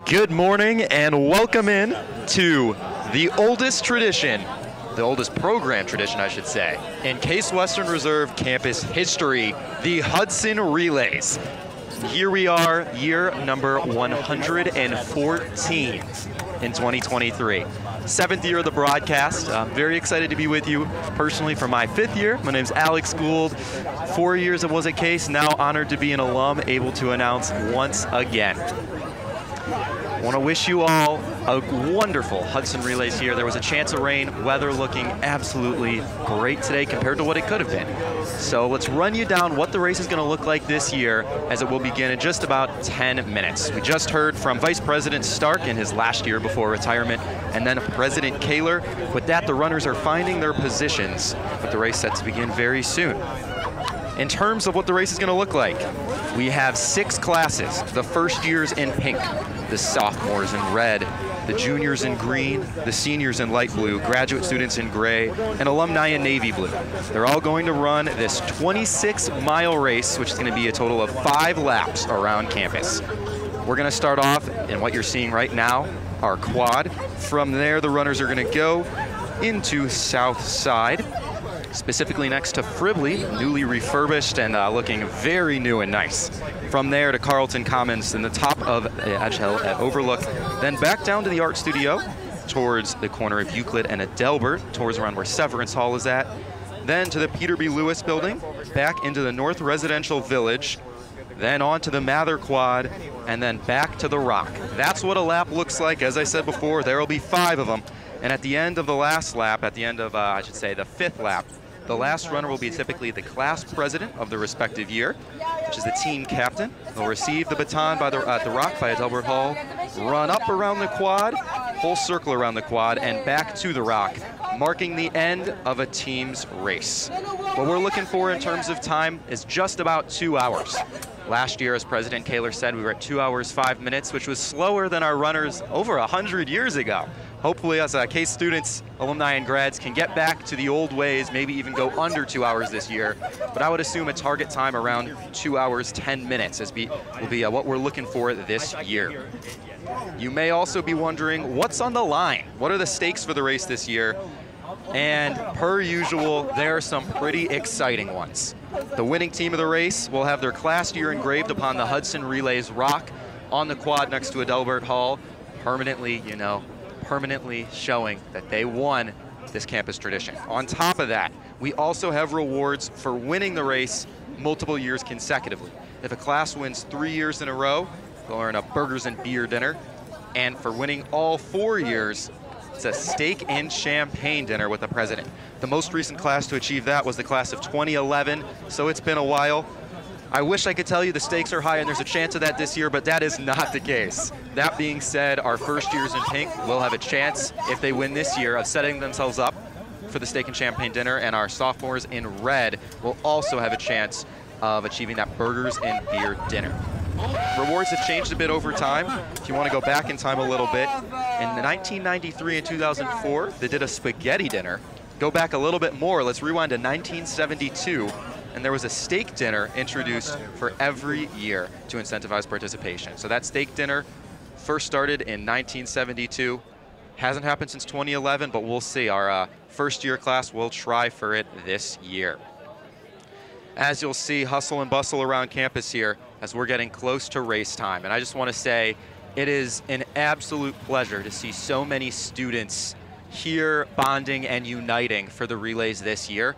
Good morning and welcome in to the oldest tradition, the oldest program tradition, I should say, in Case Western Reserve campus history, the Hudson Relays. Here we are, year number 114 in 2023. 7th year of the broadcast. I'm very excited to be with you personally for my 5th year. My name's Alex Gould. 4 years I was at Case, now honored to be an alum, able to announce once again. I want to wish you all a wonderful Hudson Relays here. There was a chance of rain, weather looking absolutely great today compared to what it could have been. So let's run you down what the race is going to look like this year, as it will begin in just about 10 minutes. We just heard from Vice President Stark in his last year before retirement, and then President Kaler. With that, the runners are finding their positions, with the race set to begin very soon. In terms of what the race is going to look like, we have 6 classes. The first years in pink, the sophomores in red, the juniors in green, the seniors in light blue, graduate students in gray, and alumni in navy blue. They're all going to run this 26-mile race, which is going to be a total of 5 laps around campus. We're going to start off in what you're seeing right now, our quad. From there, the runners are going to go into South Side, specifically next to Fribley, newly refurbished and looking very new and nice. From there to Carlton Commons in the top of Edge Hill at Overlook, then back down to the Art Studio towards the corner of Euclid and Adelbert, towards around where Severance Hall is at, then to the Peter B. Lewis building, back into the North Residential Village, then on to the Mather Quad, and then back to the Rock. That's what a lap looks like. As I said before, there will be 5 of them. And at the end of the last lap, at the end of, I should say, the 5th lap, the last runner will be typically the class president of the respective year, which is the team captain. They'll receive the baton at the Rock by Adelbert Hall, run up around the quad, full circle around the quad, and back to the Rock, marking the end of a team's race. What we're looking for in terms of time is just about 2 hours. Last year, as President Kaler said, we were at 2 hours, 5 minutes, which was slower than our runners over 100 years ago. Hopefully, as Case students, alumni, and grads can get back to the old ways, maybe even go under 2 hours this year. But I would assume a target time around 2 hours, 10 minutes will be what we're looking for this year. You may also be wondering, what's on the line? What are the stakes for the race this year? And per usual, there are some pretty exciting ones. The winning team of the race will have their class year engraved upon the Hudson Relays Rock on the quad next to Adelbert Hall, permanently showing that they won this campus tradition. On top of that, we also have rewards for winning the race multiple years consecutively. If a class wins 3 years in a row, they'll earn a burgers and beer dinner. And for winning all 4 years, it's a steak and champagne dinner with the president. The most recent class to achieve that was the class of 2011, so it's been a while. I wish I could tell you the stakes are high and there's a chance of that this year, but that is not the case. That being said, our first years in pink will have a chance, if they win this year, of setting themselves up for the steak and champagne dinner, and our sophomores in red will also have a chance of achieving that burgers and beer dinner. Rewards have changed a bit over time. If you want to go back in time a little bit, in 1993 and 2004, they did a spaghetti dinner. Go back a little bit more, let's rewind to 1972, and there was a steak dinner introduced for every year to incentivize participation. So that steak dinner first started in 1972. Hasn't happened since 2011, but we'll see. Our first year class will try for it this year. As you'll see, hustle and bustle around campus here as we're getting close to race time. And I just want to say, it is an absolute pleasure to see so many students here bonding and uniting for the relays this year.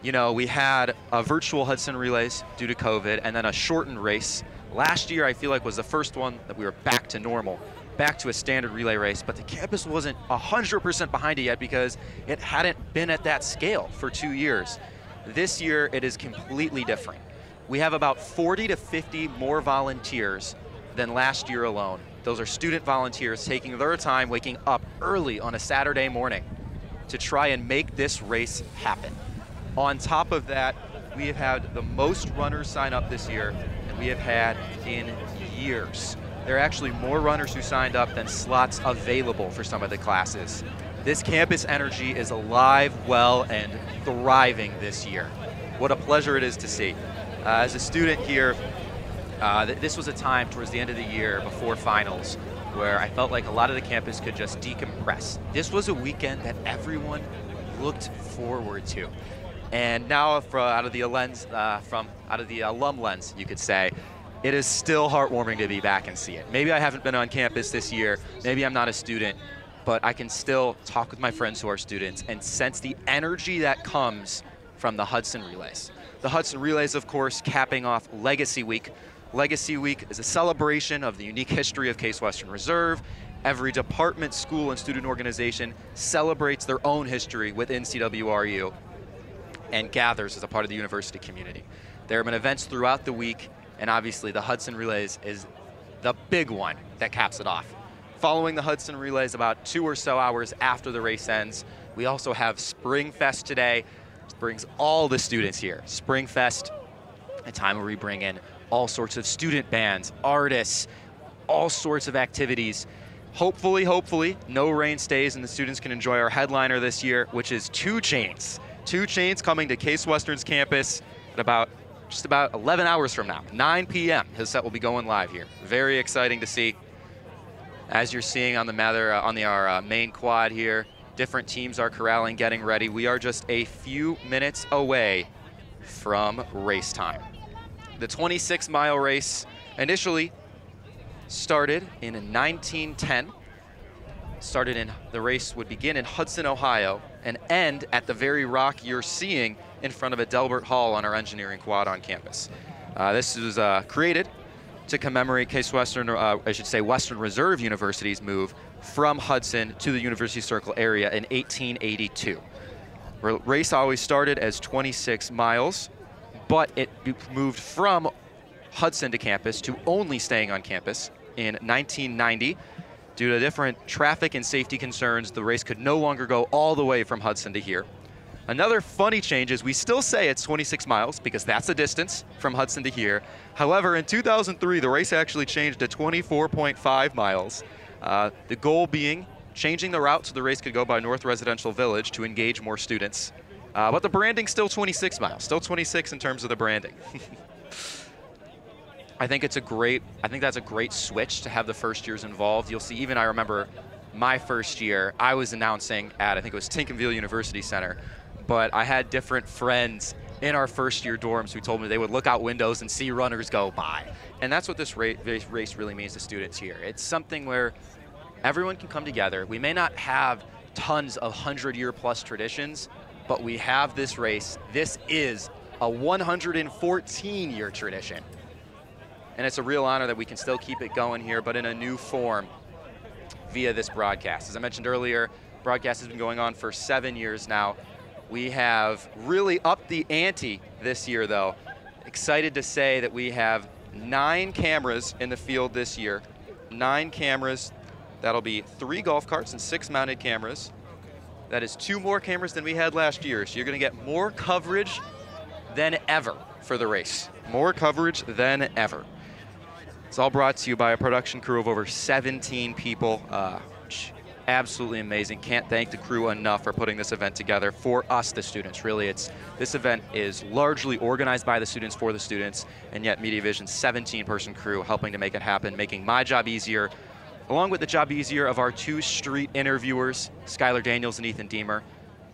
You know, we had a virtual Hudson Relays due to COVID, and then a shortened race. Last year, I feel like, was the first one that we were back to normal, back to a standard relay race, but the campus wasn't 100% behind it yet because it hadn't been at that scale for 2 years. This year, it is completely different. We have about 40 to 50 more volunteers than last year alone. Those are student volunteers taking their time, waking up early on a Saturday morning to try and make this race happen. On top of that, we have had the most runners sign up this year than we have had in years. There are actually more runners who signed up than slots available for some of the classes. This campus energy is alive, well, and thriving this year. What a pleasure it is to see. As a student here, this was a time towards the end of the year before finals where I felt like a lot of the campus could just decompress. This was a weekend that everyone looked forward to. And now out of the alum lens, you could say, it is still heartwarming to be back and see it. Maybe I haven't been on campus this year, maybe I'm not a student, but I can still talk with my friends who are students and sense the energy that comes from the Hudson Relays. The Hudson Relays, of course, capping off Legacy Week. Legacy Week is a celebration of the unique history of Case Western Reserve. Every department, school, and student organization celebrates their own history within CWRU and gathers as a part of the university community. There have been events throughout the week, and obviously the Hudson Relays is the big one that caps it off. Following the Hudson Relays about 2 or so hours after the race ends, we also have Spring Fest today. It brings all the students here. Spring Fest, a time where we bring in all sorts of student bands, artists, all sorts of activities. Hopefully, no rain stays and the students can enjoy our headliner this year, which is 2 Chainz. 2 Chainz coming to Case Western's campus at just about 11 hours from now, 9 p.m. His set will be going live here. Very exciting to see. As you're seeing on our main quad here, different teams are corralling, getting ready. We are just a few minutes away from race time. The 26-mile race initially started in 1910. The race would begin in Hudson, Ohio, and end at the very rock you're seeing in front of Delbert Hall on our engineering quad on campus. This was created to commemorate Case Western, Western Reserve University's move from Hudson to the University Circle area in 1882. The race always started as 26 miles, but it moved from Hudson to campus to only staying on campus in 1990. Due to different traffic and safety concerns, the race could no longer go all the way from Hudson to here. Another funny change is we still say it's 26 miles because that's the distance from Hudson to here. However, in 2003, the race actually changed to 24.5 miles. The goal being changing the route so the race could go by North Residential Village to engage more students. But the branding's still 26 miles, still 26 in terms of the branding. I think that's a great switch to have the first years involved. You'll see, even I remember my first year, I was announcing at, I think it was Tinkenville University Center, but I had different friends in our first year dorms who told me they would look out windows and see runners go by. And that's what this race really means to students here. It's something where everyone can come together. We may not have tons of 100-year-plus traditions, but we have this race. This is a 114-year tradition. And it's a real honor that we can still keep it going here, but in a new form via this broadcast. As I mentioned earlier, broadcast has been going on for 7 years now. We have really upped the ante this year, though. Excited to say that we have 9 cameras in the field this year. 9 cameras. That'll be 3 golf carts and 6 mounted cameras. That is 2 more cameras than we had last year. So you're going to get more coverage than ever for the race. More coverage than ever. It's all brought to you by a production crew of over 17 people. Absolutely amazing. Can't thank the crew enough for putting this event together for us, the students. Really, this event is largely organized by the students for the students, and yet MediaVision's 17-person crew helping to make it happen, making my job easier, along with the job easier of our 2 street interviewers, Skylar Daniels and Ethan Deemer.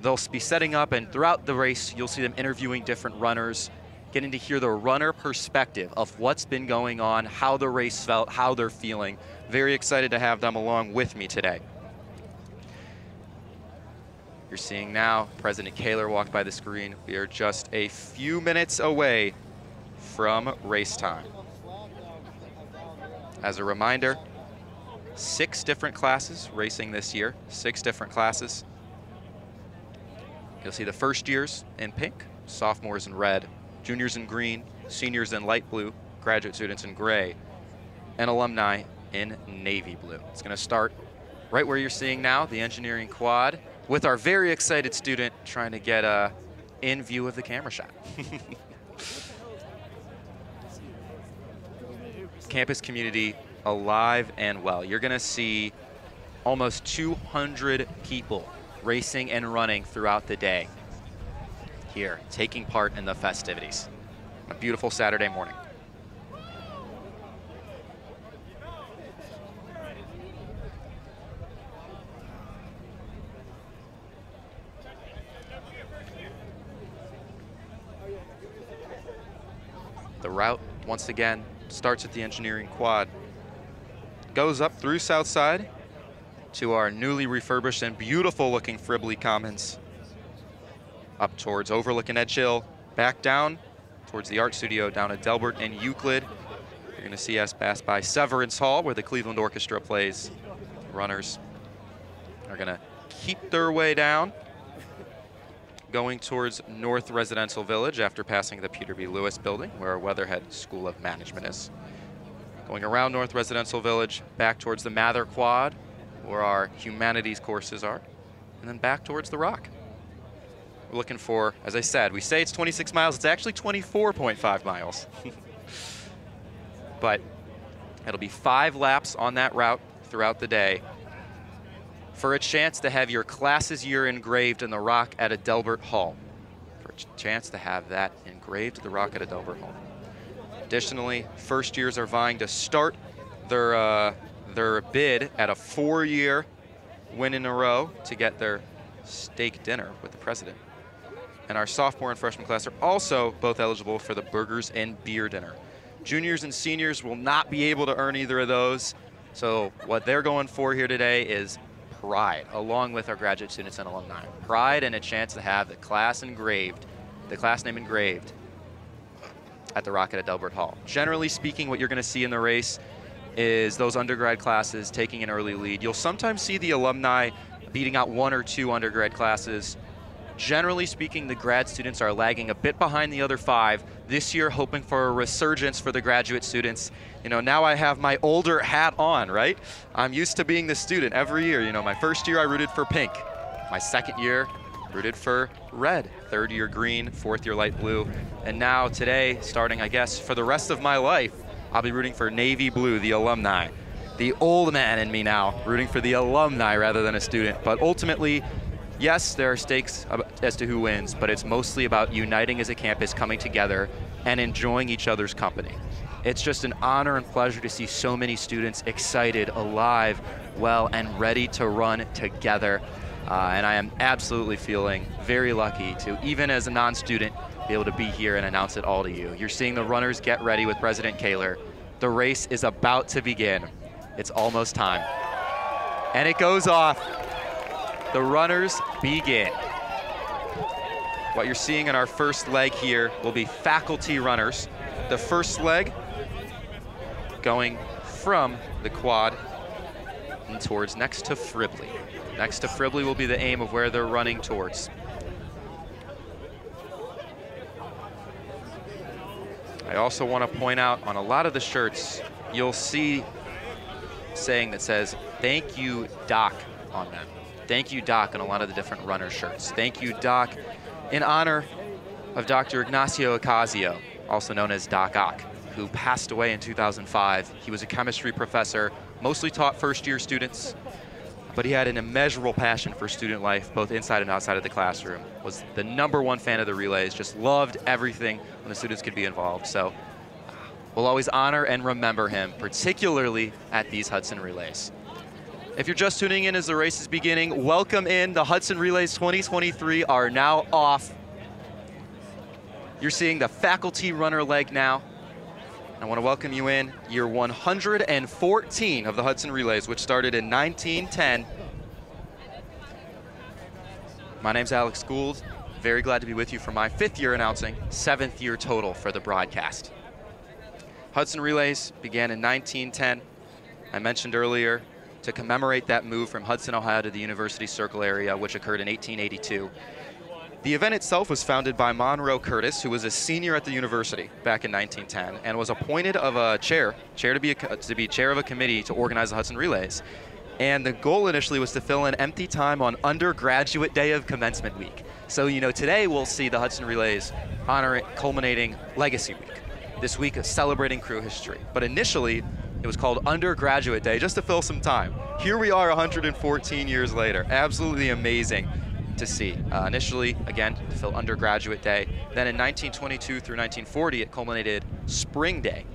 They'll be setting up, and throughout the race, you'll see them interviewing different runners, getting to hear the runner perspective of what's been going on, how the race felt, how they're feeling. Very excited to have them along with me today. You're seeing now, President Kaler walked by the screen. We are just a few minutes away from race time. As a reminder, 6 different classes racing this year, 6 different classes. You'll see the first years in pink, sophomores in red, juniors in green, seniors in light blue, graduate students in gray, and alumni in navy blue. It's going to start right where you're seeing now, the engineering quad, with our very excited student trying to get in view of the camera shot. Campus community alive and well. You're going to see almost 200 people racing and running throughout the day here, taking part in the festivities. A beautiful Saturday morning. route, once again, starts at the engineering quad, goes up through Southside to our newly refurbished and beautiful looking Fribley Commons, up towards overlooking Edge Hill, back down towards the art studio down at Delbert and Euclid. You're gonna see us pass by Severance Hall where the Cleveland Orchestra plays. Runners are gonna keep their way down, going towards North Residential Village after passing the Peter B. Lewis building where our Weatherhead School of Management is. Going around North Residential Village, back towards the Mather Quad where our humanities courses are, and then back towards the Rock. We're looking for, as I said, we say it's 26 miles, it's actually 24.5 miles. But it'll be 5 laps on that route throughout the day for a chance to have your class's year engraved in the rock at a Delbert Hall. For a chance to have that engraved in the rock at a Delbert Hall. Additionally, first years are vying to start their bid at a 4-year win in a row to get their steak dinner with the president. And our sophomore and freshman class are also both eligible for the burgers and beer dinner. Juniors and seniors will not be able to earn either of those. So what they're going for here today is pride, along with our graduate students and alumni. Pride and a chance to have the class name engraved at the Rocket at Delbert Hall. Generally speaking, what you're gonna see in the race is those undergrad classes taking an early lead. You'll sometimes see the alumni beating out 1 or 2 undergrad classes. Generally speaking, the grad students are lagging a bit behind the other 5. This year, hoping for a resurgence for the graduate students. You know, now I have my older hat on, right? I'm used to being the student every year. You know, my first year I rooted for pink. My second year, rooted for red. Third year green, fourth year light blue. And now today, starting I guess for the rest of my life, I'll be rooting for navy blue, the alumni. The old man in me now, rooting for the alumni rather than a student. But ultimately, yes, there are stakes as to who wins, but it's mostly about uniting as a campus, coming together, and enjoying each other's company. It's just an honor and pleasure to see so many students excited, alive, well, and ready to run together. And I am absolutely feeling very lucky to, even as a non-student, be able to be here and announce it all to you. You're seeing the runners get ready with President Kaler. The race is about to begin. It's almost time. And it goes off. The runners begin. What you're seeing in our first leg here will be faculty runners. The first leg going from the quad and towards next to Fribley. Next to Fribley will be the aim of where they're running towards. I also want to point out on a lot of the shirts, you'll see saying that says, "Thank you, Doc," on them. Thank you, Doc, on a lot of the different runner shirts. Thank you, Doc, in honor of Dr. Ignacio Ocasio, also known as Doc Ock, who passed away in 2005. He was a chemistry professor, mostly taught first-year students, but he had an immeasurable passion for student life, both inside and outside of the classroom. Was the #1 fan of the relays, just loved everything when the students could be involved. So we'll always honor and remember him, particularly at these Hudson Relays. If you're just tuning in as the race is beginning, welcome in. The Hudson Relays 2023 are now off. You're seeing the faculty runner leg now. I want to welcome you in year 114 of the Hudson Relays, which started in 1910. My name's Alex Gould. Very glad to be with you for my 5th year announcing, 7th year total for the broadcast. Hudson Relays began in 1910. I mentioned earlier, to commemorate that move from Hudson, Ohio to the University Circle area, which occurred in 1882. The event itself was founded by Monroe Curtis, who was a senior at the university back in 1910 and was appointed of a chair to be chair of a committee to organize the Hudson Relays. And the goal initially was to fill in empty time on undergraduate day of commencement week. So, you know, today we'll see the Hudson Relays culminating Legacy Week. This week is celebrating crew history. But initially, it was called Undergraduate Day, just to fill some time. Here we are 114 years later. Absolutely amazing to see. Initially, again, to fill Undergraduate Day. Then in 1922 through 1940, it culminated Spring Day.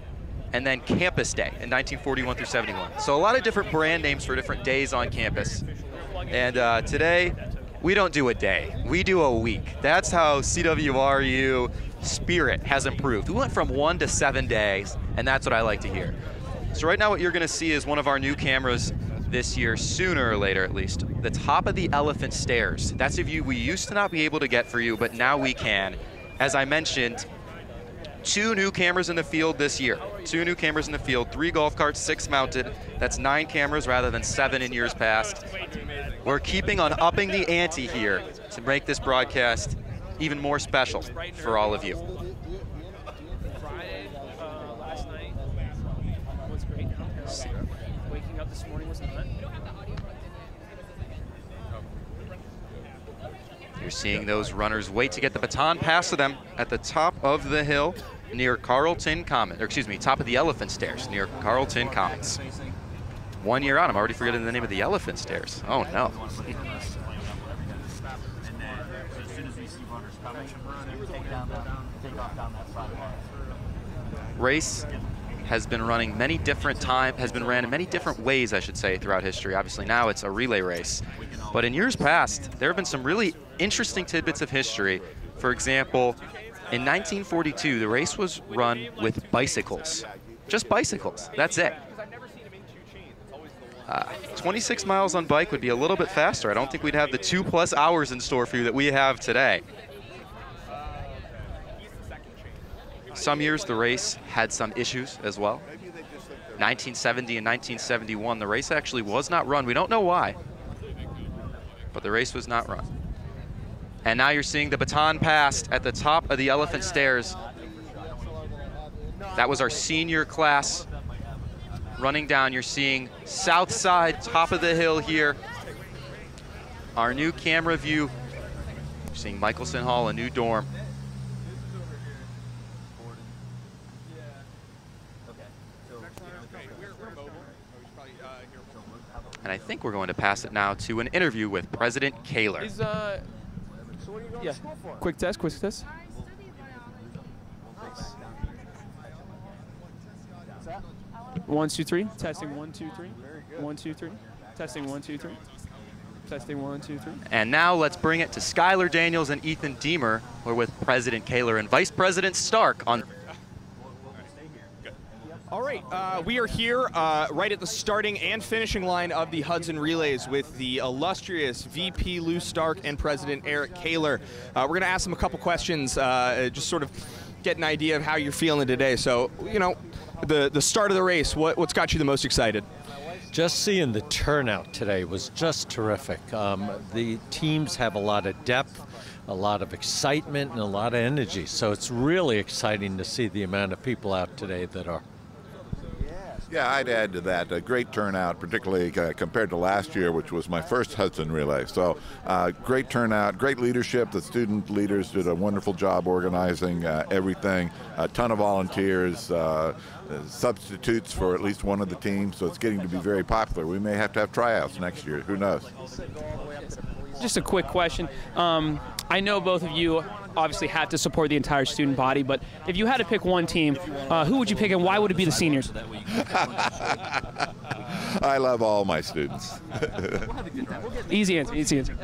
And then Campus Day in 1941 through 71. So a lot of different brand names for different days on campus. And today, we don't do a day, we do a week. That's how CWRU spirit has improved. We went from 1 to 7 days, and that's what I like to hear. So right now what you're gonna see is one of our new cameras this year, sooner or later at least, the top of the elephant stairs. That's a view we used to not be able to get for you, but now we can. As I mentioned, 2 new cameras in the field this year. 2 new cameras in the field, 3 golf carts, 6 mounted. That's 9 cameras rather than 7 in years past. We're keeping on upping the ante here to make this broadcast even more special for all of you. Friday, last night was great. Waking up this morning was not. You're seeing those runners wait to get the baton passed to them at the top of the hill near Carlton Commons, or excuse me, top of the elephant stairs near Carlton Commons. 1 year on, I'm already forgetting the name of the elephant stairs. Oh no. Race has been running many different ran in many different ways, I should say, throughout history. Obviously now it's a relay race. But in years past, there have been some really interesting tidbits of history. For example, in 1942, the race was run with bicycles. Just bicycles, that's it. 26 miles on bike would be a little bit faster. I don't think we'd have the 2+ hours in store for you that we have today. Some years the race had some issues as well. 1970 and 1971, the race actually was not run. We don't know why, but the race was not run. And now you're seeing the baton passed at the top of the elephant stairs. That was our senior class running down. You're seeing south side, top of the hill here. Our new camera view. You're seeing Michelson Hall, a new dorm. And I think we're going to pass it now to an interview with President Kaler. Yeah, quick test, quick test. 1, 2, 3. Testing 1, 2, 3. 1, 2, 3. Testing 1, 2, 3. Testing 1, 2, 3. And now let's bring it to Skylar Daniels and Ethan Deemer. We're with President Kaler and Vice President Stark on. All right, we are here right at the starting and finishing line of the Hudson Relays with the illustrious VP Lou Stark and President Eric Kaler. We're going to ask them a couple questions, just sort of get an idea of how you're feeling today. So, you know, the start of the race, what's got you the most excited? Just seeing the turnout today was just terrific. The teams have a lot of depth, a lot of excitement, and a lot of energy. So it's really exciting to see the amount of people out today that are. Yeah, I'd add to that. A great turnout, particularly compared to last year, which was my first Hudson Relay. So great turnout, great leadership. The student leaders did a wonderful job organizing everything. A ton of volunteers, substitutes for at least one of the teams. So it's getting to be very popular. We may have to have tryouts next year. Who knows? Just a quick question. I know both of you obviously have to support the entire student body, but if you had to pick one team, who would you pick and why would it be the seniors? I love all my students. Easy answer, easy answer.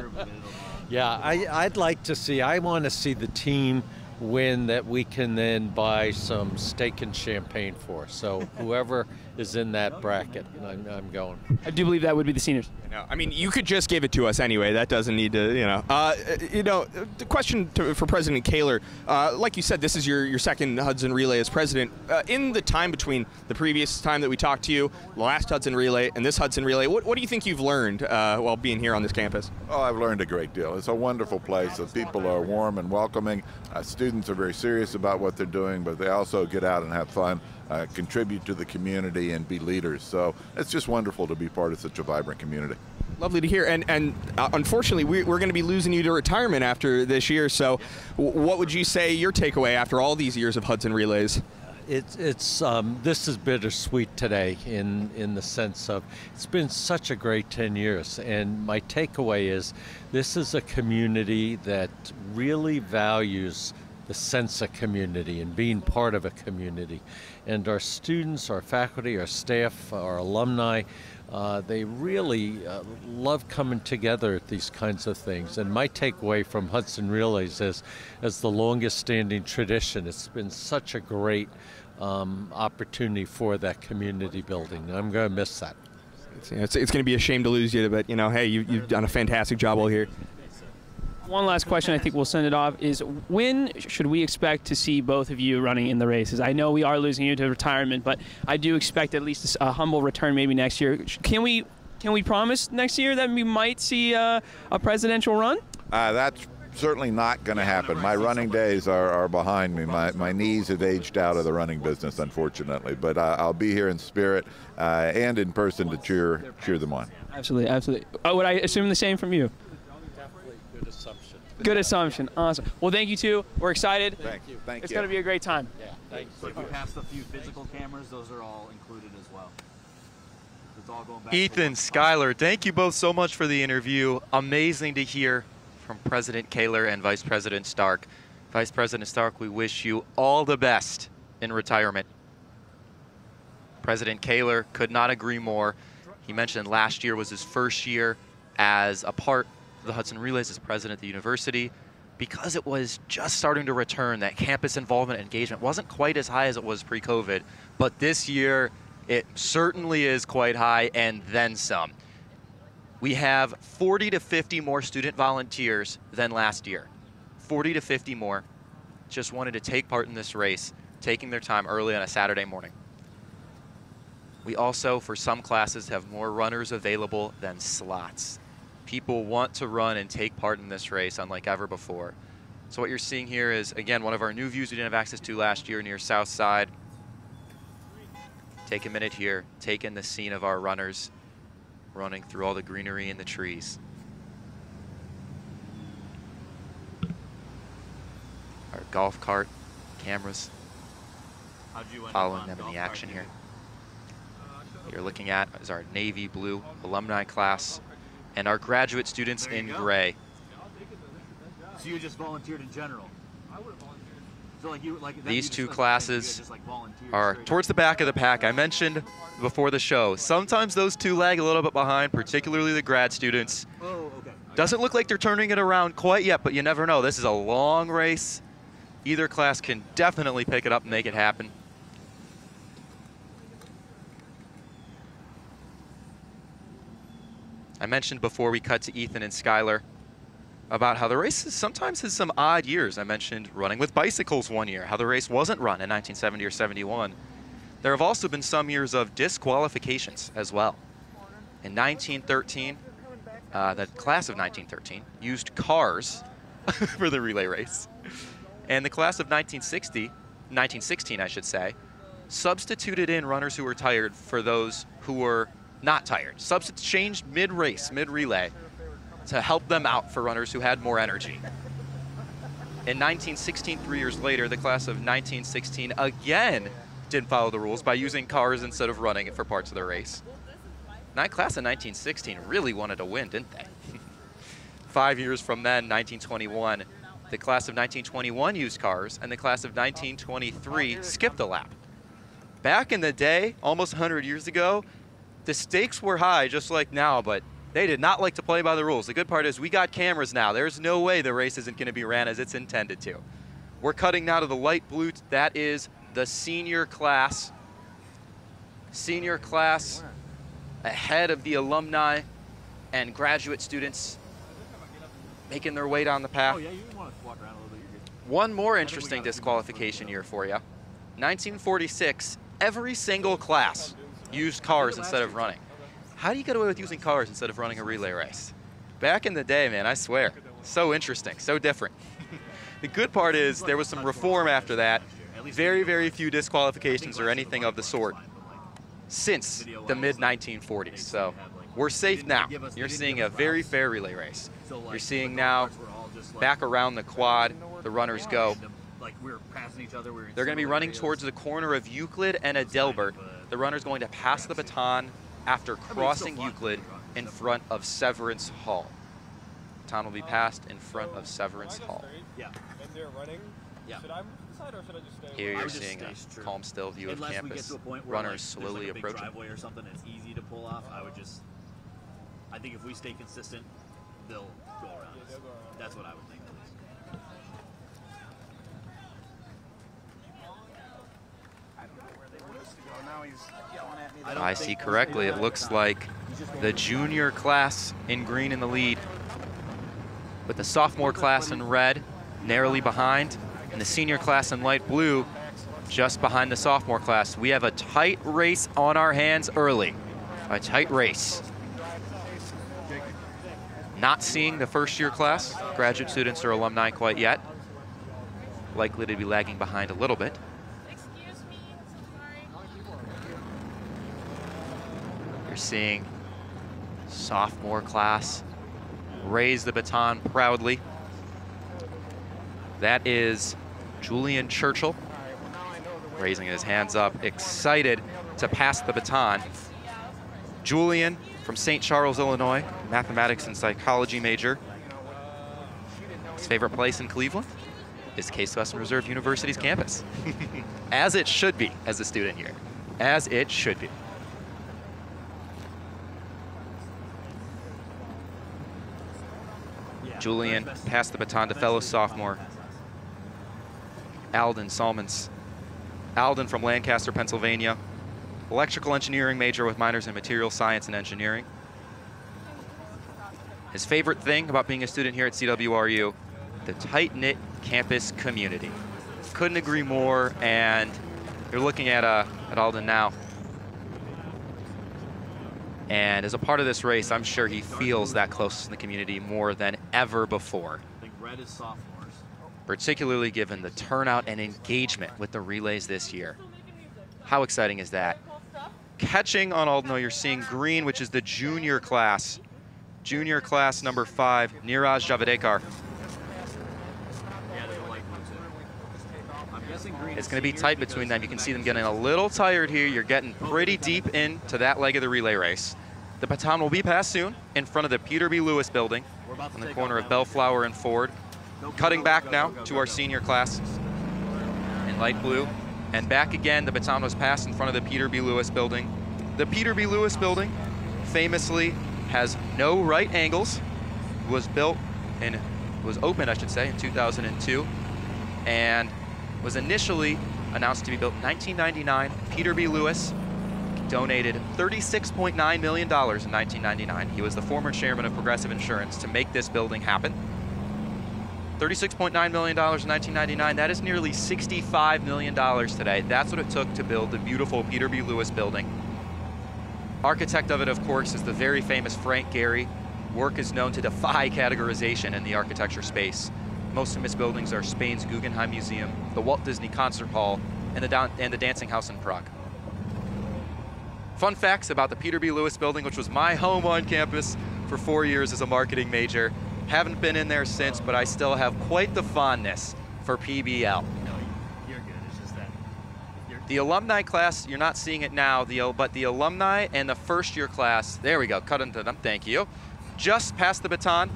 Yeah, I'd like to see, I want to see the team win that we can then buy some steak and champagne for. So whoever is in that bracket, I'm going. I do believe that would be the seniors. I mean, you could just give it to us anyway. That doesn't need to, the question for President Kaler, like you said, this is your second Hudson Relay as president. In the time between the previous time that we talked to you, the last Hudson Relay, and this Hudson Relay, what do you think you've learned while being here on this campus? Oh, I've learned a great deal. It's a wonderful place. The people are warm and welcoming. Students are very serious about what they're doing, but they also get out and have fun, contribute to the community, and be leaders. So it's just wonderful to be part of such a vibrant community. Lovely to hear. And unfortunately, we're going to be losing you to retirement after this year. So what would you say your takeaway after all these years of Hudson Relays? This is bittersweet today in the sense of it's been such a great 10 years, and my takeaway is this is a community that really values the sense of community and being part of a community. And our students, our faculty, our staff, our alumni, They really love coming together at these kinds of things. And my takeaway from Hudson Relays is, as the longest standing tradition, it's been such a great opportunity for that community building. I'm going to miss that. It's going to be a shame to lose you, but hey, you've done a fantastic job all here. One last question, I think we'll send it off, is when should we expect to see both of you running in the races? I know we are losing you to retirement, but I do expect at least a humble return maybe next year. Can we promise next year that we might see a presidential run? That's certainly not going to happen. My running days are behind me. My knees have aged out of the running business, unfortunately. But I'll be here in spirit and in person to cheer them on. Absolutely, absolutely. Would I assume the same from you? Good assumption. Good assumption. Awesome. Well, thank you, too. We're excited. Thank you. It's going to be a great time. Yeah, thanks. So if you pass the few physical cameras, those are all included as well. It's all going back Ethan, Skylar, thank you both so much for the interview. Amazing to hear from President Kaler and Vice President Stark. Vice President Stark, we wish you all the best in retirement. President Kaler could not agree more. He mentioned last year was his first year as a part of the Hudson Relays as president of the university. Because it was just starting to return, that campus involvement and engagement wasn't quite as high as it was pre-COVID, but this year it certainly is quite high, and then some. We have 40 to 50 more student volunteers than last year. 40 to 50 more just wanted to take part in this race, taking their time early on a Saturday morning. We also, for some classes, have more runners available than slots. People want to run and take part in this race unlike ever before. So what you're seeing here is, again, one of our new views we didn't have access to last year near South Side. Take a minute here, take in the scene of our runners running through all the greenery and the trees. Our golf cart cameras following them in the action here. What you're looking at is our navy blue alumni class and our graduate students in gray. So you just volunteered in general? So These two classes are towards the back of the pack. I mentioned before the show, sometimes those two lag a little bit behind, particularly the grad students. Oh, okay. Doesn't look like they're turning it around quite yet, but you never know. This is a long race. Either class can definitely pick it up and make it happen. I mentioned before we cut to Ethan and Skylar about how the race sometimes has some odd years. I mentioned running with bicycles one year, how the race wasn't run in 1970 or 71. There have also been some years of disqualifications as well. In 1913, the class of 1913 used cars for the relay race. And the class of 1916, I should say, substituted in runners who were tired for those who were not tired. Changed mid-race, mid-relay, to help them out for runners who had more energy. In 1916, 3 years later, the class of 1916 again didn't follow the rules by using cars instead of running it for parts of the race. That class of 1916 really wanted to win, didn't they? 5 years from then, 1921, the class of 1921 used cars, and the class of 1923 skipped a lap. Back in the day, almost 100 years ago, the stakes were high, just like now, but they did not like to play by the rules. The good part is we got cameras now. There's no way the race isn't going to be ran as it's intended to. We're cutting now to the light blue. That is the senior class. Senior class ahead of the alumni and graduate students making their way down the path. Oh, yeah, you want to walk around a little bit. You're good. One more interesting disqualification year for you. 1946, every single class used cars instead of running. How do you get away with using cars instead of running a relay race? Back in the day, man, I swear. So interesting, so different. The good part is there was some reform after that. Very, very few disqualifications or anything of the sort since the mid-1940s. So we're safe now. You're seeing a very fair relay race. You're seeing now back around the quad, the runners go. They're going to be running towards the corner of Euclid and Adelbert. The runner's going to pass the baton after crossing Euclid in front of Severance Hall. The baton will be passed in front of Severance Hall. Yeah. And they're running. Yeah. Should I move to the Here you're seeing a calm, still view of Unless we get campus. to a point where Runners like, slowly there's like a big approaching. driveway or something that's easy to pull off, I think if we stay consistent, they'll go around us. That's what I would think. If I see correctly, it looks like the junior class in green in the lead, with the sophomore class in red narrowly behind, and the senior class in light blue just behind the sophomore class. We have a tight race on our hands early. A tight race. Not seeing the first year class, graduate students or alumni quite yet. Likely to be lagging behind a little bit. Excuse me, I'm so sorry. You're seeing sophomore class raise the baton proudly. That is Julian Churchill raising his hands up, excited to pass the baton. Julian from St. Charles, Illinois, mathematics and psychology major. His favorite place in Cleveland is Case Western Reserve University's campus. As it should be as a student here, as it should be. Julian passed the baton to fellow sophomore Alden Salmons. Alden from Lancaster, Pennsylvania, electrical engineering major with minors in material science and engineering. His favorite thing about being a student here at CWRU, the tight-knit campus community. Couldn't agree more, and you're looking at Alden now. And as a part of this race, I'm sure he feels that close to the community more than ever before. I think red is sophomores. Particularly given the turnout and engagement with the relays this year. How exciting is that? Catching on Alden, you're seeing green, which is the junior class. Junior class number 5, Niraj Javadekar. Yeah, there's a light blue too. I'm guessing green. It's going to be tight between them. You can see them getting a little tired here. You're getting pretty deep into that leg of the relay race. The baton will be passed soon in front of the Peter B. Lewis building on the corner of Bellflower and Ford. Cutting back now to our senior class in light blue. And back again, the baton was passed in front of the Peter B. Lewis building. The Peter B. Lewis building famously has no right angles, was opened, I should say, in 2002, and was initially announced to be built in 1999. Peter B. Lewis donated $36.9 million in 1999. He was the former chairman of Progressive Insurance to make this building happen. $36.9 million in 1999, that is nearly $65 million today. That's what it took to build the beautiful Peter B. Lewis building. Architect of it, of course, is the very famous Frank Gehry. Work is known to defy categorization in the architecture space. Most of his buildings are Spain's Guggenheim Museum, the Walt Disney Concert Hall, and the Dancing House in Prague. Fun facts about the Peter B. Lewis building, which was my home on campus for 4 years as a marketing major. Haven't been in there since, but I still have quite the fondness for PBL. No, you're good. It's just that. The alumni class, you're not seeing it now, but the alumni and the first year class, there we go, cut into them, thank you. Just past the baton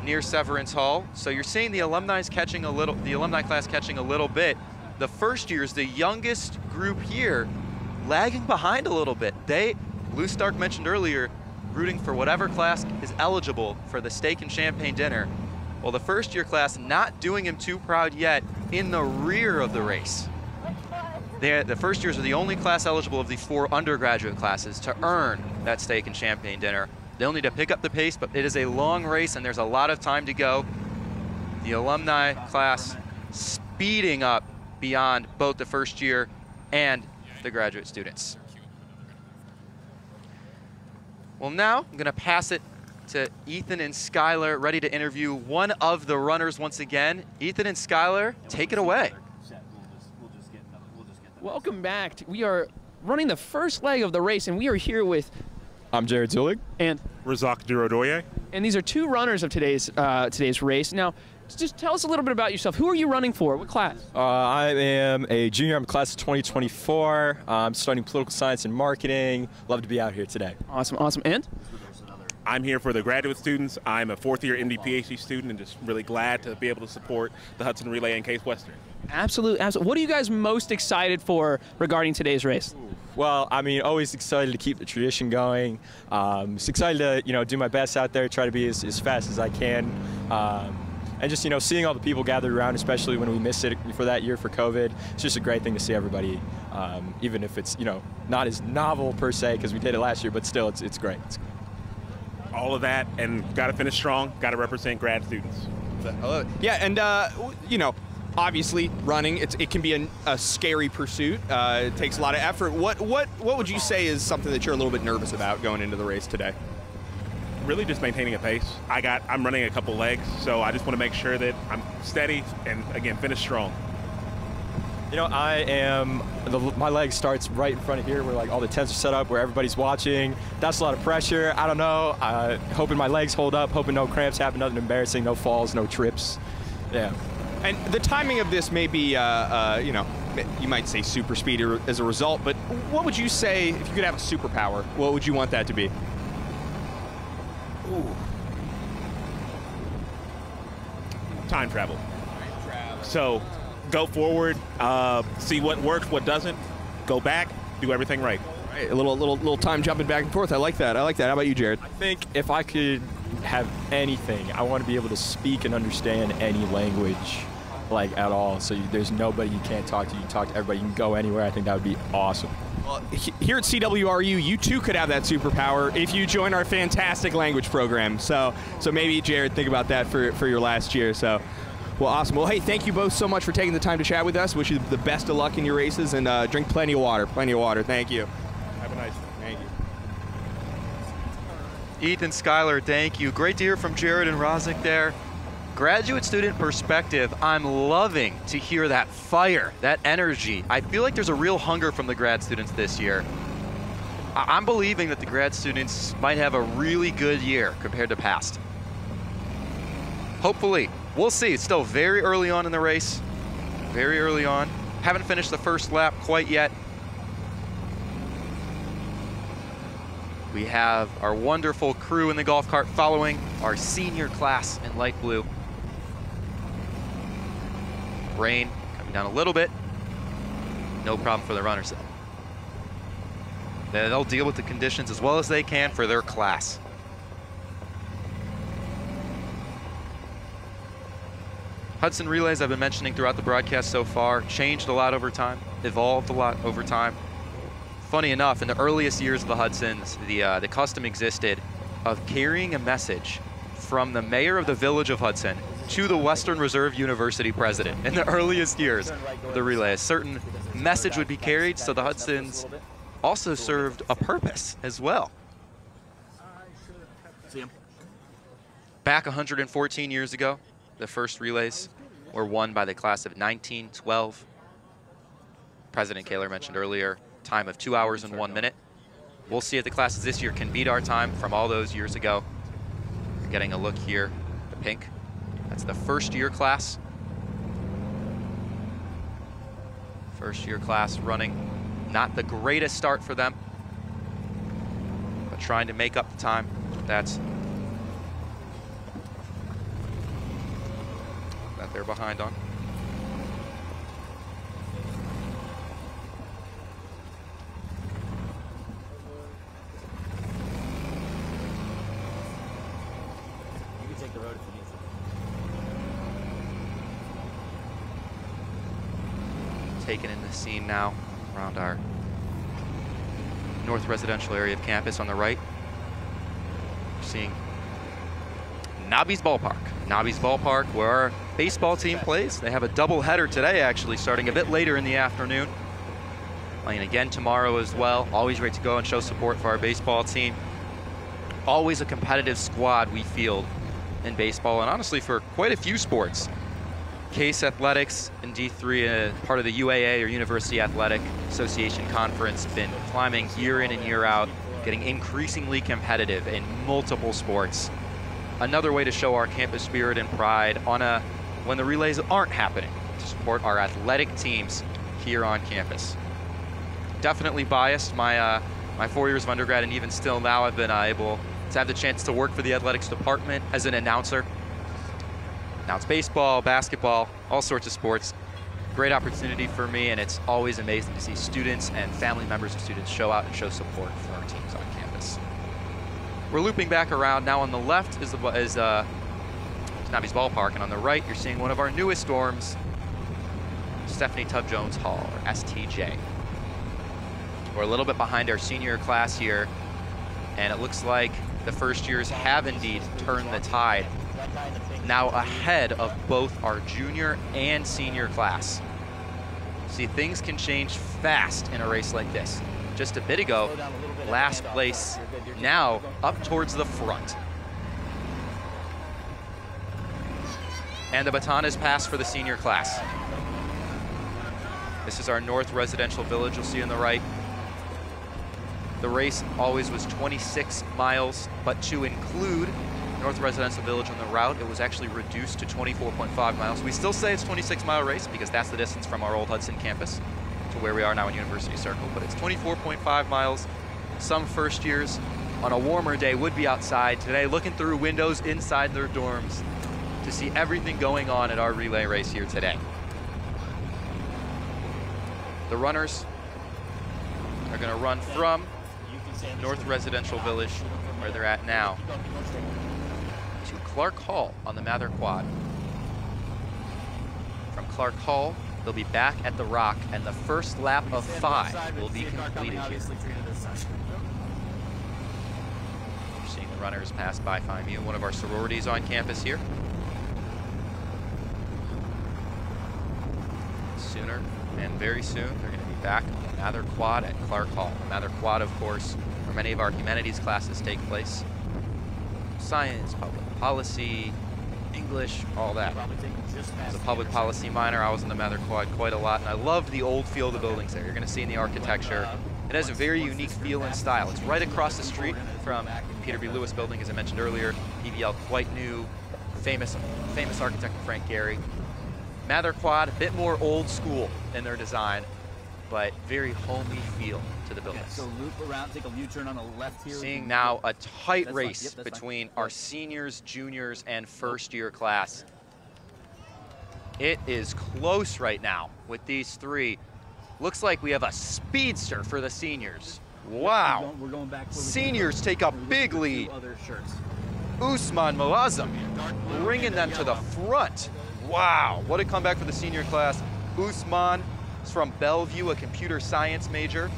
near Severance Hall. So you're seeing the alumni class catching a little bit. The first year is the youngest group here, lagging behind a little bit. Lou Stark mentioned earlier, rooting for whatever class is eligible for the steak and champagne dinner. Well, the first year class not doing him too proud yet, in the rear of the race. The first years are the only class eligible of the 4 undergraduate classes to earn that steak and champagne dinner. They'll need to pick up the pace, but it is a long race and there's a lot of time to go. The alumni class speeding up beyond both the first year and the graduate students. Well, now I'm going to pass it to Ethan and Skylar, ready to interview one of the runners once again. Ethan and Skylar, take it away. Welcome back. We are running the first leg of the race, and we are here with... I'm Jared Zulig. And... Razak Durodoye. And these are 2 runners of today's race. Now, just tell us a little bit about yourself. Who are you running for? What class? I am a junior. I'm class of 2024. I'm studying political science and marketing. Love to be out here today. Awesome, awesome. And? I'm here for the graduate students. I'm a 4th-year MD PhD student and just really glad to be able to support the Hudson Relay and Case Western. Absolutely. What are you guys most excited for regarding today's race? Well, I mean, always excited to keep the tradition going. Just excited to, do my best out there, try to be as fast as I can. And just, seeing all the people gathered around, especially when we missed it for that year for COVID, it's just a great thing to see everybody, even if it's, not as novel per se, because we did it last year, but still, it's great. All of that, and got to finish strong, got to represent grad students. Yeah, and, obviously, running, it can be a scary pursuit. It takes a lot of effort. What would you say is something that you're a little bit nervous about going into the race today? Really just maintaining a pace. I'm running a couple legs, so I just want to make sure that I'm steady and, again, finish strong. My leg starts right in front of here where all the tents are set up, where everybody's watching. That's a lot of pressure. I don't know. Hoping my legs hold up, hoping no cramps happen, nothing embarrassing, no falls, no trips. Yeah. And the timing of this may be, you might say super speed as a result, but what would you say, if you could have a superpower, what would you want that to be? Ooh. Time travel. So go forward, see what works, what doesn't, go back, do everything right. Right, a little time jumping back and forth. I like that. How about you, Jared? I think if I could have anything, I want to be able to speak and understand any language, at all. So there's nobody you can't talk to. You can talk to everybody. You can go anywhere. I think that would be awesome. Well, here at CWRU, you too could have that superpower if you join our fantastic language program. So maybe, Jared, think about that for your last year. So, well, awesome. Well, hey, thank you both so much for taking the time to chat with us. Wish you the best of luck in your races, and drink plenty of water. Plenty of water. Thank you. Have a nice day. Thank you. Ethan, Skylar, thank you. Great to hear from Jared and Rozick there. Graduate student perspective, I'm loving to hear that fire, that energy. I feel like there's a real hunger from the grad students this year. I'm believing that the grad students might have a really good year compared to past. Hopefully. We'll see. It's still very early on in the race. Very early on. Haven't finished the first lap quite yet. We have our wonderful crew in the golf cart following our senior class in light blue. Rain coming down a little bit. No problem for the runners though. They'll deal with the conditions as well as they can for their class. Hudson Relays, I've been mentioning throughout the broadcast so far, changed a lot over time, evolved a lot over time. Funny enough, in the earliest years of the Hudsons, the custom existed of carrying a message from the mayor of the village of Hudson to the Western Reserve University president. In the earliest years of the relay, a certain message would be carried, so the Hudsons also served a purpose as well. Back 114 years ago, the first relays were won by the class of 1912. President Kaler mentioned earlier, time of 2 hours and 1 minute. We'll see if the classes this year can beat our time from all those years ago. You're getting a look here, the pink. That's the first year class. First year class running not the greatest start for them, but trying to make up the time. That's that they're behind on. You can take the road if you need to. Taking in the scene now around our north residential area of campus on the right. We're seeing Nobby's Ballpark. Nobby's Ballpark, where our baseball team plays. They have a doubleheader today, actually, starting a bit later in the afternoon. Playing again tomorrow as well. Always great to go and show support for our baseball team. Always a competitive squad we field in baseball, and honestly for quite a few sports. Case Athletics in D3, part of the UAA, or University Athletic Association Conference, been climbing year in and year out, getting increasingly competitive in multiple sports. Another way to show our campus spirit and pride on when the relays aren't happening, to support our athletic teams here on campus. Definitely biased. My 4 years of undergrad, and even still now, I've been able to have the chance to work for the athletics department as an announcer. Announce baseball, basketball, all sorts of sports. Great opportunity for me, and it's always amazing to see students and family members of students show out and show support for our teams on campus. We're looping back around. Now on the left is Navi's Ballpark, and on the right you're seeing one of our newest dorms, Stephanie Tubb Jones Hall, or STJ. We're a little bit behind our senior class here, and it looks like the first years have indeed turned the tide, now ahead of both our junior and senior class. See, things can change fast in a race like this. Just a bit ago, last place, now up towards the front. And the baton is passed for the senior class. This is our North Residential Village, you'll see on the right. The race always was 26 miles, but to include North Residential Village on the route, it was actually reduced to 24.5 miles. We still say it's a 26-mile race because that's the distance from our old Hudson campus to where we are now in University Circle, but it's 24.5 miles. Some first years on a warmer day would be outside today looking through windows inside their dorms to see everything going on at our relay race here today. The runners are going to run from North Residential Village, where they're at now, to Clark Hall on the Mather Quad. From Clark Hall, they'll be back at the Rock, and the first lap of 5 will be completed here. We're seeing the runners pass by FIMU, one of our sororities on campus here. Sooner and very soon, they're going to be back on the Mather Quad at Clark Hall. The Mather Quad, of course, where many of our humanities classes take place. Science, public policy, English, all that. As a public policy minor, I was in the Mather Quad quite a lot, and I loved the old field of buildings there. You're going to see in the architecture. It has a very unique feel and style. It's right across the street from Peter B. Lewis building, as I mentioned earlier. PBL, quite new, famous architect Frank Gehry. Mather Quad, a bit more old school in their design, but very homey feel to the buildings. So loop around, take a U-turn on the left here. Seeing now a tight race between our seniors, juniors, and first year class. It is close right now with these three. Looks like we have a speedster for the seniors. Wow. We're going back. Seniors take a big lead. Usman Malazam bringing them to the front. Wow, what a comeback for the senior class. Usman is from Bellevue, a computer science major,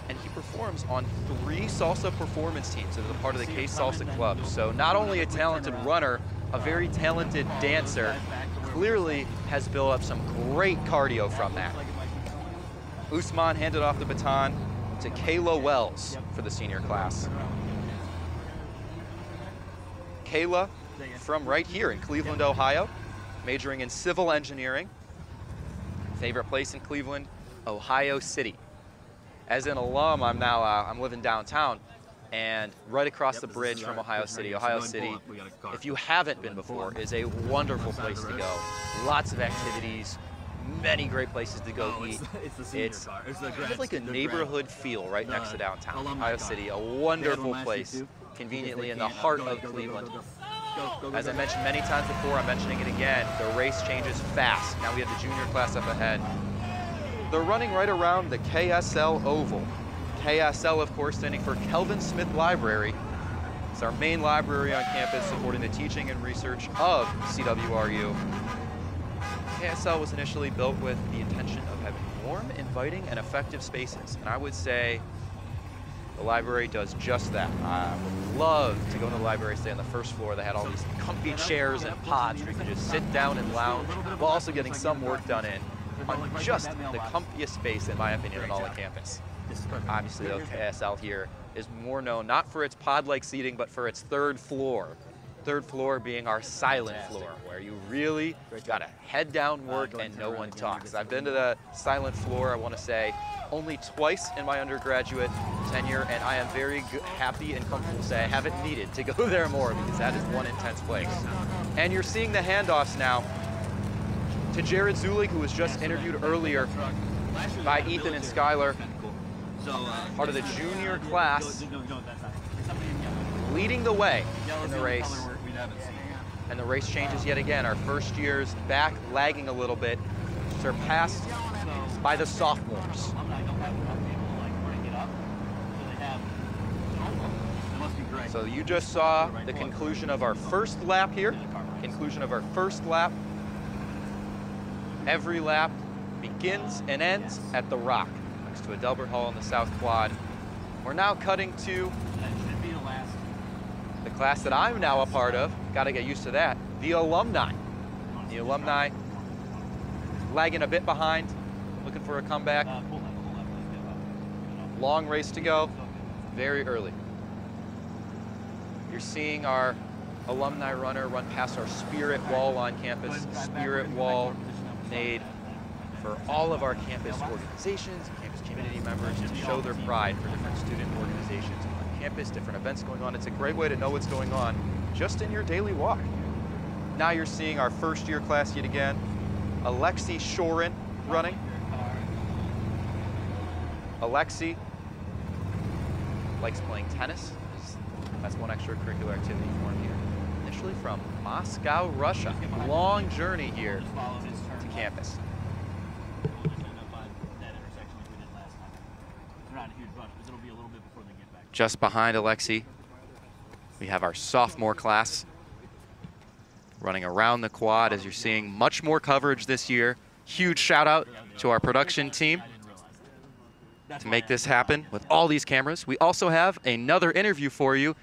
and he performs on 3 salsa performance teams that are part of the K Salsa Club. So not only a talented runner, a very talented dancer, clearly has built up some great cardio from that. Usman handed off the baton to Kayla Wells for the senior class. Kayla from right here in Cleveland, Ohio, majoring in civil engineering. Favorite place in Cleveland, Ohio City. As an alum, I'm living downtown, and right across the bridge from Ohio City, if you haven't been before, is a wonderful place to go. Lots of activities, many great places to go eat. It's like a neighborhood feel right next to downtown. Ohio City, a wonderful place, conveniently in the heart of Cleveland. As I mentioned many times before, I'm mentioning it again, the race changes fast. Now we have the junior class up ahead. They're running right around the KSL Oval. KSL, of course, standing for Kelvin Smith Library. It's our main library on campus supporting the teaching and research of CWRU. KSL was initially built with the intention of having warm, inviting, and effective spaces. And I would say the library does just that. I would love to go to the library, stay on the first floor. They had all these comfy chairs and pods where you could just sit down and lounge while also getting some work done on just the comfiest space, in my opinion, on all the campus. Obviously, though, KSL here is more known not for its pod-like seating, but for its third floor. Third floor being our silent floor, where you really gotta head down work and no one talks. I've been to the silent floor, I wanna say, only twice in my undergraduate tenure, and I am very happy and comfortable to say I haven't needed to go there more, because that is one intense place. And you're seeing the handoffs now to Jared Zulig, who was just interviewed earlier by Ethan and Skylar, part of the junior class, leading the way in the race. And the race changes yet again. Our first year's back lagging a little bit. are passed by the sophomores. So you just saw the conclusion of our first lap here. Conclusion of our first lap. Every lap begins and ends at the Rock, next to a Delbert Hall in the South Quad. We're now cutting to the class that I'm now a part of. Got to get used to that. The alumni. The alumni lagging a bit behind, looking for a comeback. Long race to go, very early. You're seeing our alumni runner run past our spirit wall on campus. Spirit wall made for all of our campus organizations, campus community members to show their pride for different student organizations on campus, different events going on. It's a great way to know what's going on just in your daily walk. Now you're seeing our first year class yet again. Alexi Shorin running. Alexi likes playing tennis. That's one extracurricular activity for him here. Initially from Moscow, Russia. Long journey here to campus. Just behind Alexi, we have our sophomore class running around the quad, as you're seeing much more coverage this year. Huge shout out to our production team to make this happen with all these cameras. We also have another interview for you.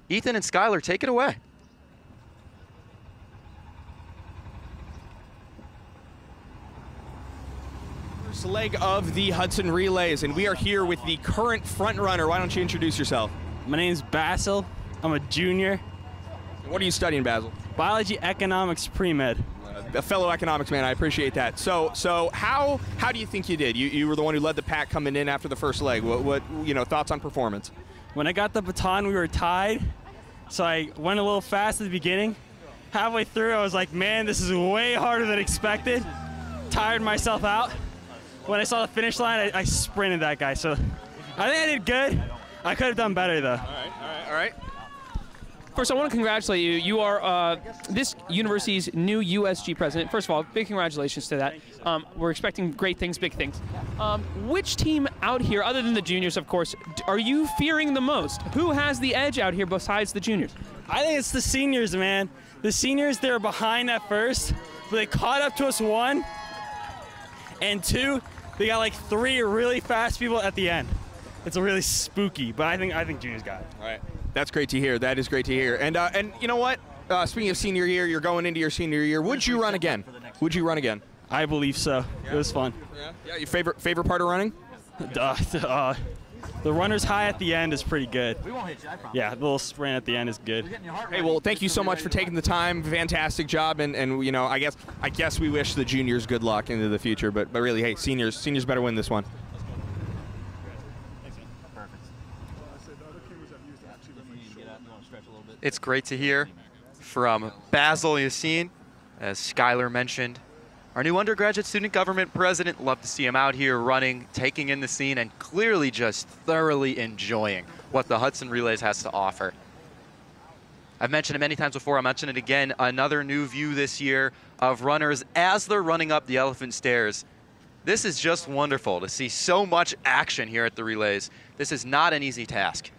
Ethan and Skylar, take it away. First leg of the Hudson Relays, and we are here with the current front runner. Why don't you introduce yourself? My name's Basil. I'm a junior. What are you studying, Basil? Biology, economics, pre-med. A fellow economics man, I appreciate that. So how do you think you did? You were the one who led the pack coming in after the first leg. What thoughts on performance? When I got the baton, we were tied, so I went a little fast at the beginning. Halfway through, I was like, man, this is way harder than expected. Tired myself out. When I saw the finish line, I sprinted that guy. So I think I did good. I could have done better, though. All right. First, I want to congratulate you. You are this university's new USG president. First of all, big congratulations to that. We're expecting great things, big things. Which team out here, other than the juniors, of course, are you fearing the most? Who has the edge out here besides the juniors? I think it's the seniors, man. The seniors, they were behind at first, but they caught up to us, 1. And 2, they got like 3 really fast people at the end. It's really spooky, but I think juniors got it. All right. That's great to hear. That is great to hear. And you know what? Speaking of senior year, you're going into your senior year. Would you run again? Would you run again? I believe so. Yeah. It was fun. Yeah. Your favorite part of running? The runner's high at the end is pretty good. We won't hit you, I promise. Yeah, the little sprint at the end is good. Hey, well, thank you so much for taking the time. Fantastic job. And I guess we wish the juniors good luck into the future. But really, hey, seniors better win this one. It's great to hear from Basil Yassine, as Skylar mentioned. Our new undergraduate student government president, love to see him out here running, taking in the scene, and clearly just thoroughly enjoying what the Hudson Relays has to offer. I've mentioned it many times before, I'll mention it again, another new view this year of runners as they're running up the Elephant Stairs. This is just wonderful to see so much action here at the Relays. This is not an easy task.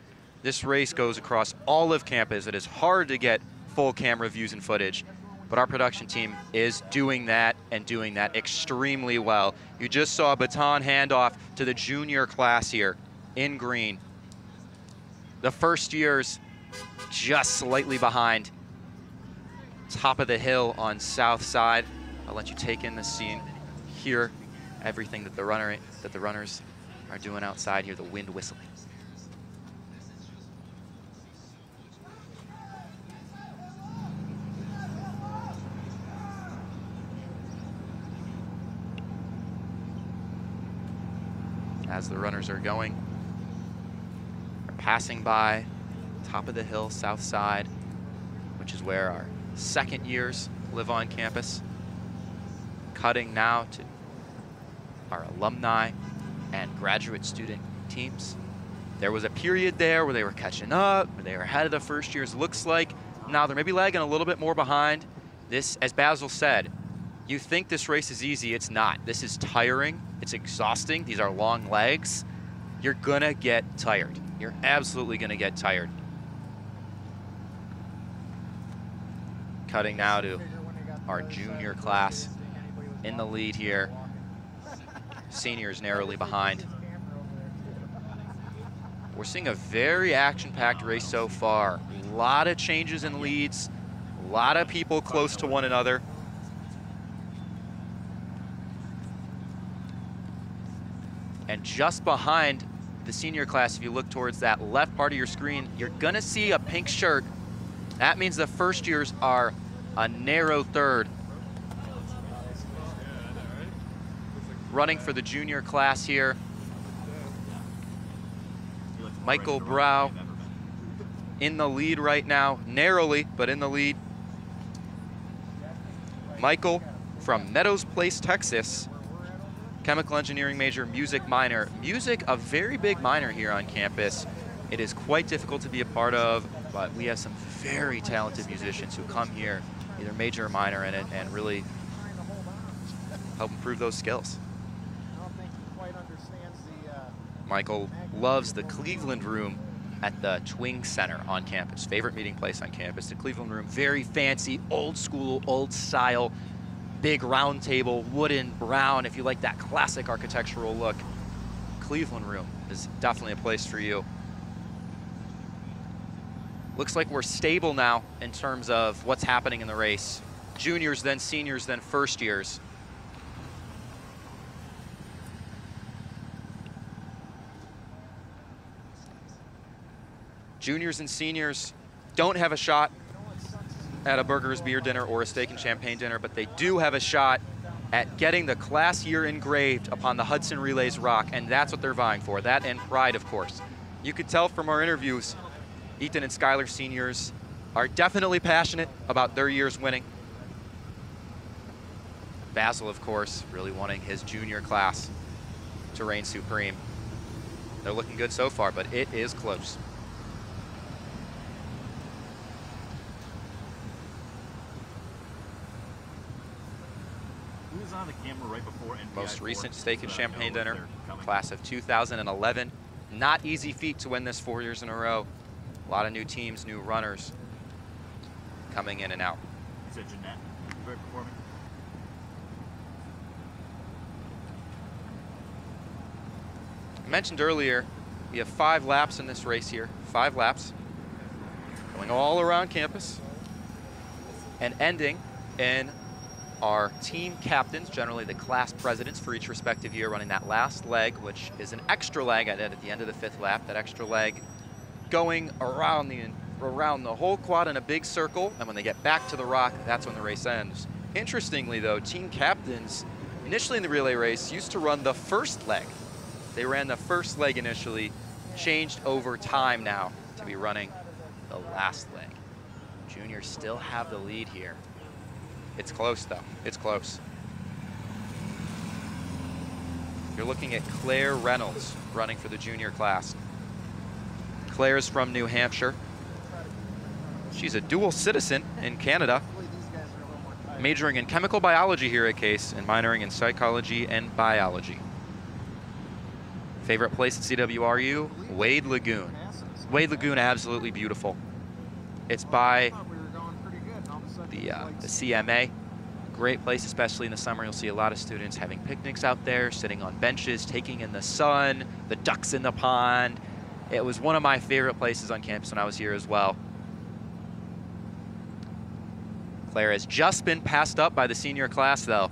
This race goes across all of campus. It is hard to get full camera views and footage, but our production team is doing that and doing that extremely well. You just saw a baton handoff to the junior class here in green. The first years just slightly behind. Top of the hill on south side. I'll let you take in the scene, hear everything that the runners are doing outside here, the wind whistling. As the runners are passing by top of the hill, south side, which is where our second years live on campus. Cutting now to our alumni and graduate student teams. There was a period there where they were catching up, where they were ahead of the first years. Looks like now they're maybe lagging a little bit more behind. This, as Basil said, You think this race is easy, it's not. This is tiring, it's exhausting, these are long legs. You're gonna get tired. You're absolutely gonna get tired. Cutting now to our junior class in the lead here. Seniors narrowly behind. We're seeing a very action-packed race so far. A lot of changes in leads, a lot of people close to one another. And just behind the senior class, if you look towards that left part of your screen, you're gonna see a pink shirt. That means the first years are a narrow third. Running for the junior class here. Michael Brow in the lead right now, narrowly, but in the lead. Michael from Meadows Place, Texas. Chemical engineering major, music minor. Music, a very big minor here on campus. It is quite difficult to be a part of, but we have some very talented musicians who come here, either major or minor in it, and really help improve those skills. Michael loves the Cleveland Room at the Twing Center on campus. Favorite meeting place on campus. The Cleveland Room, very fancy, old school, old style, big round table, wooden, brown. If you like that classic architectural look, Cleveland Room is definitely a place for you. Looks like we're stable now in terms of what's happening in the race. Juniors, then seniors, then first years. Juniors and seniors don't have a shot at a burgers, beer dinner, or a steak and champagne dinner, but they do have a shot at getting the class year engraved upon the Hudson Relays rock, and that's what they're vying for, that and pride, of course. You could tell from our interviews, Ethan and Skylar seniors are definitely passionate about their year's winning. Basil, of course, really wanting his junior class to reign supreme. They're looking good so far, but it is close. On the camera right before NPI Most recent Sports, steak and champagne dinner, class of 2011. Not easy feat to win this 4 years in a row. A lot of new teams, new runners coming in and out. Is it Jeanette right before me? I mentioned earlier, we have 5 laps in this race here. 5 laps going all around campus and ending in our team captains, generally the class presidents for each respective year, running that last leg, which is an extra leg at the end of the 5th lap. That extra leg going around the whole quad in a big circle, and when they get back to the rock, that's when the race ends. Interestingly though, team captains initially in the relay race used to run the first leg. They ran the first leg initially, changed over time now to be running the last leg. Juniors still have the lead here. It's close though, it's close. You're looking at Claire Reynolds running for the junior class. Claire's from New Hampshire. She's a dual citizen in Canada, majoring in chemical biology here at Case and minoring in psychology and biology. Favorite place at CWRU? Wade Lagoon. Wade Lagoon, absolutely beautiful. It's by the CMA. Great place, especially in the summer. You'll see a lot of students having picnics out there, sitting on benches, taking in the sun, the ducks in the pond. It was one of my favorite places on campus when I was here as well. Claire has just been passed up by the senior class though.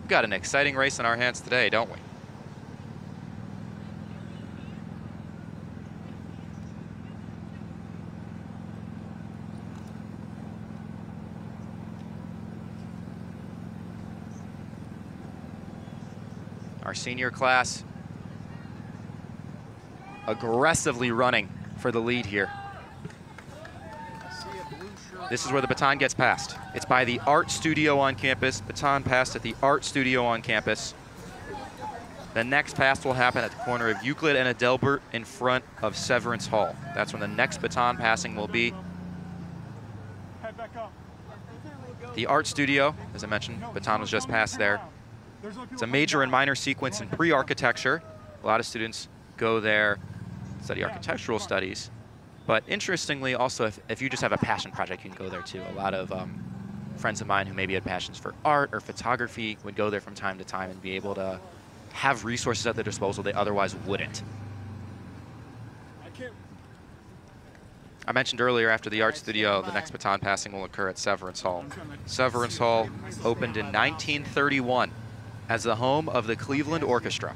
We've got an exciting race in our hands today, don't we? Our senior class aggressively running for the lead here. This is where the baton gets passed. It's by the art studio on campus. Baton passed at the art studio on campus. The next pass will happen at the corner of Euclid and Adelbert in front of Severance Hall. That's when the next baton passing will be. The art studio, as I mentioned, baton was just passed there. It's a major and minor sequence in pre-architecture. A lot of students go there, study architectural studies. But interestingly, also, if you just have a passion project, you can go there too. A lot of friends of mine who maybe had passions for art or photography would go there from time to time and be able to have resources at their disposal they otherwise wouldn't. I mentioned earlier, after the art studio, the next baton passing will occur at Severance Hall. Severance Hall opened in 1931 as the home of the Cleveland Orchestra.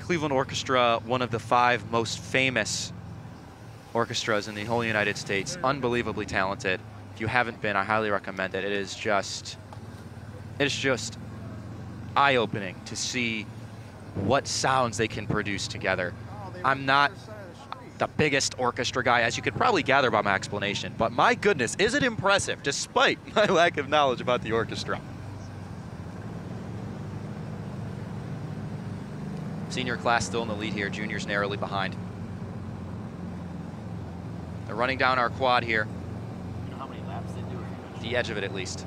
Cleveland Orchestra, one of the 5 most famous orchestras in the whole United States, unbelievably talented. If you haven't been, I highly recommend it. It's just eye-opening to see what sounds they can produce together. I'm not the biggest orchestra guy, as you could probably gather by my explanation, but my goodness, is it impressive, despite my lack of knowledge about the orchestra. Senior class still in the lead here, juniors narrowly behind. They're running down our quad here. You know how many laps they do? The edge of it, at least.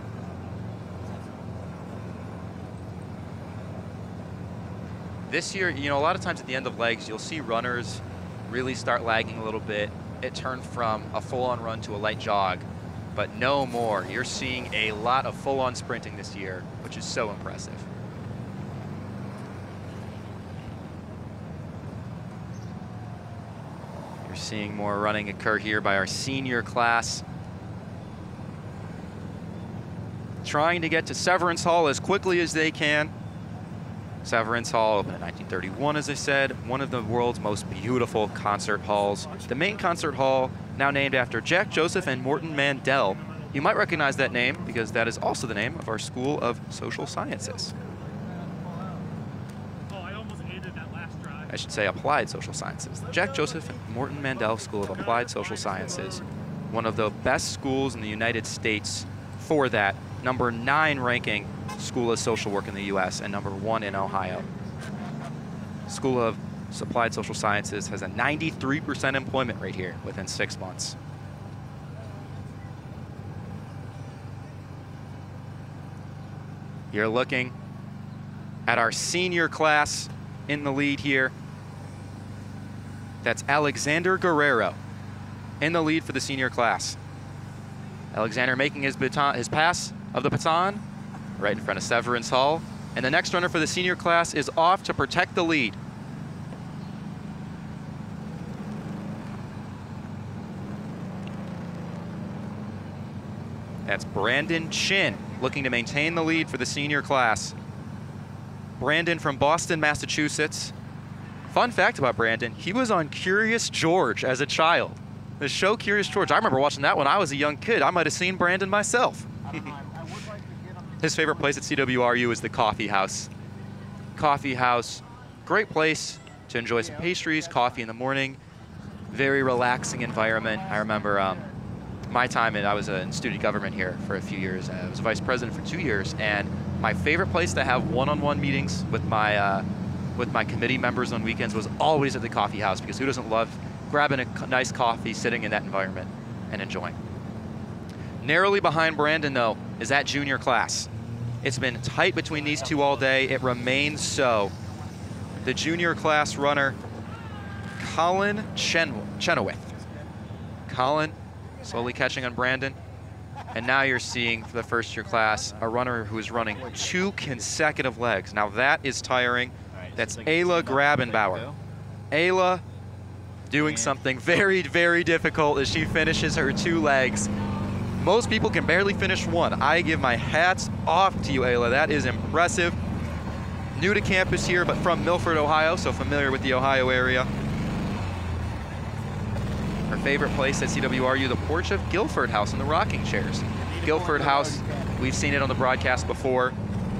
This year, you know, a lot of times at the end of legs, you'll see runners really start lagging a little bit. It turned from a full-on run to a light jog, but no more. You're seeing a lot of full-on sprinting this year, which is so impressive. You're seeing more running occur here by our senior class. Trying to get to Severance Hall as quickly as they can. Severance Hall opened in 1931, as I said, one of the world's most beautiful concert halls. The main concert hall, now named after Jack Joseph and Morton Mandel. You might recognize that name because that is also the name of our School of Social Sciences. I should say Applied Social Sciences. The Jack Joseph and Morton Mandel School of Applied Social Sciences, one of the best schools in the United States for that. Number 9 ranking School of Social Work in the US and number 1 in Ohio. School of Applied Social Sciences has a 93% employment rate here within 6 months. You're looking at our senior class in the lead here. That's Alexander Guerrero in the lead for the senior class. Alexander making his pass of the baton right in front of Severance Hall. And the next runner for the senior class is off to protect the lead. That's Brandon Chin looking to maintain the lead for the senior class. Brandon from Boston, Massachusetts. Fun fact about Brandon, he was on Curious George as a child. The show Curious George, I remember watching that when I was a young kid. I might have seen Brandon myself. His favorite place at CWRU is the Coffee House. Coffee House, great place to enjoy some pastries, coffee in the morning. Very relaxing environment. I remember my time, I was in student government here for a few years. I was vice president for 2 years, and my favorite place to have one-on-one meetings with my committee members on weekends was always at the Coffee House, because who doesn't love grabbing a nice coffee, sitting in that environment, and enjoying. Narrowly behind Brandon, though, is that junior class. It's been tight between these two all day. It remains so. The junior class runner, Colin Chenoweth. Colin slowly catching on Brandon. And now you're seeing, for the first year class, a runner who is running 2 consecutive legs. Now that is tiring. That's Ayla Grabenbauer. Ayla doing something very, very difficult as she finishes her 2 legs. Most people can barely finish 1. I give my hats off to you, Ayla. That is impressive. New to campus here, but from Milford, Ohio, so familiar with the Ohio area. Her favorite place at CWRU, the porch of Guilford House and the rocking chairs. Guilford House, we've seen it on the broadcast before.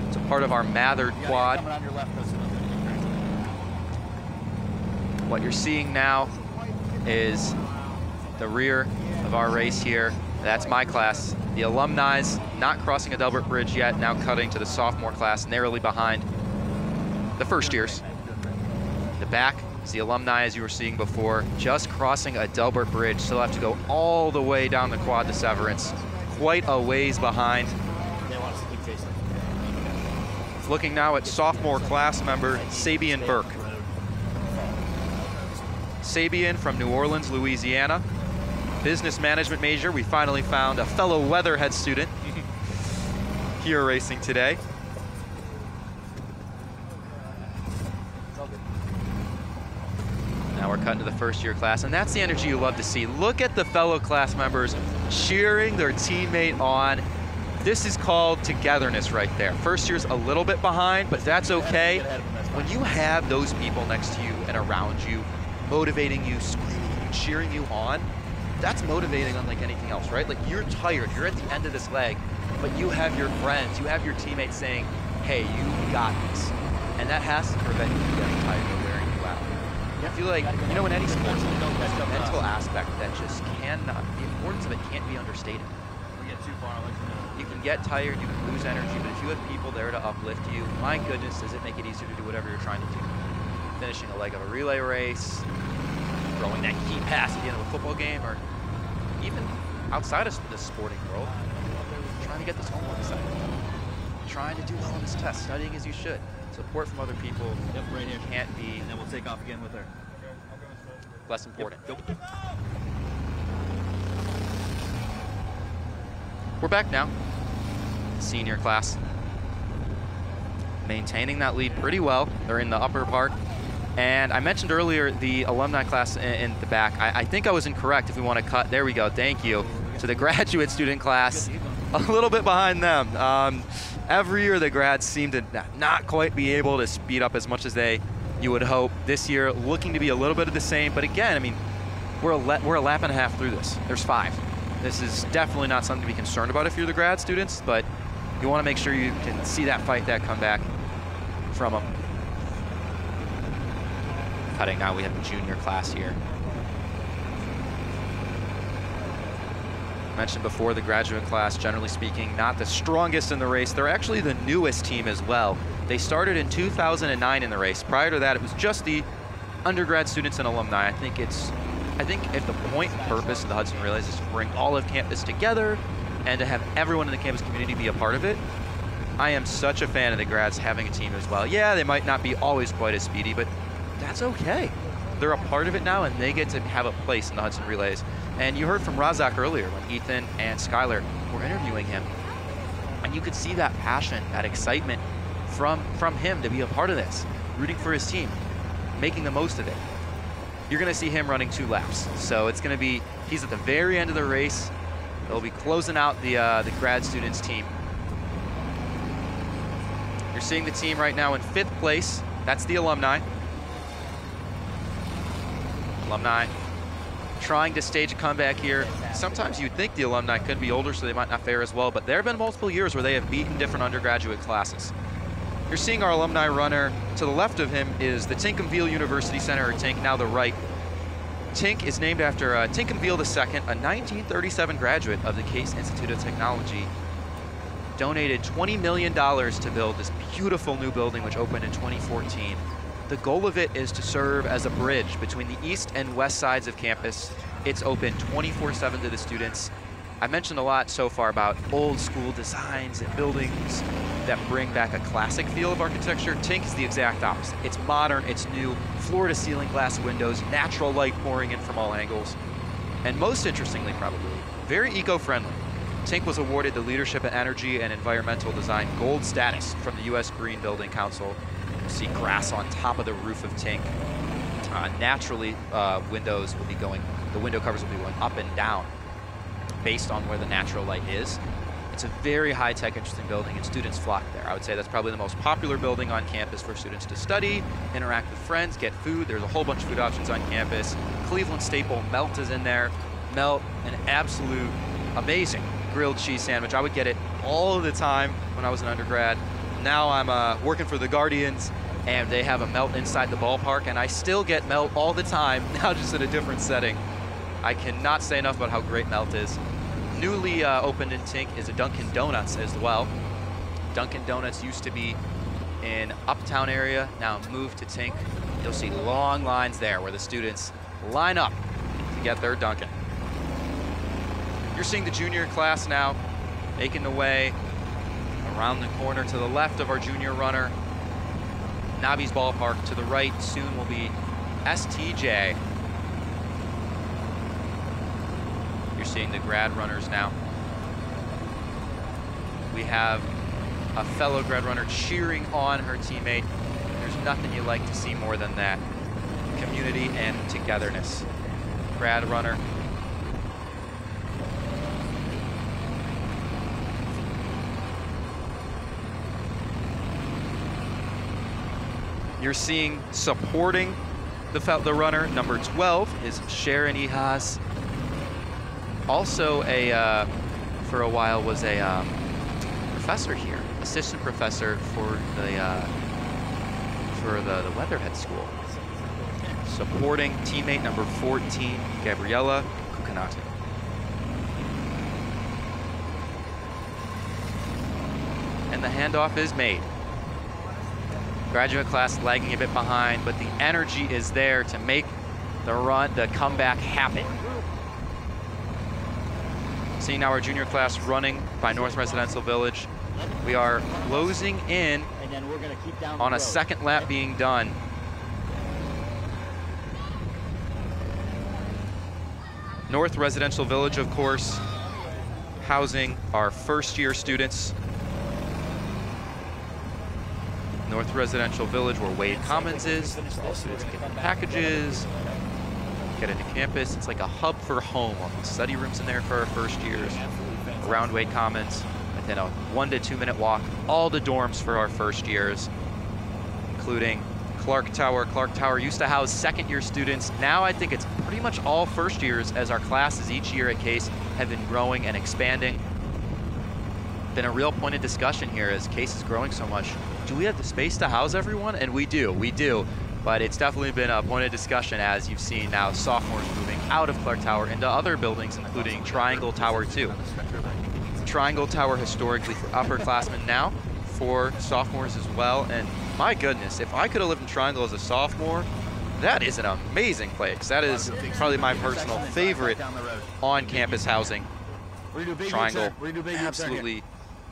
It's a part of our Mathered quad. What you're seeing now is the rear of our race here. That's my class. The alumni's not crossing a Delbert Bridge yet, now cutting to the sophomore class, narrowly behind the first years. The back is the alumni, as you were seeing before, just crossing a Delbert Bridge. Still have to go all the way down the quad to Severance. quite a ways behind. They want us to keep chasing. Looking now at sophomore class member Sabian Burke. Sabian from New Orleans, Louisiana. Business management major. We finally found a fellow Weatherhead student here racing today. Now we're cutting to the first year class, and that's the energy you love to see. Look at the fellow class members cheering their teammate on. This is called togetherness right there. First year's a little bit behind, but that's okay. When you have those people next to you and around you, motivating you, screaming you, cheering you on, that's motivating unlike anything else, right? Like, you're tired, you're at the end of this leg, but you have your friends, you have your teammates saying, hey, you got this. And that has to prevent you from getting tired or wearing you out. I feel like, you know, in any sport, there's a mental aspect that just cannot, the importance of it can't be understated. We get too far, I'll let you know. You can get tired, you can lose energy, but if you have people there to uplift you, my goodness, does it make it easier to do whatever you're trying to do. Finishing a leg of a relay race, throwing that key pass at the end of a football game, or even outside of the sporting world, trying to get this homework assignment, trying to do well on this test, studying as you should. Support from other people right here. Can't be. And then we'll take off again with her. Less important. Yep. We're back now. Senior class. Maintaining that lead pretty well. They're in the upper part. And I mentioned earlier the alumni class in the back. I think I was incorrect if we want to cut. There we go. Thank you. So the graduate student class, a little bit behind them. Every year the grads seem to not quite be able to speed up as much as you would hope. This year looking to be a little bit of the same. But again, I mean, we're a lap and a half through this. There's 5. This is definitely not something to be concerned about if you're the grad students, but you want to make sure you can see that fight, that comeback from them. Cutting now, we have the junior class here. Mentioned before, the graduate class, generally speaking, not the strongest in the race. They're actually the newest team as well. They started in 2009 in the race. Prior to that, it was just the undergrad students and alumni. I think if the point and purpose of the Hudson Relays is to bring all of campus together and to have everyone in the campus community be a part of it, I am such a fan of the grads having a team as well. Yeah, they might not be always quite as speedy, but that's okay. They're a part of it now, and they get to have a place in the Hudson Relays. And you heard from Razak earlier when Ethan and Skylar were interviewing him, and you could see that passion, that excitement from him to be a part of this, rooting for his team, making the most of it. You're going to see him running 2 laps. So it's going to be, he's at the very end of the race. They'll be closing out the grad students team. You're seeing the team right now in 5th place. That's the alumni. Alumni trying to stage a comeback here. Sometimes you'd think the alumni could be older, so they might not fare as well, but there have been multiple years where they have beaten different undergraduate classes. You're seeing our alumni runner. To the left of him is the Tinkham-Veal University Center, or Tink, now the right. Tink is named after Tinkham-Veal II, a 1937 graduate of the Case Institute of Technology. Donated $20 million to build this beautiful new building, which opened in 2014. The goal of it is to serve as a bridge between the east and west sides of campus. It's open 24/7 to the students. I mentioned a lot so far about old school designs and buildings that bring back a classic feel of architecture. Tink is the exact opposite. It's modern, it's new, floor to ceiling glass windows, natural light pouring in from all angles. And most interestingly probably, very eco-friendly. Tink was awarded the Leadership in Energy and Environmental Design Gold status from the U.S. Green Building Council. You see grass on top of the roof of Tink. Naturally, windows will be going, the window covers will be going up and down based on where the natural light is. It's a very high-tech, interesting building, and students flock there. I would say that's probably the most popular building on campus for students to study, interact with friends, get food. There's a whole bunch of food options on campus. Cleveland staple Melt is in there. Melt, an absolute amazing grilled cheese sandwich. I would get it all the time when I was an undergrad. Now I'm working for the Guardians, and they have a Melt inside the ballpark, and I still get Melt all the time, now just in a different setting. I cannot say enough about how great Melt is. Newly opened in Tink is a Dunkin' Donuts as well. Dunkin' Donuts used to be in Uptown area, now moved to Tink. You'll see long lines there where the students line up to get their Dunkin'. You're seeing the junior class now making the way around the corner to the left of our junior runner. Nobby's Ballpark to the right soon will be STJ. You're seeing the grad runners now. We have a fellow grad runner cheering on her teammate. There's nothing you like to see more than that. Community and togetherness. Grad runner. You're seeing supporting the runner, number 12 is Sharon Ihas. Also for a while was a professor here, assistant professor for the Weatherhead School. Supporting teammate number 14, Gabriella Cucinato. And the handoff is made. Graduate class lagging a bit behind, but the energy is there to make the comeback happen. Seeing now our junior class running by North Residential Village. We are closing in on a second lap being done. North Residential Village, of course, housing our first-year students. North Residential Village, where Wade Commons is. All students get packages, get into campus. It's like a hub for home. Study rooms in there for our first years, around Wade Commons, and then a 1 to 2 minute walk. All the dorms for our first years, including Clark Tower. Clark Tower used to house second-year students. Now I think it's pretty much all first years, as our classes each year at Case have been growing and expanding. Been a real point of discussion here as Case is growing so much. Do we have the space to house everyone? And we do. But it's definitely been a point of discussion as you've seen now sophomores moving out of Clark Tower into other buildings, including Triangle Tower 2. Triangle Tower historically for upperclassmen, now for sophomores as well. And my goodness, if I could have lived in Triangle as a sophomore, that is an amazing place. That is probably my personal favorite on-campus housing. Triangle, absolutely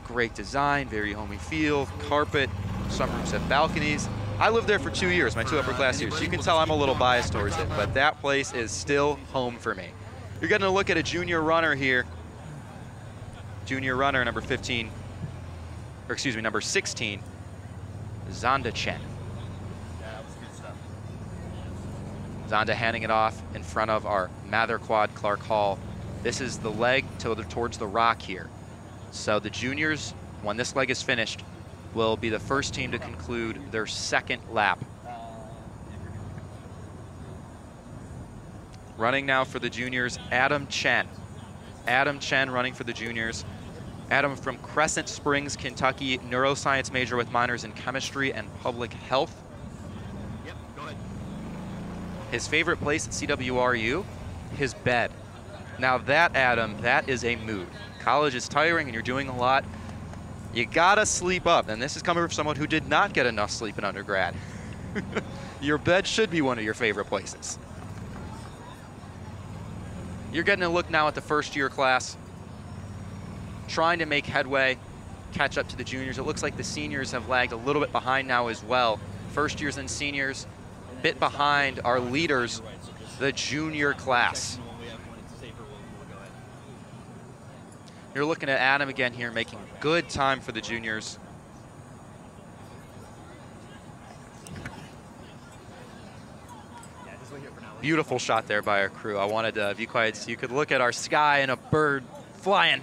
great design, very homey feel, carpet, some rooms have balconies. I lived there for 2 years, my 2 upper class years, so you can tell I'm a little biased towards it, but that place is still home for me. You're getting a look at a junior runner here. Junior runner number 15, or excuse me, number 16, Zonda Chen. Zonda handing it off in front of our Mather Quad Clark Hall. This is the leg towards the rock here. So the juniors, when this leg is finished, will be the first team to conclude their second lap. Running now for the juniors, Adam Chen. Adam Chen running for the juniors. Adam from Crescent Springs, Kentucky, neuroscience major with minors in chemistry and public health. Yep, go ahead. His favorite place at CWRU, his bed. Now that, Adam, that is a mood. College is tiring and you're doing a lot. You gotta sleep up, and this is coming from someone who did not get enough sleep in undergrad. Your bed should be one of your favorite places. You're getting a look now at the first-year class, trying to make headway, catch up to the juniors. It looks like the seniors have lagged a little bit behind now as well. First years and seniors, a bit behind our leaders, the junior class. You're looking at Adam again here, making good time for the juniors. Beautiful shot there by our crew. I wanted to be quiet so you could look at our sky and a bird flying.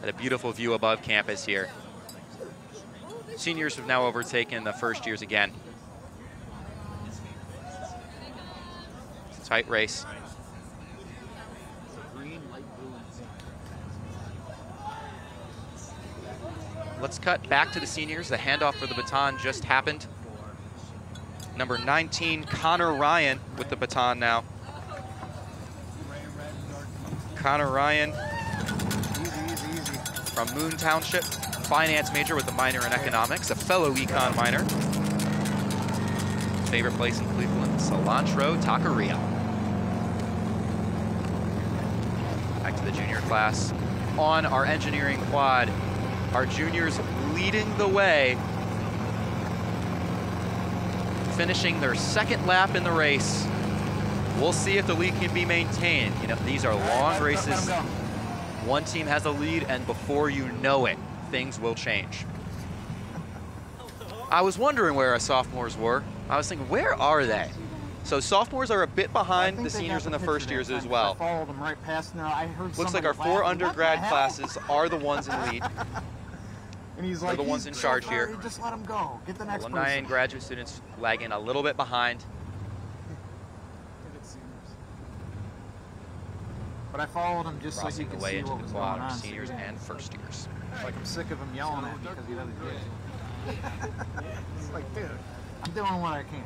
At a beautiful view above campus here. Seniors have now overtaken the first years again. It's a tight race. Let's cut back to the seniors. The handoff for the baton just happened. Number 19, Connor Ryan with the baton now. Connor Ryan from Moon Township, finance major with a minor in economics, a fellow econ minor. Favorite place in Cleveland, Cilantro Taqueria. Back to the junior class. on our engineering quad. Our juniors leading the way, finishing their second lap in the race. We'll see if the lead can be maintained. You know, these are long races. One team has a lead, and before you know it, things will change. I was wondering where our sophomores were. I was thinking, where are they? So sophomores are a bit behind the seniors in the first years as well. I followed them right past now. I heard Looks like our 4 undergrad classes are the ones in lead. And he's They're like, the ones in charge here. Just let him go. Get the next Alumni person. and graduate students lagging a little bit behind. But I followed him just so Crossing you the could way see into what the was quad, going on. seniors and first years. Like, I'm sick of him yelling at me because he doesn't get it. It's like, dude, I'm doing what I can.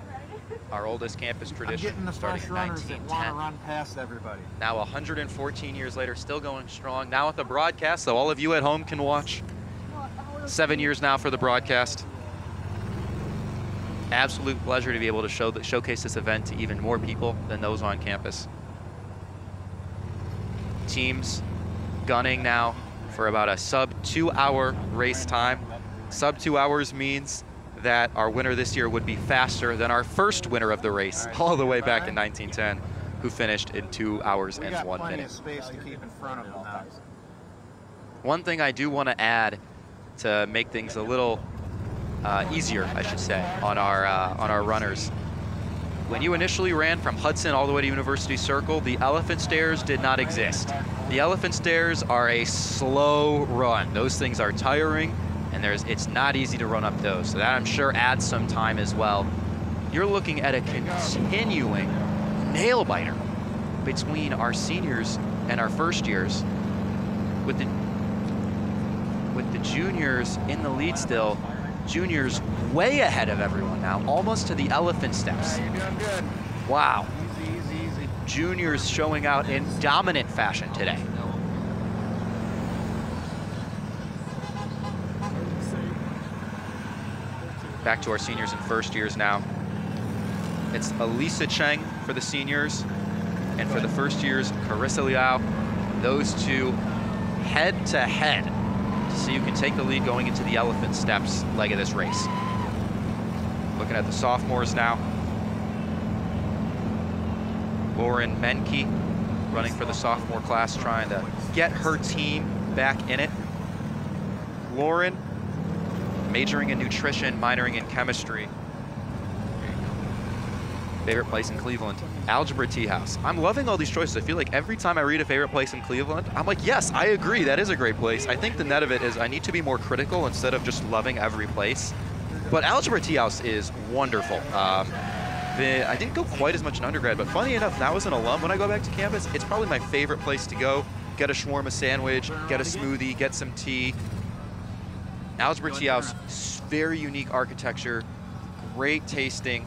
Our oldest campus I'm tradition getting the starting fresh in runners that want to 1910. run past everybody. Now 114 years later, still going strong. Now with the broadcast, so all of you at home can watch. 7 years now for the broadcast. Absolute pleasure to be able to showcase this event to even more people than those on campus. Teams gunning now for about a sub 2 hour race time. Sub 2 hours means that our winner this year would be faster than our first winner of the race all the way back in 1910, who finished in 2 hours and 1 plenty minute. of space to keep in front of them now. One thing I do want to add to make things a little easier, I should say, on our runners. When you initially ran from Hudson all the way to University Circle, the elephant stairs did not exist. The elephant stairs are a slow run. Those things are tiring, and it's not easy to run up those. So that, I'm sure, adds some time as well. You're looking at a continuing nail biter between our seniors and our first years, with the juniors in the lead still. Juniors way ahead of everyone now, almost to the elephant steps. You're doing good. Wow. Easy, easy, easy. Juniors showing out in dominant fashion today. Back to our seniors and first years now. It's Elisa Cheng for the seniors, and for the first years, Carissa Liao. Those two head to head to see who can take the lead going into the elephant steps leg of this race. Looking at the sophomores now. Lauren Menke running for the sophomore class, trying to get her team back in it. Lauren, majoring in nutrition, minoring in chemistry. Favorite place in Cleveland, Algebra Tea House. I'm loving all these choices. I feel like every time I read a favorite place in Cleveland, I'm like, yes, I agree, that is a great place. I think the net of it is I need to be more critical instead of just loving every place. But Algebra Tea House is wonderful. I didn't go quite as much in undergrad, but funny enough, now as an alum, when I go back to campus, it's probably my favorite place to go. Get a shawarma sandwich, get a smoothie, get some tea. Algebra Tea House, very unique architecture, great tasting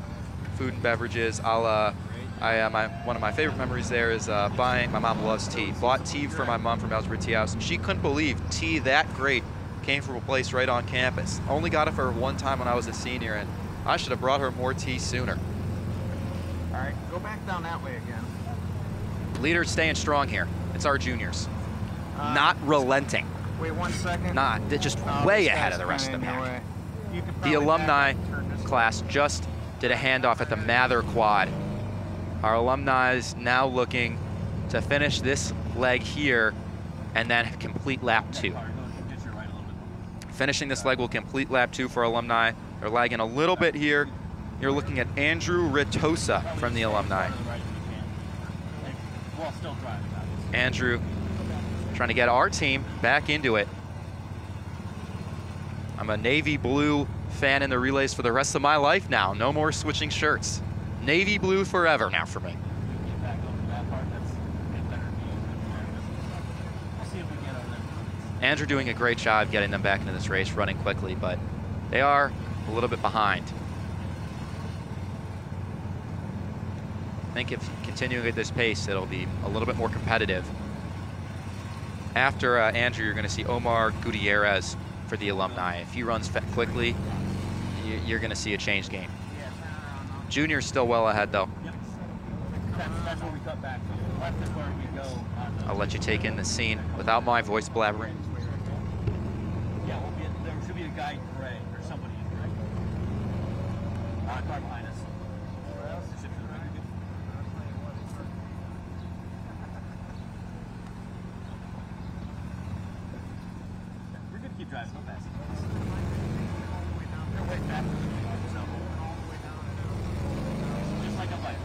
food and beverages. One of my favorite memories there is buying, my mom loves tea, bought tea for my mom from Algebra Tea House, and she couldn't believe tea that great came from a place right on campus. Only got it for her one time when I was a senior, and I should have brought her more tea sooner. All right, go back down that way again. Leaders staying strong here. It's our juniors. Not relenting. Wait 1 second. They're just way ahead of the rest of the pack. The alumni class just did a handoff at the Mather Quad. Our alumni is now looking to finish this leg here and then complete lap 2. Finishing this leg will complete lap 2 for alumni. They're lagging a little bit here. You're looking at Andrew Ritosa from the alumni. Andrew trying to get our team back into it. I'm a navy blue fan in the relays for the rest of my life now. No more switching shirts. Navy blue forever now for me. Andrew doing a great job getting them back into this race, running quickly, but they are a little bit behind. I think if continuing at this pace, it'll be a little bit more competitive. After Andrew, you're going to see Omar Gutierrez for the alumni. If he runs quickly, you're going to see a change game. Junior's still well ahead, though. That's where we cut back. So left is where we go. I'll let you take in the scene without my voice blabbering. Yeah, there should be a guy in gray or somebody in gray. Car behind us. We're going to keep driving so fast. They're way faster. So, just like a bike.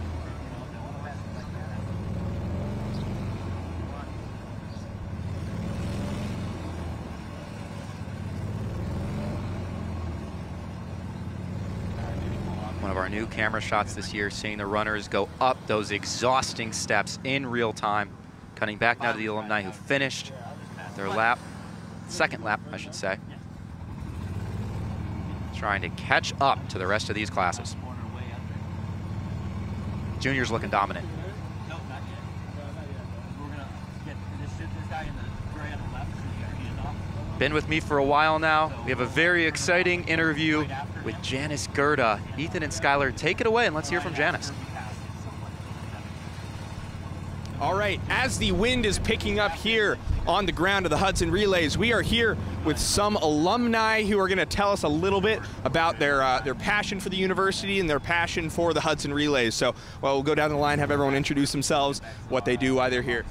One of our new camera shots this year, seeing the runners go up those exhausting steps in real time. Cutting back now to the alumni who finished their lap, second lap, I should say. Trying to catch up to the rest of these classes. Juniors looking dominant. No, not yet. We're going to get this guy in the gray on the left. So you got to get it off. Been with me for a while now. We have a very exciting interview with Janice Gerda. Ethan and Skylar, take it away and let's hear from Janice. All right, as the wind is picking up here on the ground of the Hudson Relays, we are here with some alumni who are going to tell us a little bit about their passion for the university and their passion for the Hudson Relays. So, well, we'll go down the line, have everyone introduce themselves, what they do, why they're here.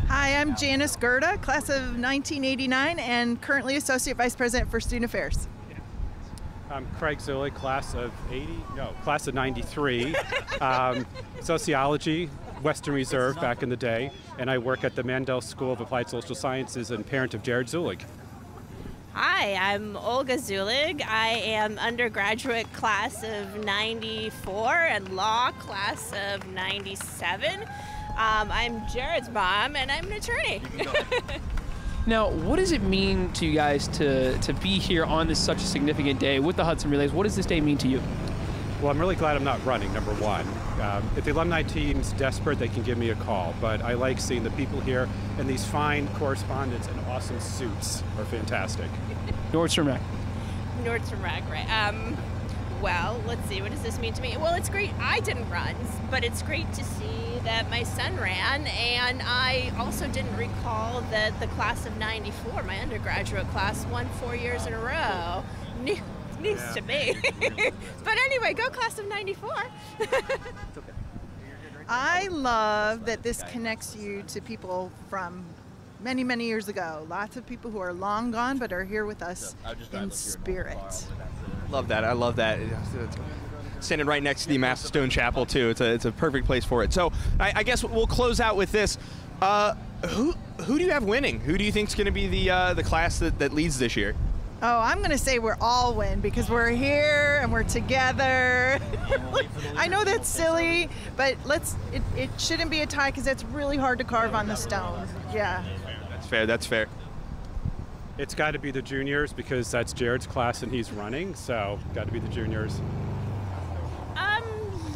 Hi, I'm Janice Gerda, class of 1989, and currently Associate Vice President for Student Affairs. I'm Craig Zulig, class of 93, sociology, Western Reserve back in the day, and I work at the Mandel School of Applied Social Sciences and parent of Jared Zulig. Hi, I'm Olga Zulig. I am undergraduate class of 94 and law class of 97. I'm Jared's mom, and I'm an attorney. Now, what does it mean to you guys to be here on this such a significant day with the Hudson Relays? What does this day mean to you? Well, I'm really glad I'm not running, number one. If the alumni team's desperate, they can give me a call. But I like seeing the people here, and these fine correspondents and awesome suits are fantastic. Nordstrom Rack. Nordstrom Rack, right. Well, let's see, what does this mean to me? Well, it's great. I didn't run, but it's great to see that my son ran, and I also didn't recall that the class of 94, my undergraduate class, won 4 years in a row. News to me. But anyway, go class of 94. I love that this connects you to people from many, many years ago. Lots of people who are long gone but are here with us in spirit. Love that. I love that. Standing right next to the Amasa Stone Chapel, too. It's a perfect place for it. So I guess we'll close out with this. Who do you have winning? Who do you think is going to be the class that leads this year? Oh, I'm going to say we're all win because we're here and we're together. I know that's silly, but it shouldn't be a tie because that's really hard to carve on the stone. Yeah. That's fair. That's fair. It's got to be the juniors because that's Jared's class and he's running, so got to be the juniors.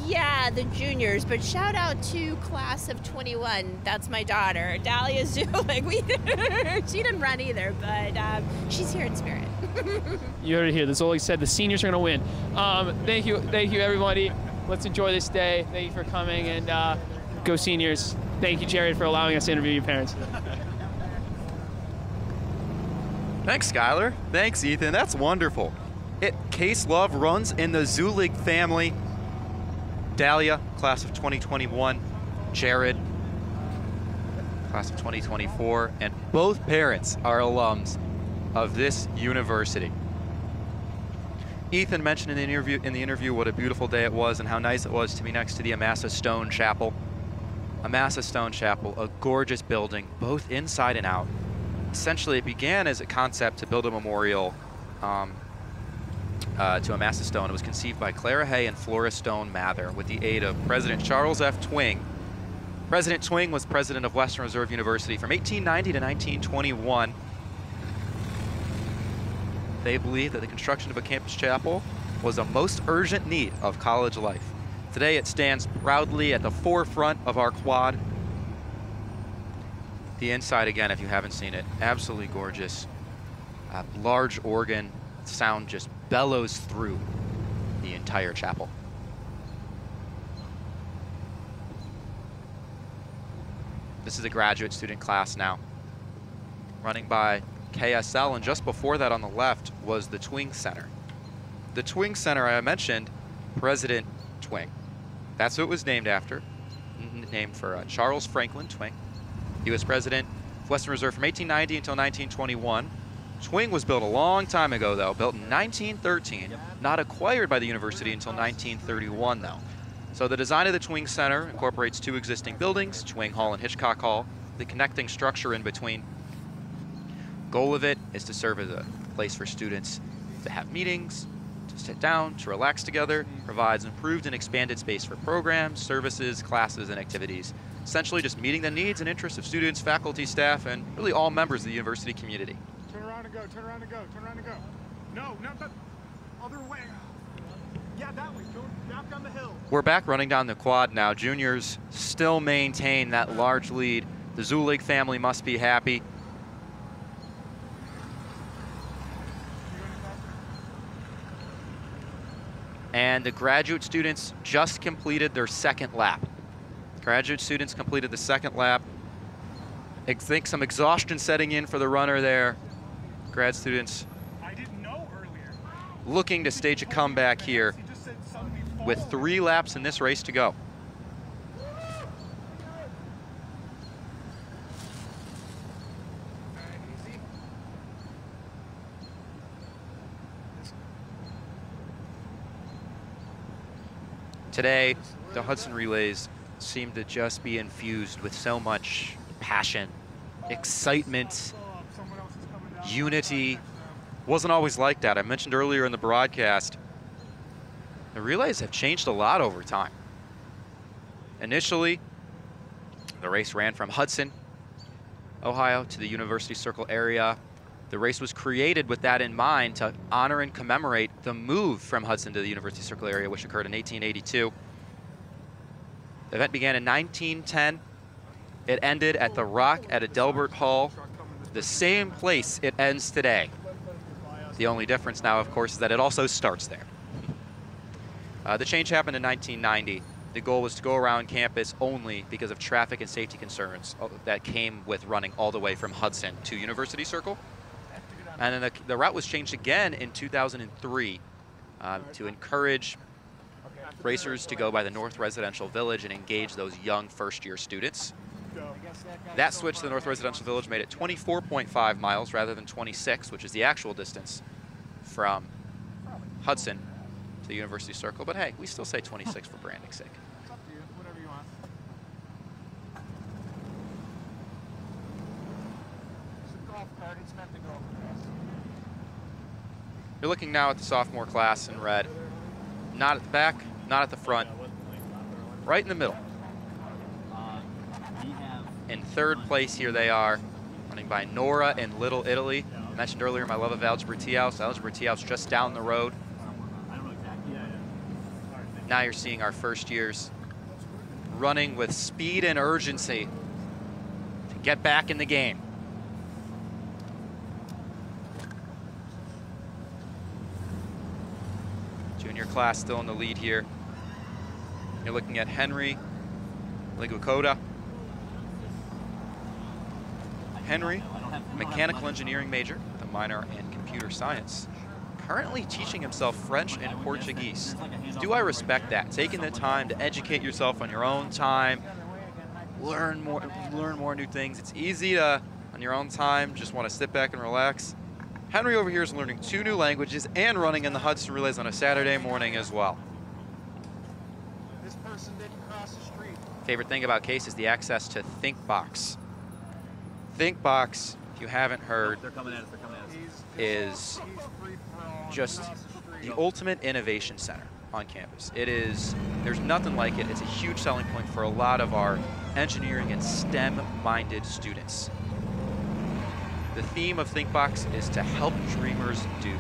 Yeah, the juniors, but shout out to class of 21. That's my daughter, Dahlia Zulig. She didn't run either, but she's here in spirit. You heard it here. That's all he said. The seniors are going to win. Thank you, everybody. Let's enjoy this day. Thank you for coming, and go seniors. Thank you, Jared, for allowing us to interview your parents. Thanks, Skylar. Thanks, Ethan. That's wonderful. Case Love runs in the Zulig family. Dahlia, class of 2021. Jared, class of 2024. And both parents are alums of this university. Ethan mentioned in the interview what a beautiful day it was and how nice it was to be next to the Amasa Stone Chapel. Amasa Stone Chapel, a gorgeous building, both inside and out. Essentially, it began as a concept to build a memorial to Amasa Stone. It was conceived by Clara Hay and Flora Stone Mather with the aid of President Charles F. Twing. President Twing was president of Western Reserve University from 1890 to 1921. They believed that the construction of a campus chapel was a most urgent need of college life. Today it stands proudly at the forefront of our quad. The inside, again, if you haven't seen it, absolutely gorgeous. Large organ, sound just bellows through the entire chapel. This is a graduate student class now, running by KSL, and just before that on the left was the Twing Center. The Twing Center, I mentioned, President Twing. That's what it was named after, named for Charles Franklin Twing. He was president of Western Reserve from 1890 until 1921. Twing was built a long time ago, though, built in 1913, not acquired by the university until 1931, though. So the design of the Twing Center incorporates two existing buildings, Twing Hall and Hitchcock Hall, the connecting structure in between. Goal of it is to serve as a place for students to have meetings, to sit down, to relax together, provides improved and expanded space for programs, services, classes, and activities. Essentially just meeting the needs and interests of students, faculty, staff, and really all members of the university community. Turn around and go, turn around and go, turn around and go. No, not the other way. Yeah, that way, go back down the hill. We're back running down the quad now. Juniors still maintain that large lead. The Zulig family must be happy. And the graduate students just completed their second lap. Graduate students completed the second lap. I think some exhaustion setting in for the runner there. Grad students looking to stage a comeback here with 3 laps in this race to go. Today, the Hudson Relays seem to just be infused with so much passion, excitement, unity. Wasn't always like that. I mentioned earlier in the broadcast, the relays have changed a lot over time. Initially, the race ran from Hudson, Ohio to the University Circle area. The race was created with that in mind to honor and commemorate the move from Hudson to the University Circle area, which occurred in 1882. The event began in 1910. It ended at the Rock at Adelbert Hall, the same place it ends today. The only difference now, of course, is that it also starts there. The change happened in 1990. The goal was to go around campus only because of traffic and safety concerns that came with running all the way from Hudson to University Circle. And then the route was changed again in 2003 to encourage racers to go by the North Residential Village and engage those young first-year students. That switch to the North Residential Village made it 24.5 miles rather than 26, which is the actual distance from Hudson to the University Circle. But hey, we still say 26 for branding's sake. It's up to you, whatever you want. It's a golf cart, it's meant to go fast. You're looking now at the sophomore class in red. Not at the back, not at the front. Right in the middle. In third place here they are, running by Nora in Little Italy. I mentioned earlier my love of Algebra Tea House. Algebra Tea House just down the road. Now you're seeing our first years running with speed and urgency to get back in the game. Junior class still in the lead here. You're looking at Henry Liguicoda. Henry, mechanical engineering major with a minor in computer science. Currently teaching himself French and Portuguese. Do I respect that? Taking the time to educate yourself on your own time, learn more new things. It's easy to, on your own time, just want to sit back and relax. Henry over here is learning 2 new languages and running in the Hudson Relays on a Saturday morning as well. This person didn't cross the street. Favorite thing about Case is the access to ThinkBox. ThinkBox, if you haven't heard, is just the ultimate innovation center on campus. It is, there's nothing like it. It's a huge selling point for a lot of our engineering and STEM-minded students. The theme of ThinkBox is to help dreamers do.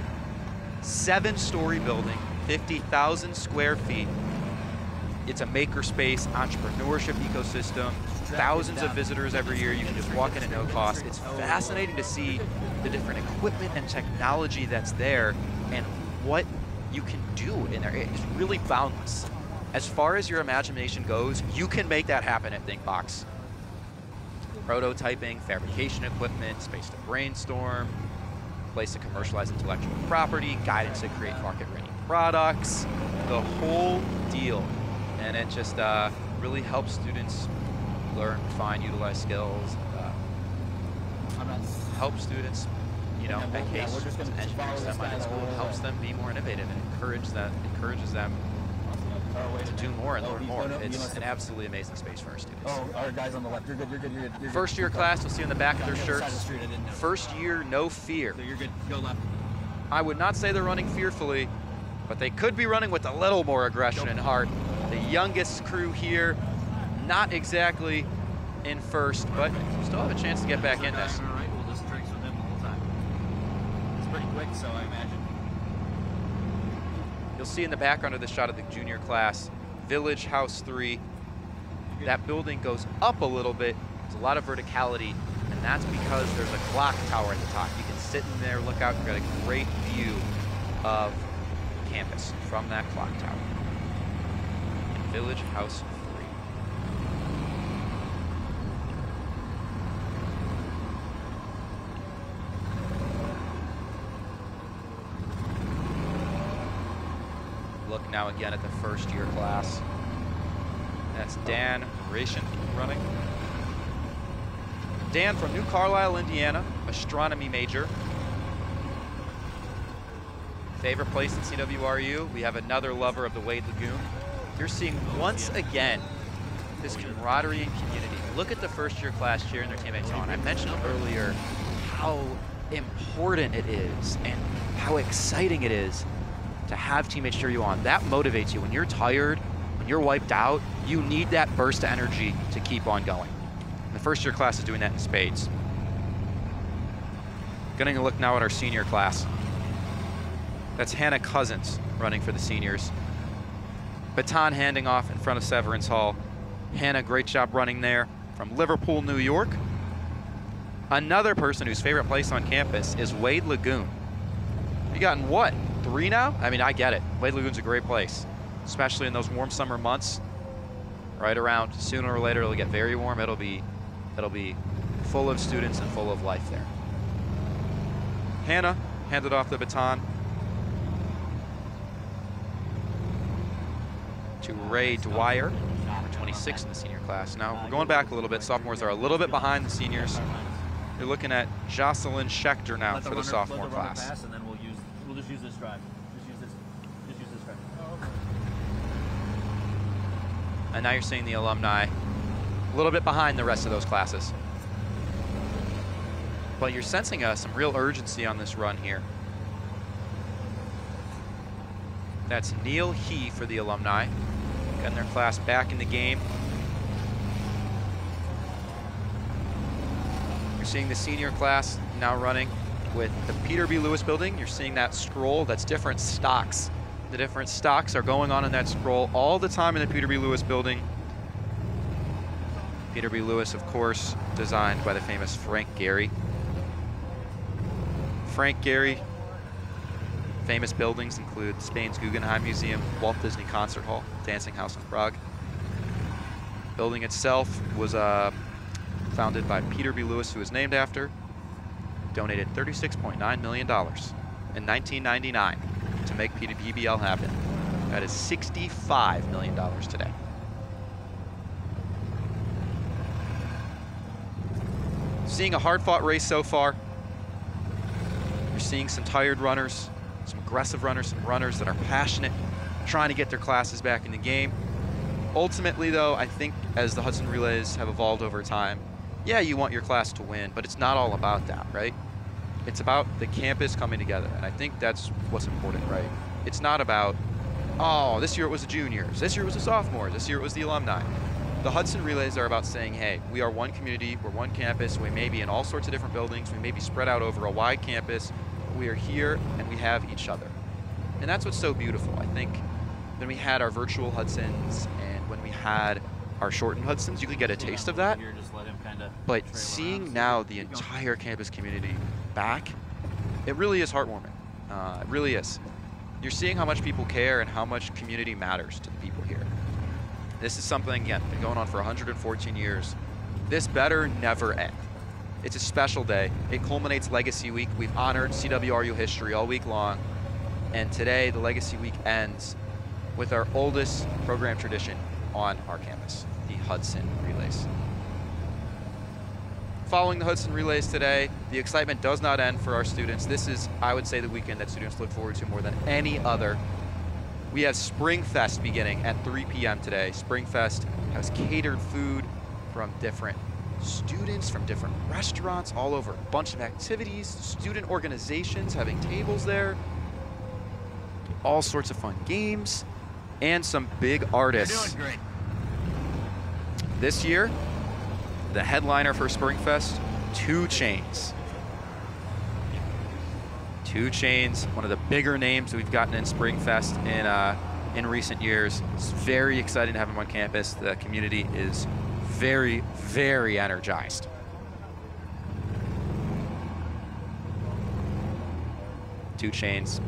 7-story building, 50,000 square feet. It's a makerspace, entrepreneurship ecosystem, thousands of visitors every year. You can just walk in at no cost. It's fascinating to see the different equipment and technology that's there and what you can do in there. It's really boundless. As far as your imagination goes, you can make that happen at ThinkBox. prototyping, fabrication equipment, space to brainstorm, place to commercialize intellectual property, guidance to create market-ready products, the whole deal. And it just really helps students learn, refine, utilize skills, help students, you know, at Case, engineering STEM-minded school, helps them be more innovative and encourages them to do more and learn more. It's an absolutely amazing space for our students. Oh, our guys on the left. You're good. You're good. You're good. First year class, you'll see on the back of their shirts. First year, no fear. So you're good. Go left. I would not say they're running fearfully, but they could be running with a little more aggression and heart. The youngest crew here, not exactly in first, but still have a chance to get back in this. All right, we'll just tricks with him the whole time. It's pretty quick, so I imagine. You'll see in the background of the shot of the junior class, Village House 3. That building goes up a little bit. There's a lot of verticality, and that's because there's a clock tower at the top. You can sit in there, look out, you've got a great view of campus from that clock tower. Village House 3. Look now again at the first year class. That's Dan Ration running. Dan from New Carlisle, Indiana, astronomy major. Favorite place in CWRU? We have another lover of the Wade Lagoon. You're seeing once again this camaraderie and community. Look at the first year class cheering their teammates on. I mentioned earlier how important it is and how exciting it is to have teammates cheer you on. That motivates you. When you're tired, when you're wiped out, you need that burst of energy to keep on going. And the first year class is doing that in spades. Getting a look now at our senior class. That's Hannah Cousins running for the seniors. Baton handing off in front of Severance Hall. Hannah, great job running there from Liverpool, New York. Another person whose favorite place on campus is Wade Lagoon. You gotten what, 3 now? I mean, I get it. Wade Lagoon's a great place, especially in those warm summer months. Right around, sooner or later, it'll get very warm. It'll be full of students and full of life there. Hannah handed off the baton to Ray Dwyer, number 26 in the senior class. Now, we're going back a little bit. Sophomores are a little bit behind the seniors. You're looking at Jocelyn Schechter now for the sophomore class. Pass, and then we'll just use this drive. Just use this drive. And now you're seeing the alumni a little bit behind the rest of those classes. But you're sensing some real urgency on this run here. That's Neil He for the alumni, getting their class back in the game. You're seeing the senior class now running with the Peter B. Lewis building. You're seeing that scroll, that's different stocks. The different stocks are going on in that scroll all the time in the Peter B. Lewis building. Peter B. Lewis, of course, designed by the famous Frank Gehry. Frank Gehry, famous buildings include Spain's Guggenheim Museum, Walt Disney Concert Hall, Dancing House in Prague. Building itself was founded by Peter B. Lewis, who was named after, donated $36.9 million in 1999 to make PBL happen. That is $65 million today. Seeing a hard-fought race so far. You're seeing some tired runners, some aggressive runners, some runners that are passionate, trying to get their classes back in the game. Ultimately, though, I think as the Hudson Relays have evolved over time, yeah, you want your class to win, but it's not all about that, right? It's about the campus coming together, and I think that's what's important, right? It's not about, oh, this year it was the juniors, this year it was the sophomores, this year it was the alumni. The Hudson Relays are about saying, hey, we are one community, we're one campus, we may be in all sorts of different buildings, we may be spread out over a wide campus, but we are here and we have each other. And that's what's so beautiful. I think when we had our virtual Hudsons and when we had our shortened Hudsons, you could get a taste of that. But seeing now the entire campus community back, it really is heartwarming. It really is. You're seeing how much people care and how much community matters to the people here. This is something, again, been going on for 114 years. This better never end. It's a special day. It culminates Legacy Week. We've honored CWRU history all week long. And today, the Legacy Week ends with our oldest program tradition on our campus, the Hudson Relays. Following the Hudson Relays today, the excitement does not end for our students. This is, I would say, the weekend that students look forward to more than any other. We have Spring Fest beginning at 3 p.m. today. Spring Fest has catered food from different students, from different restaurants all over. A bunch of activities, student organizations having tables there, all sorts of fun games, and some big artists. You're doing great. This year, the headliner for Spring Fest, 2 Chainz. 2 Chainz, one of the bigger names that we've gotten in Spring Fest in recent years. It's very exciting to have him on campus. The community is very, very energized. Two Chainz,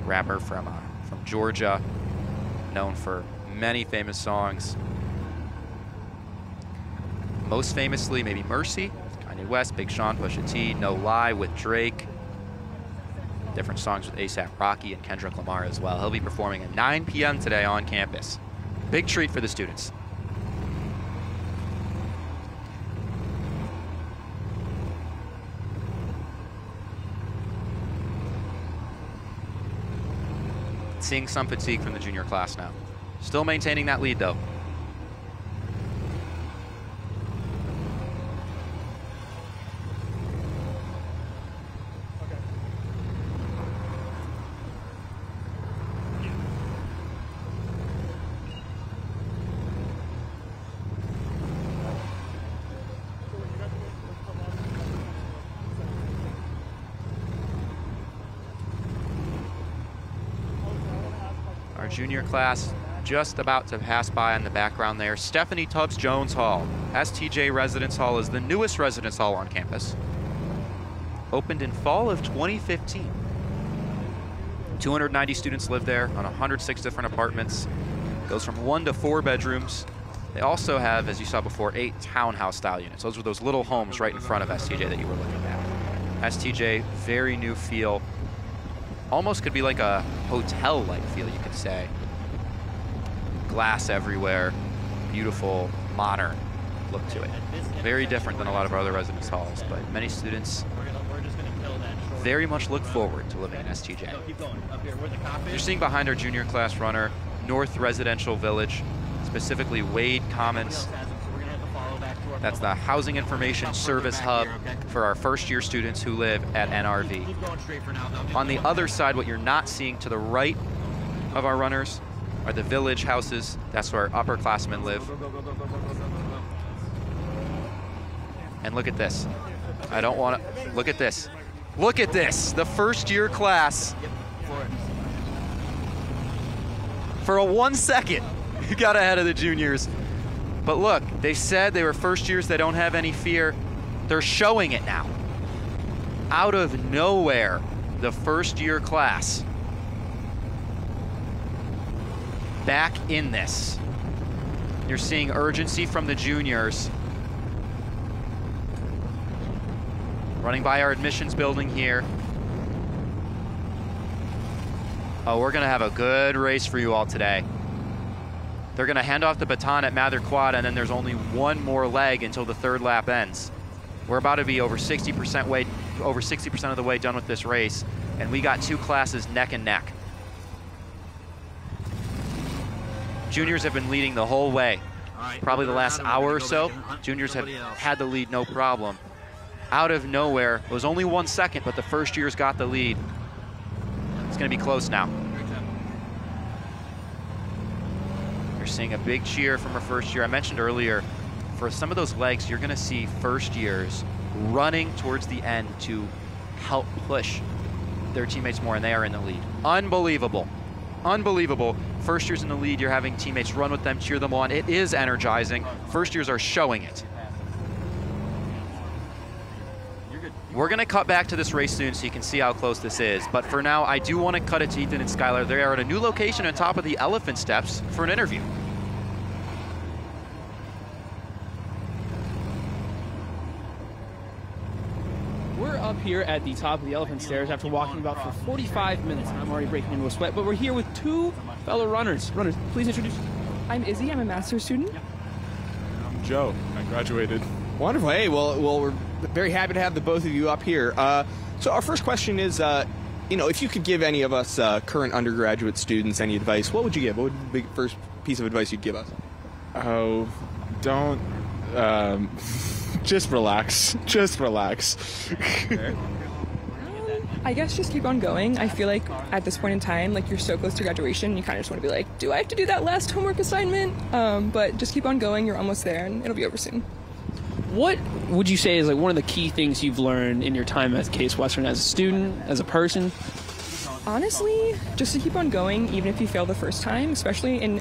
rapper from Georgia, known for many famous songs. Most famously, maybe Mercy, Kanye West, Big Sean, Pusha T, No Lie with Drake. Different songs with A$AP Rocky and Kendrick Lamar as well. He'll be performing at 9 p.m. today on campus. Big treat for the students. Seeing some fatigue from the junior class now. Still maintaining that lead though. Junior class just about to pass by in the background there. Stephanie Tubbs Jones Hall. STJ Residence Hall is the newest residence hall on campus. Opened in fall of 2015. 290 students live there on 106 different apartments. Goes from 1 to 4 bedrooms. They also have, as you saw before, 8 townhouse style units. Those were those little homes right in front of STJ that you were looking at. STJ, very new feel. Almost could be like a hotel-like feel, you could say. Glass everywhere, beautiful, modern look to it. Very different than a lot of our other residence halls, but many students very much look forward to living in STJ. You're seeing behind our junior class runner, North Residential Village, specifically Wade Commons. That's the Housing Information Service Hub for our first-year students who live at NRV. On the other side, what you're not seeing to the right of our runners are the village houses. That's where upperclassmen live. And look at this. I don't want to, look at this. Look at this, the first-year class. For a 1 second, you got ahead of the juniors. But look, they said they were first years, they don't have any fear. They're showing it now. Out of nowhere, the first year class back in this. You're seeing urgency from the juniors. Running by our admissions building here. Oh, we're gonna have a good race for you all today. They're gonna hand off the baton at Mather Quad, and then there's only one more leg until the 3rd lap ends. We're about to be over 60% of the way done with this race, and we got 2 classes neck and neck. Juniors have been leading the whole way. Probably the last hour or so, juniors have had the lead no problem. Out of nowhere, it was only 1 second, but the first years got the lead. It's gonna be close now. You're seeing a big cheer from our first year. I mentioned earlier, for some of those legs, you're gonna see first years running towards the end to help push their teammates more, and they are in the lead. Unbelievable, unbelievable. First years in the lead, you're having teammates run with them, cheer them on. It is energizing. First years are showing it. We're gonna cut back to this race soon so you can see how close this is. But for now, I do wanna cut it to Ethan and Skylar. They are at a new location on top of the Elephant Steps for an interview. up here at the top of the Elephant Stairs after walking about for 45 minutes. I'm already breaking into a sweat, but we're here with two fellow runners. Runners, please introduce yourself. I'm Izzy. I'm a master's student. I'm Joe. I graduated. Wonderful. Hey, well, we're very happy to have the both of you up here. So our first question is, if you could give any of us current undergraduate students any advice, what would you give? What would be the first piece of advice you'd give us? Oh, don't. Just relax. Just relax. I guess just keep on going. I feel like at this point in time, like you're so close to graduation, you kind of just want to be like, do I have to do that last homework assignment? But just keep on going. You're almost there, and it'll be over soon. What would you say is like one of the key things you've learned in your time at Case Western as a student, as a person? Honestly, just to keep on going, even if you fail the first time, especially in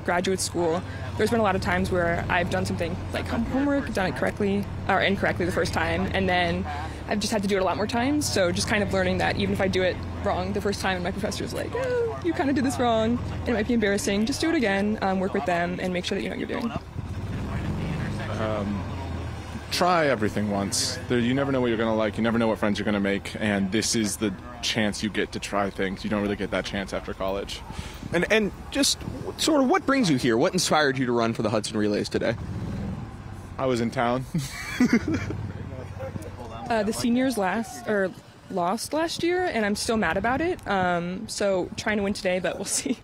graduate school. There's been a lot of times where I've done something like homework, done it correctly or incorrectly the first time, and then I've just had to do it a lot more times. So just kind of learning that even if I do it wrong the first time and my professor's like, oh, you kind of did this wrong, and it might be embarrassing, just do it again, work with them, and make sure that you know what you're doing. Try everything once. You never know what you're going to like. You never know what friends you're going to make. And this is the chance you get to try things. You don't really get that chance after college. And just sort of what brings you here? What inspired you to run for the Hudson Relays today? I was in town. The seniors lost last year, and I'm still mad about it. So trying to win today, but we'll see.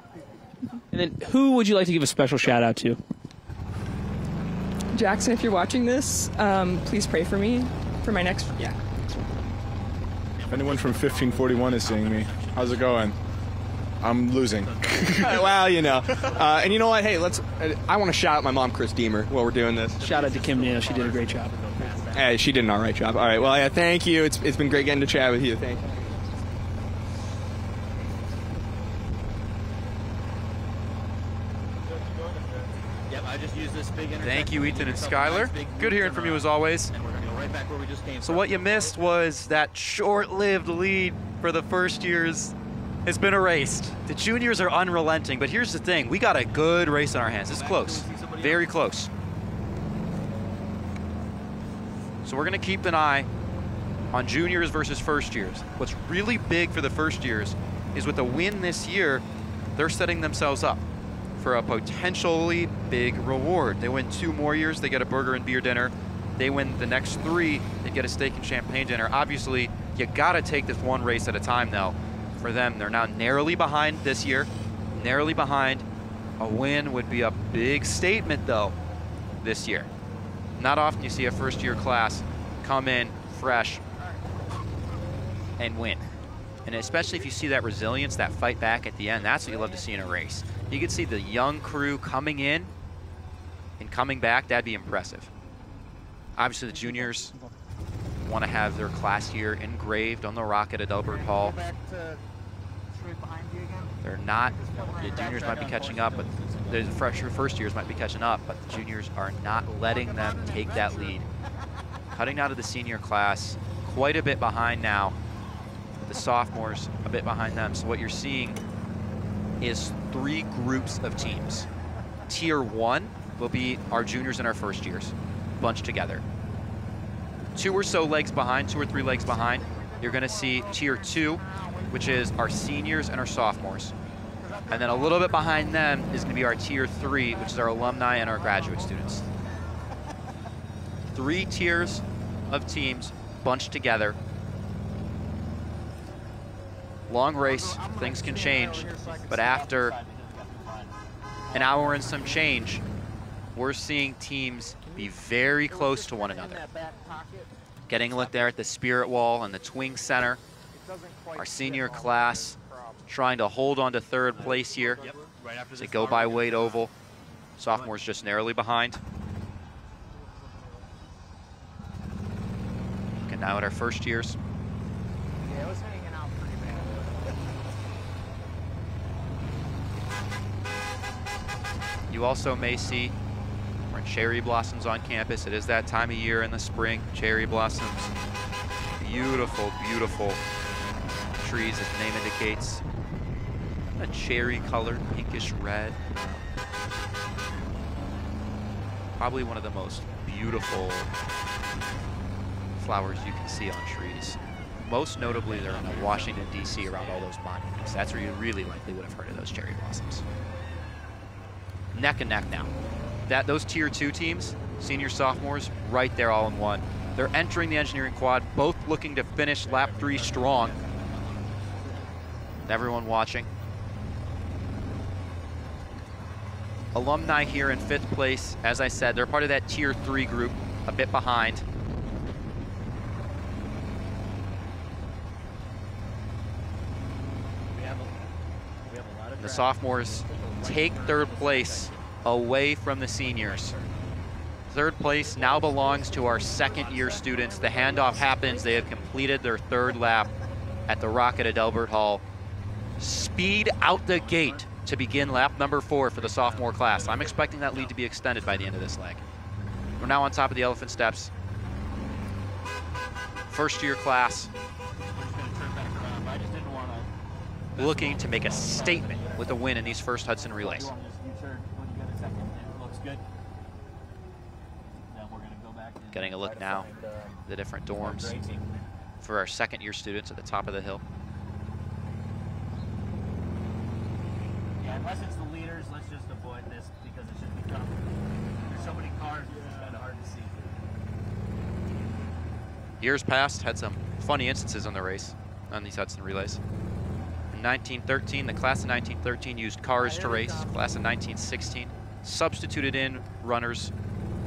And then who would you like to give a special shout out to? Jackson, if you're watching this, please pray for me for my next. Yeah. If anyone from 1541 is seeing me, how's it going? I'm losing. Well, and you know what? Hey, I want to shout out my mom, Chris Deemer, while we're doing this. Shout out to Kim Nino. She did a great job. Hey, she did an all right job. All right. Well, yeah. Thank you. It's been great getting to chat with you. Thank you. Thank you, Ethan and Skylar. Good hearing from you as always. So what you missed was that short-lived lead for the first years has been erased. The juniors are unrelenting, but here's the thing. We got a good race on our hands. It's close, very close. So we're going to keep an eye on juniors versus first years. What's really big for the first years is with a win this year, they're setting themselves up for a potentially big reward. They win 2 more years, they get a burger and beer dinner. They win the next 3, they get a steak and champagne dinner. Obviously, you gotta take this one race at a time though. For them, they're now narrowly behind this year, narrowly behind. A win would be a big statement though this year. Not often you see a first year class come in fresh and win. And especially if you see that resilience, that fight back at the end, that's what you love to see in a race. You can see the young crew coming in and coming back. That'd be impressive. Obviously, the juniors want to have their class year engraved on the rock at Adelbert Hall. They're not. The juniors might be catching up, but the first years might be catching up, but the juniors are not letting them take that lead. Cutting out of the senior class, quite a bit behind now. The sophomores a bit behind them. So what you're seeing is 3 groups of teams. Tier 1 will be our juniors and our first years, bunched together. 2 or so legs behind, 2 or 3 legs behind, you're gonna see Tier 2, which is our seniors and our sophomores. And then a little bit behind them is gonna be our Tier 3, which is our alumni and our graduate students. 3 tiers of teams bunched together. Long race, things can change, but after an hour and some change, we're seeing teams be very close to one another. Getting a look there at the Spirit Wall and the Twing Center. Our senior class trying to hold on to 3rd place here as they go by Wade Oval. Sophomores just narrowly behind. Looking now at our first years. You also may see more cherry blossoms on campus. It is that time of year in the spring, cherry blossoms. Beautiful, beautiful trees, as the name indicates. A cherry colored, pinkish red. Probably one of the most beautiful flowers you can see on trees. most notably they're in Washington, D.C. around all those monuments. That's where you really likely would have heard of those cherry blossoms. Neck and neck now. Those tier 2 teams, seniors, sophomores, right there all in one. They're entering the engineering quad, both looking to finish lap 3 strong. Everyone watching. Alumni here in 5th place. As I said, they're part of that tier 3 group, a bit behind. The sophomores take 3rd place away from the seniors. 3rd place now belongs to our 2nd-year students. The handoff happens. They have completed their 3rd lap at the Rocket at Delbert Hall. Speed out the gate to begin lap number 4 for the sophomore class. I'm expecting that lead to be extended by the end of this leg. We're now on top of the elephant steps. 1st-year class looking to make a statement with a win in these first Hudson Relays. Getting a look now at the different dorms for our 2nd-year students at the top of the hill. Yeah, unless it's the leaders, let's just avoid this because it should become, there's so many cars, it's kind of hard to see. Years past had some funny instances on the race, on these Hudson Relays. In 1913, the class of 1913 used cars to race. Class of 1916 substituted in runners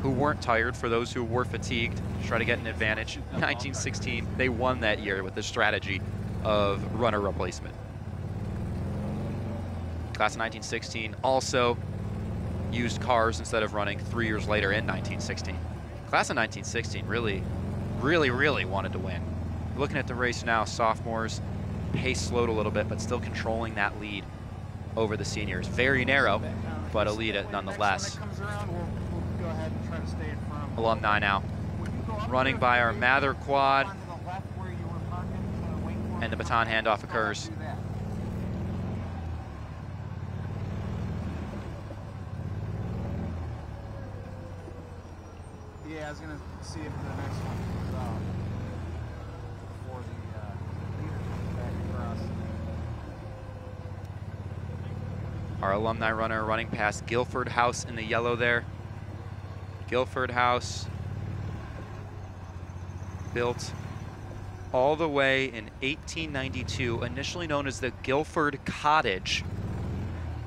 who weren't tired for those who were fatigued to try to get an advantage. 1916, they won that year with the strategy of runner replacement. Class of 1916 also used cars instead of running 3 years later in 1916. Class of 1916 really wanted to win. Looking at the race now, sophomores, pace slowed a little bit, but still controlling that lead over the seniors. Very narrow, but a lead nonetheless. Alumni now running by our Mather quad, and the baton handoff occurs. Yeah, I was going to see if the next one comes out before the leader comes back across. Our alumni runner running past Guilford House in the yellow there. Guilford House, built all the way in 1892, initially known as the Guilford Cottage.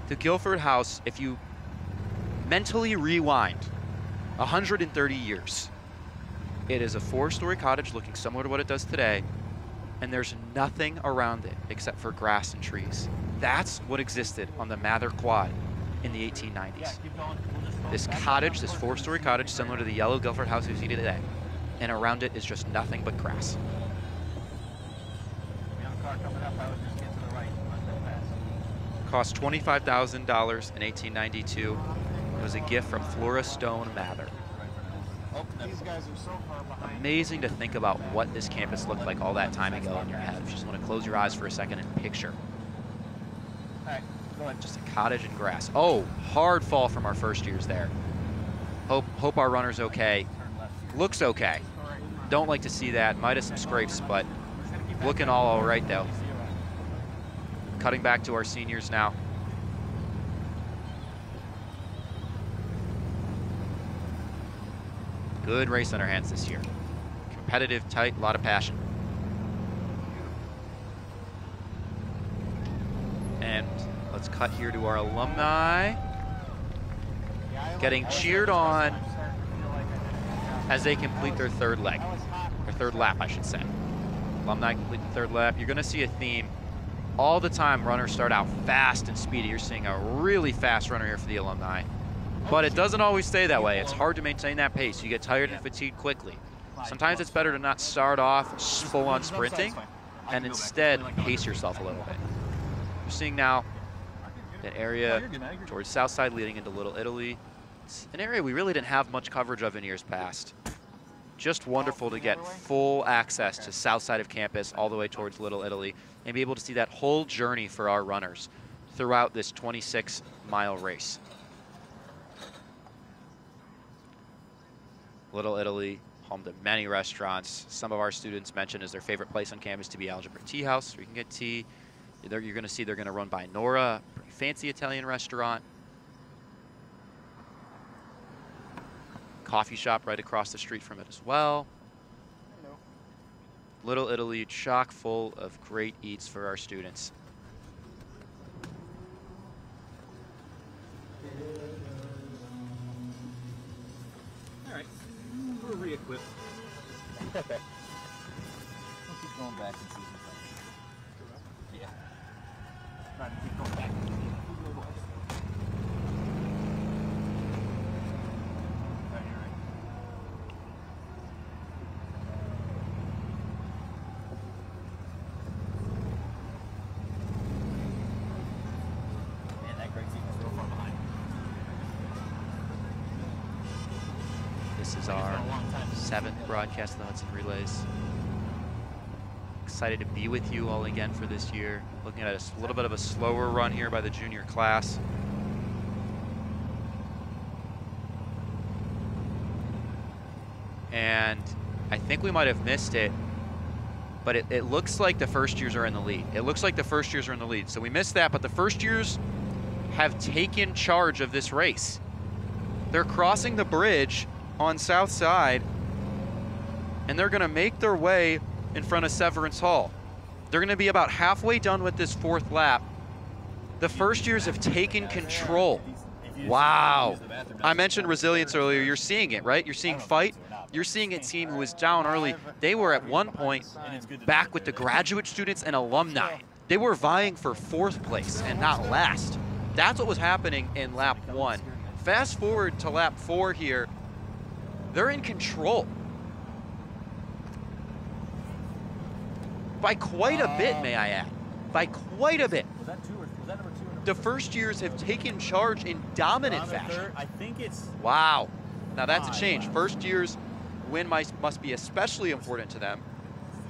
The Guilford House, if you mentally rewind 130 years, it is a 4-story cottage looking similar to what it does today, and there's nothing around it except for grass and trees. That's what existed on the Mather Quad in the 1890s. This cottage, this 4-story cottage, similar to the yellow Guilford House we see today, and around it is just nothing but grass. Cost $25,000 in 1892. It was a gift from Flora Stone Mather. These guys are so far behind. Amazing to think about what this campus looked like all that time ago in your head. If you just want to close your eyes for a second and picture. All right, go ahead. Just a cottage and grass. Oh, hard fall from our first years there. Hope our runner's okay. Looks okay. Don't like to see that. Might have some scrapes, but looking all right though. Cutting back to our seniors now. Good race on our hands this year. Competitive, tight, a lot of passion. And let's cut here to our alumni. Getting cheered on as they complete their 3rd leg, or 3rd lap, I should say. Alumni complete the 3rd lap. You're gonna see a theme. All the time, runners start out fast and speedy. You're seeing a really fast runner here for the alumni. But it doesn't always stay that way. It's hard to maintain that pace. You get tired and fatigued quickly. Sometimes it's better to not start off full-on sprinting and instead pace yourself a little bit. We're seeing now an area towards south side leading into Little Italy. It's an area we really didn't have much coverage of in years past. Just wonderful to get full access to south side of campus all the way towards Little Italy and be able to see that whole journey for our runners throughout this 26-mile race. Little Italy home to many restaurants. Some of our students mentioned as their favorite place on campus to be Algebra Tea House, where you can get tea. You're going to see they're going to run by Nora, a pretty fancy Italian restaurant. Coffee shop right across the street from it as well. Little Italy, chock full of great eats for our students. All right, we're re-equipped. Okay. We'll keep going back and see if yeah. Not keep going back and see who it was. Man, that great team is real far behind. This is our 7th broadcast of the Hudson Relays. Excited to be with you all again for this year. Looking at a little bit of a slower run here by the junior class. And I think we might have missed it, but it looks like the first years are in the lead. It looks like the first years are in the lead. So we missed that, but the first years have taken charge of this race. They're crossing the bridge on South Side, and they're gonna make their way in front of Severance Hall. They're gonna be about halfway done with this 4th lap. The first years have taken control. Wow. I mentioned resilience earlier. You're seeing it, right? You're seeing fight. You're seeing a team who was down early. They were at one point back with the graduate students and alumni. They were vying for 4th place and not last. That's what was happening in lap 1. Fast forward to lap 4 here. They're in control. By quite a bit, may I add. By quite a bit. Was that number 2? The first years have taken charge in dominant fashion. I think it's... Wow. Now that's a change. First year's win must be especially important to them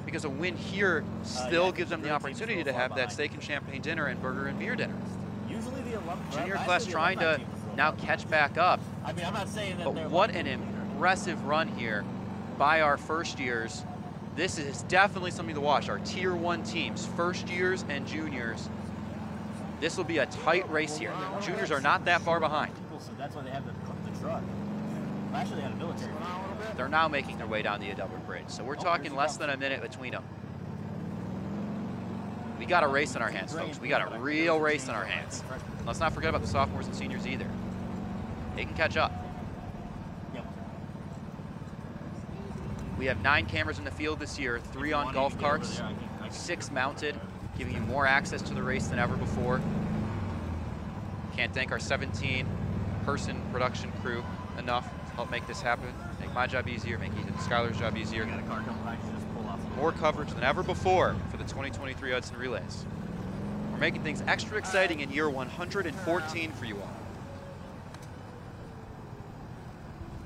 because a win here still gives them the opportunity to have that steak and champagne dinner and burger and beer dinner. Usually the Junior class trying to now catch back up. I mean, I'm not saying that. But what an impressive run here by our first years. This is definitely something to watch. Our Tier 1 teams, first years and juniors. This will be a tight race here. Juniors are not that far behind. So that's why they have the truck. Actually, they had a military. They're now making their way down the Adelbert Bridge. So we're talking less than a minute between them. We got a race in our hands, folks. We got a real race in our hands. Let's not forget about the sophomores and seniors either. They can catch up. We have 9 cameras in the field this year, 3 on golf carts, 6 mounted, giving you more access to the race than ever before. Can't thank our 17-person production crew enough to help make this happen, make my job easier, make Skylar's job easier. More coverage than ever before for the 2023 Hudson Relays. We're making things extra exciting in year 114 for you all.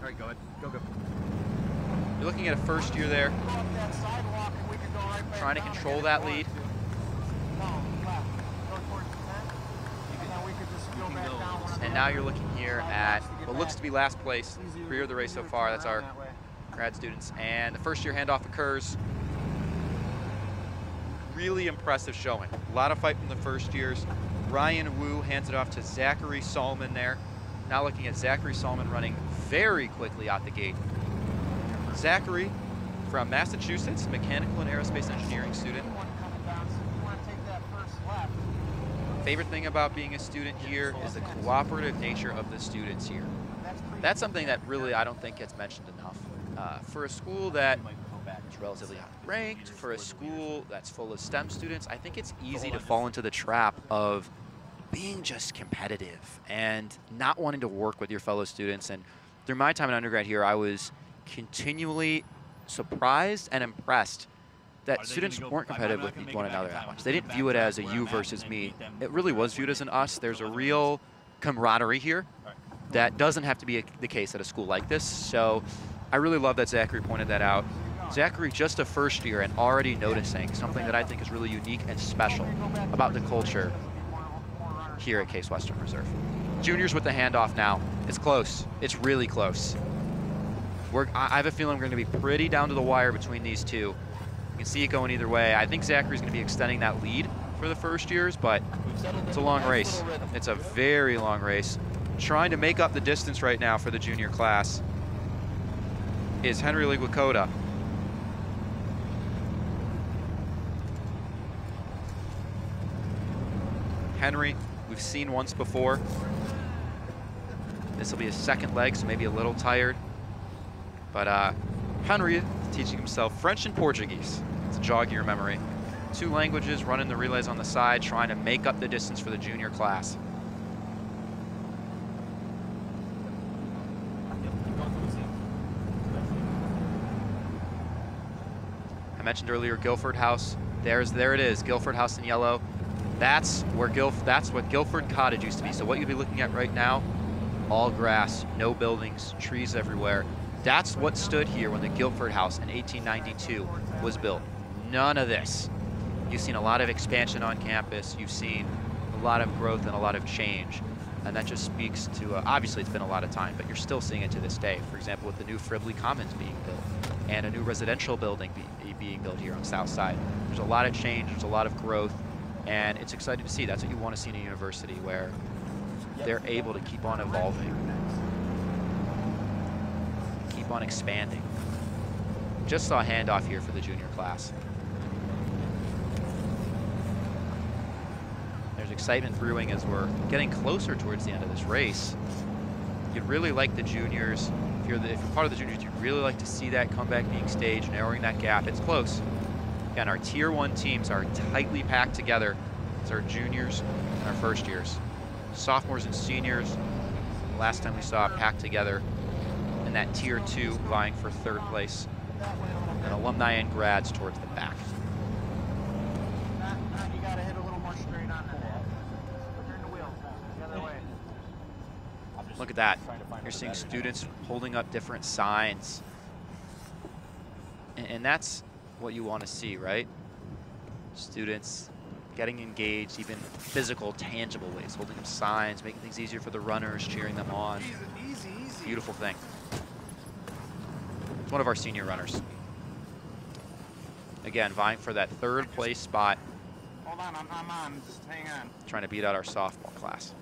All right, go ahead. Go. You're looking at a first year there, trying to control that lead. And now you're looking here at what looks to be last place, rear of the race so far. That's our grad students. And the first year handoff occurs. Really impressive showing. A lot of fight from the first years. Ryan Wu hands it off to Zachary Solomon there. Now looking at Zachary Solomon running very quickly out the gate. Zachary from Massachusetts, mechanical and aerospace engineering student. Favorite thing about being a student here is the cooperative nature of the students here. That's something that really I don't think gets mentioned enough. For a school that is relatively high-ranked, for a school that's full of STEM students, I think it's easy to fall into the trap of being just competitive and not wanting to work with your fellow students. And through my time in undergrad here, I was continually surprised and impressed that students weren't competitive with one another that much. They didn't view it as a you versus me. It really was viewed as an us. There's a real camaraderie here that doesn't have to be the case at a school like this. So I really love that Zachary pointed that out. Zachary, just a first year and already noticing something that I think is really unique and special about the culture here at Case Western Reserve. Juniors with the handoff now. It's close. It's really close. I have a feeling we're going to be pretty down to the wire between these two. You can see it going either way. I think Zachary's going to be extending that lead for the first years, but it's a long race. It's a very long race. Trying to make up the distance right now for the junior class is Henry Liguicota. Henry, we've seen once before. This will be his second leg, so maybe a little tired. But Henry is teaching himself French and Portuguese to jog your memory. 2 languages, running the relays on the side, trying to make up the distance for the junior class. I mentioned earlier Guilford House. There it is, Guilford House in yellow. That's what Guilford Cottage used to be. So what you'll be looking at right now, all grass, no buildings, trees everywhere. That's what stood here when the Guilford House in 1892 was built. None of this. You've seen a lot of expansion on campus. You've seen a lot of growth and a lot of change. And that just speaks to, obviously it's been a lot of time, but you're still seeing it to this day. For example, with the new Fribley Commons being built and a new residential building being built here on South Side. There's a lot of change, there's a lot of growth, and it's exciting to see. That's what you want to see in a university, where they're able to keep on evolving, keep on expanding. Just saw a handoff here for the junior class. There's excitement brewing as we're getting closer towards the end of this race. You'd really like the juniors, if you're part of the juniors, you'd really like to see that comeback being staged, narrowing that gap. It's close. Again, our Tier 1 teams are tightly packed together. It's our juniors and our first years. Sophomores and seniors, last time we saw it packed together in that Tier 2 vying for 3rd place. And alumni and grads towards the back. You gotta hit a little more straight on that. Turn the wheel the other way. Look at that. You're seeing students holding up different signs. And that's what you want to see, right? Students getting engaged, even physical, tangible ways, holding up signs, making things easier for the runners, cheering them on. Beautiful thing. It's one of our senior runners. Again, vying for that 3rd place spot. Hold on, I'm on. Just hang on. Trying to beat out our sophomore class.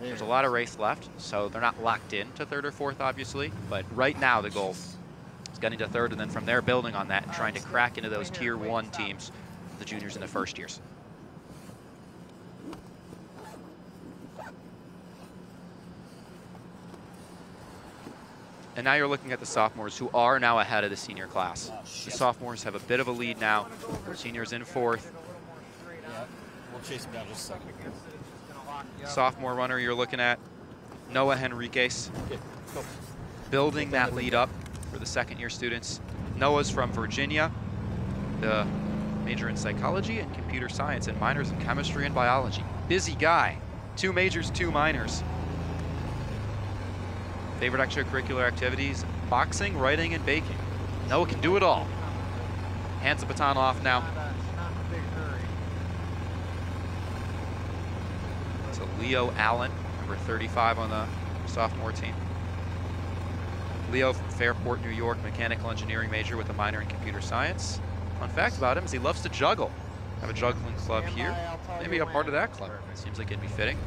There's a lot of race left, so they're not locked in to 3rd or 4th, obviously. But right now, the goal is getting to 3rd, and then from there, building on that and trying to crack into those Tier 1 teams, the juniors in the first years. And now you're looking at the sophomores, who are now ahead of the senior class. The sophomores have a bit of a lead now. Seniors in 4th. Yeah, we'll chase him down just a second. Sophomore runner you're looking at, Noah Henriquez, building that lead up for the 2nd-year students. Noah's from Virginia, the major in psychology and computer science, and minors in chemistry and biology. Busy guy, 2 majors, 2 minors. Favorite extracurricular activities, boxing, writing, and baking. Noah can do it all. Hands the baton off now to Leo Allen, number 35 on the sophomore team. Leo from Fairport, New York, mechanical engineering major with a minor in computer science. Fun fact about him is he loves to juggle. Have a juggling club here. Maybe a part of that club. Seems like it'd be fitting.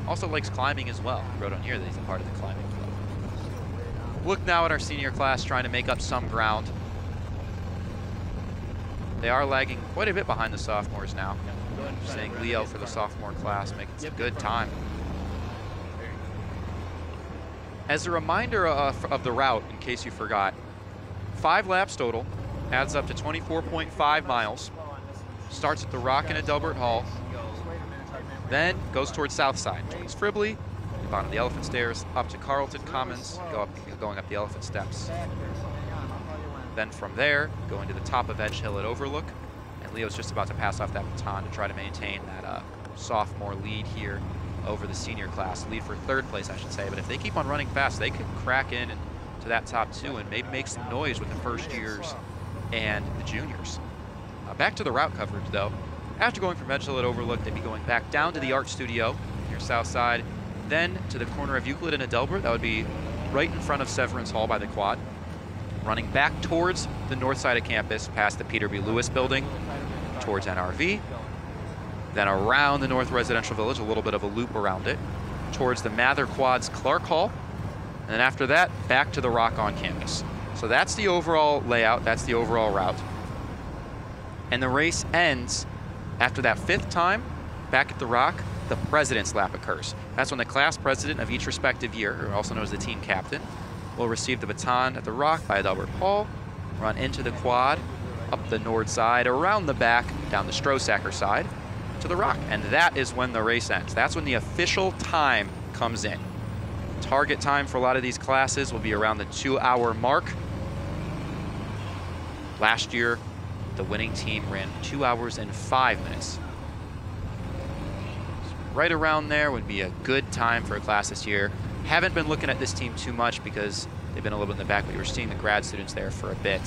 Also likes climbing as well. He wrote on here that he's a part of the climbing club. Look now at our senior class trying to make up some ground. They are lagging quite a bit behind the sophomores now. Seeing Leo for the sophomore class making some good time. As a reminder of the route, in case you forgot, 5 laps total, adds up to 24.5 miles. Starts at the Rock and Adelbert Hall, then goes towards South Side, towards Fribley, bottom of the Elephant Stairs, up to Carlton Commons, going up the Elephant Steps. Then from there, going to the top of Edge Hill at Overlook, and Leo's just about to pass off that baton to try to maintain that sophomore lead here over the senior class. Lead for 3rd place, I should say, but if they keep on running fast, they could crack in to that top 2 and maybe make some noise with the first years and the juniors. Back to the route coverage, though. After going from Edge Hill at Overlook, they'd be going back down to the Art Studio near South Side, then to the corner of Euclid and Adelbert. That would be right in front of Severance Hall by the quad, running back towards the north side of campus, past the Peter B. Lewis building, towards NRV, then around the North Residential Village, a little bit of a loop around it, towards the Mather Quads Clark Hall, and then after that, back to the Rock on campus. So that's the overall layout, that's the overall route. And the race ends after that 5th time, back at the Rock, the President's Lap occurs. That's when the class president of each respective year, also known as the team captain, will receive the baton at the Rock by Delbert Hall, run into the quad, up the north side, around the back, down the Strosacker side, to the Rock. And that is when the race ends. That's when the official time comes in. Target time for a lot of these classes will be around the 2-hour mark. Last year, the winning team ran 2 hours and 5 minutes. Right around there would be a good time for a class this year. Haven't been looking at this team too much because they've been a little bit in the back, but you were seeing the grad students there for a bit.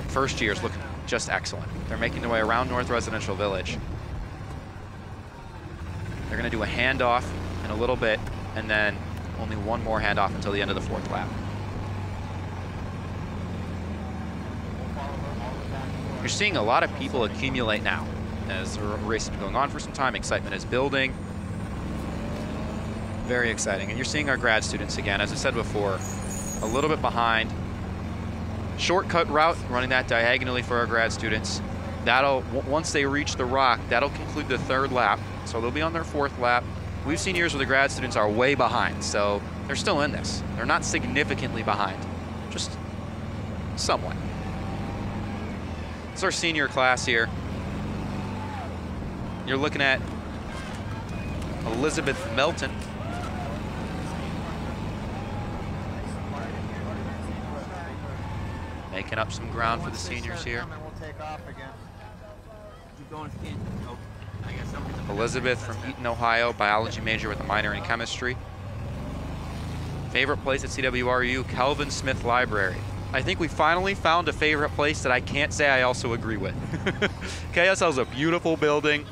First year's looking just excellent. They're making their way around North Residential Village. They're gonna do a handoff in a little bit, and then only one more handoff until the end of the 4th lap. You're seeing a lot of people accumulate now. As the race has been going on for some time, excitement is building. Very exciting. And you're seeing our grad students again, as I said before, a little bit behind. Shortcut route, running that diagonally for our grad students. That'll, once they reach the Rock, that'll conclude the 3rd lap. So they'll be on their 4th lap. We've seen years where the grad students are way behind, so they're still in this. They're not significantly behind, just somewhat. It's our senior class here. You're looking at Elizabeth Melton. Making up some ground for the seniors here. Elizabeth from Eaton, Ohio, biology major with a minor in chemistry. Favorite place at CWRU, Kelvin Smith Library. I think we finally found a favorite place that I can't say I also agree with. KSL is a beautiful building,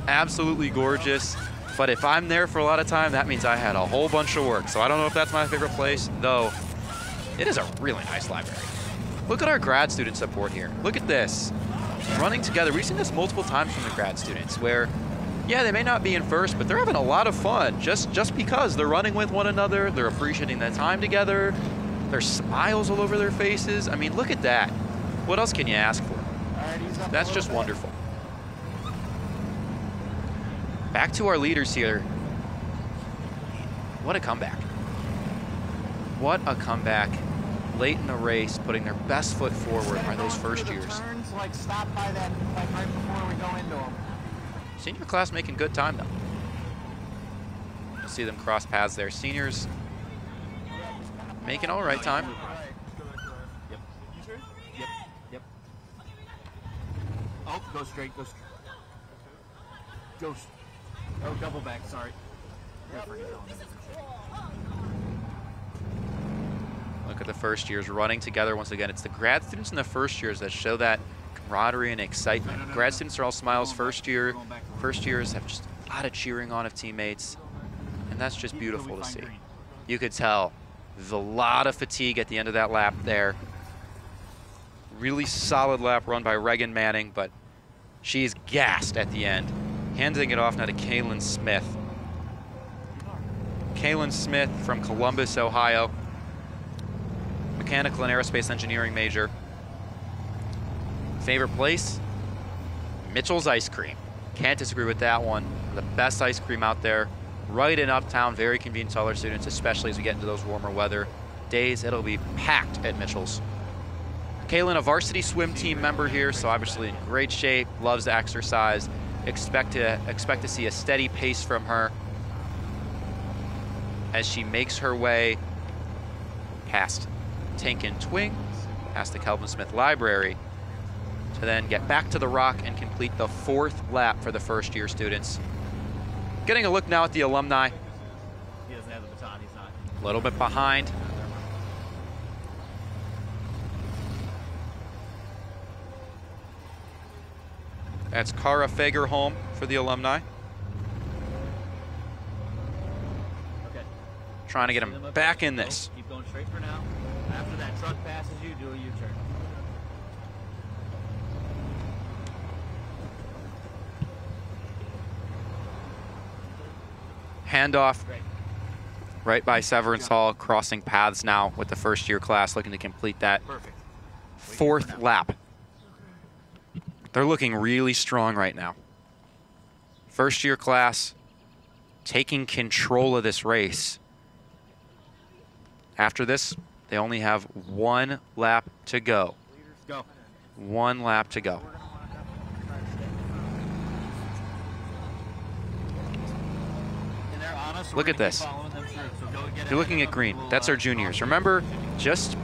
absolutely gorgeous, but if I'm there for a lot of time, that means I had a whole bunch of work. So I don't know if that's my favorite place, though it is a really nice library. Look at our grad student support here. Look at this. Running together. We've seen this multiple times from the grad students where, yeah, they may not be in first, but they're having a lot of fun just because they're running with one another, they're appreciating the time together, there's smiles all over their faces. I mean, look at that. What else can you ask for? That's just wonderful. Back to our leaders here. What a comeback. What a comeback. Late in the race, putting their best foot forward are those first years. Like stop by that, like right before we go into them. Senior class making good time though. You'll see them cross paths there. Seniors making all right time. Yep. Yep. Yep. Oh, go straight. Go straight. Go. Oh, double back. Sorry. Look at the first years running together once again. It's the grad students in the first years that show that camaraderie and excitement. Grad students are all smiles first year. First years have just a lot of cheering on of teammates, and that's just beautiful to see. You could tell there's a lot of fatigue at the end of that lap there. Really solid lap run by Reagan Manning, but she's gassed at the end. Handing it off now to Kaylin Smith. Kaylin Smith from Columbus, Ohio. Mechanical and aerospace engineering major. Favorite place? Mitchell's Ice Cream. Can't disagree with that one. The best ice cream out there. Right in Uptown, very convenient to all our students, especially as we get into those warmer weather days. It'll be packed at Mitchell's. Kaylin, a varsity swim team member here, so obviously in great shape, loves to exercise. Expect to see a steady pace from her as she makes her way past Tank and Twing, past the Kelvin Smith Library, to then get back to the Rock and complete the 4th lap for the first year students. Getting a look now at the alumni. He doesn't have the baton, he's not. A little bit behind. That's Cara Fagerholm for the alumni. Okay. trying to get them back in this. Keep going straight for now. After that truck passes you, do a U-turn. Handoff right by Severance Hall, crossing paths now with the first-year class looking to complete that fourth lap. They're looking really strong right now. First-year class taking control of this race. After this, they only have one lap to go. Go. One lap to go. Look at this. You're looking at green. That's our juniors. Remember, just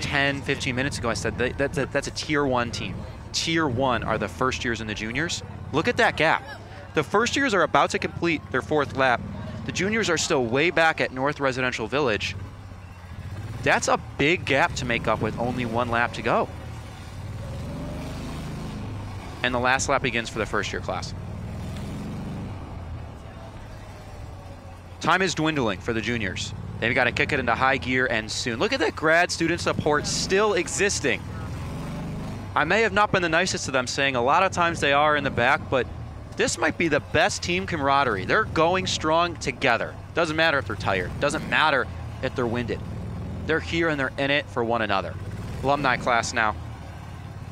10, 15 minutes ago, I said that's a Tier 1 team. Tier 1 are the first years and the juniors. Look at that gap. The first years are about to complete their fourth lap. The juniors are still way back at North Residential Village. That's a big gap to make up with only one lap to go. And the last lap begins for the first-year class. Time is dwindling for the juniors. They've got to kick it into high gear and soon. Look at that grad student support still existing. I may have not been the nicest to them, saying a lot of times they are in the back, but this might be the best team camaraderie. They're going strong together. Doesn't matter if they're tired. Doesn't matter if they're winded. They're here and they're in it for one another. Alumni class now.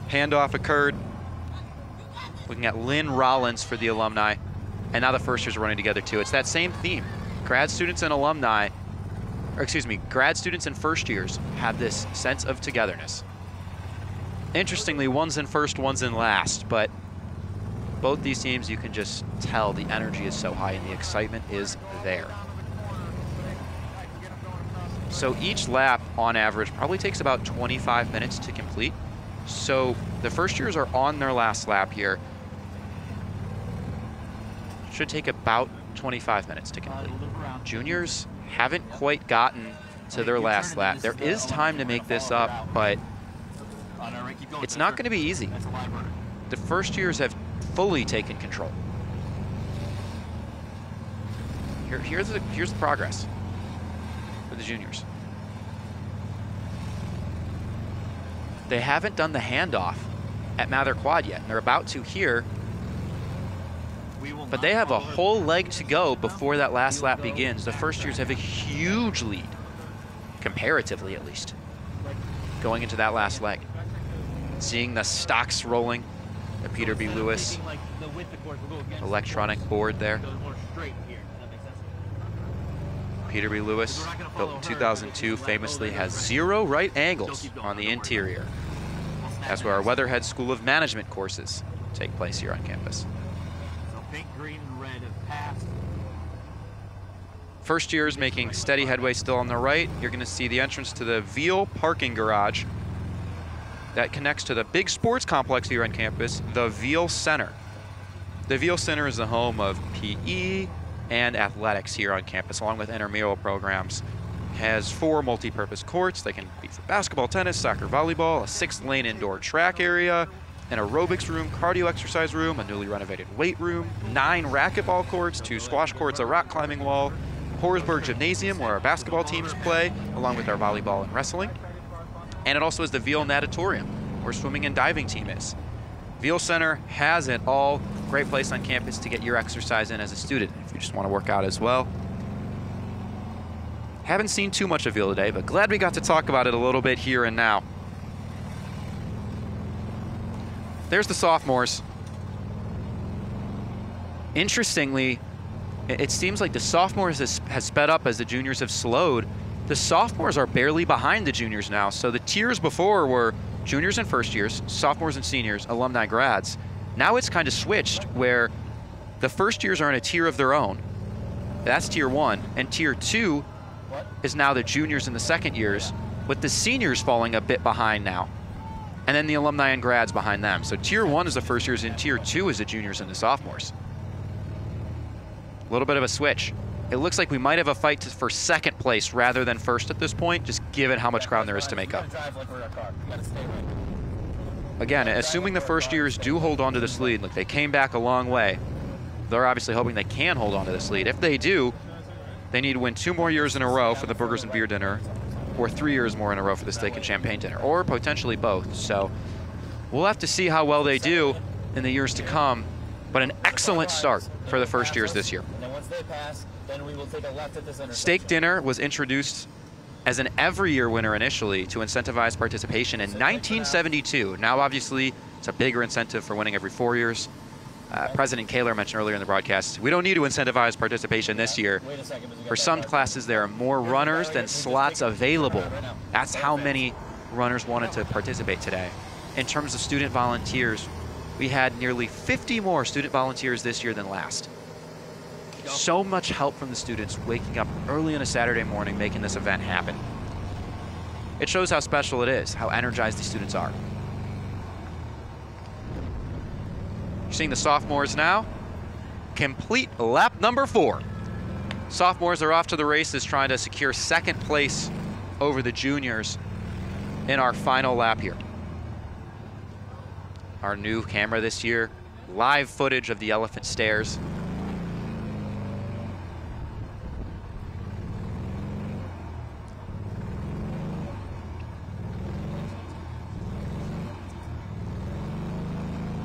Handoff occurred. Looking at Lynn Rollins for the alumni. And now the first years are running together too. It's that same theme. Grad students and alumni, or excuse me, grad students and first years have this sense of togetherness. Interestingly, one's in first, one's in last, but both these teams, you can just tell the energy is so high and the excitement is there. So each lap, on average, probably takes about 25 minutes to complete. So the first years are on their last lap here. Should take about 25 minutes to complete. Juniors haven't quite gotten to their last lap. There is time to make this up, but it's not going to be easy. The first years have fully taken control. Here's the progress for the juniors. They haven't done the handoff at Mather Quad yet, and they're about to here. But they have a whole leg to go before that last lap begins. The first years have a huge lead, comparatively at least, going into that last leg. Seeing the stocks rolling, the Peter B. Lewis electronic board there. Peter B. Lewis, built in 2002, famously has 0 right angles on the interior. That's where our Weatherhead School of Management courses take place here on campus. Pink, green, and red have passed. First years making steady headway still on the right. You're going to see the entrance to the Veal parking garage that connects to the big sports complex here on campus, the Veal Center. The Veal Center is the home of PE and athletics here on campus, along with intramural programs. Has 4 multi-purpose courts. They can be for basketball, tennis, soccer, volleyball, a 6-lane indoor track area, an aerobics room, cardio exercise room, a newly renovated weight room, 9 racquetball courts, 2 squash courts, a rock climbing wall, Horsburgh Gymnasium where our basketball teams play, along with our volleyball and wrestling. And it also is the Veal Natatorium, where swimming and diving team is. Veal Center has it all. Great place on campus to get your exercise in as a student if you just want to work out as well. Haven't seen too much of Veal today, but glad we got to talk about it a little bit here and now. There's the sophomores. Interestingly, it seems like the sophomores has sped up as the juniors have slowed. The sophomores are barely behind the juniors now. So the tiers before were juniors and first years, sophomores and seniors, alumni, grads. Now it's kind of switched where the first years are in a tier of their own. That's tier 1, and tier 2 is now the juniors and the second years, with the seniors falling a bit behind now. And then the alumni and grads behind them. So tier 1 is the first years, and tier 2 is the juniors and the sophomores. A little bit of a switch. It looks like we might have a fight for second place rather than first at this point, just given how much ground there is to make up. Again, assuming the first years do hold on to this lead, look, they came back a long way. They're obviously hoping they can hold on to this lead. If they do, They need to win 2 more years in a row for the burgers and beer dinner, or 3 years more in a row for the steak and champagne dinner, or potentially both. So we'll have to see how well they do in the years to come, but an excellent start for the first years this year. And then once they pass, then we will take a left at this intersection. Steak dinner was introduced as an every year winner initially to incentivize participation in 1972. Now obviously it's a bigger incentive for winning every 4 years. President Kaler mentioned earlier in the broadcast, we don't need to incentivize participation this year. For some classes, there are more runners than slots available. That's how many runners wanted to participate today. In terms of student volunteers, we had nearly 50 more student volunteers this year than last. So much help from the students waking up early on a Saturday morning making this event happen. It shows how special it is, how energized these students are. You're seeing the sophomores now. Complete lap number 4. Sophomores are off to the races trying to secure second place over the juniors in our final lap here. Our new camera this year, live footage of the elephant stairs.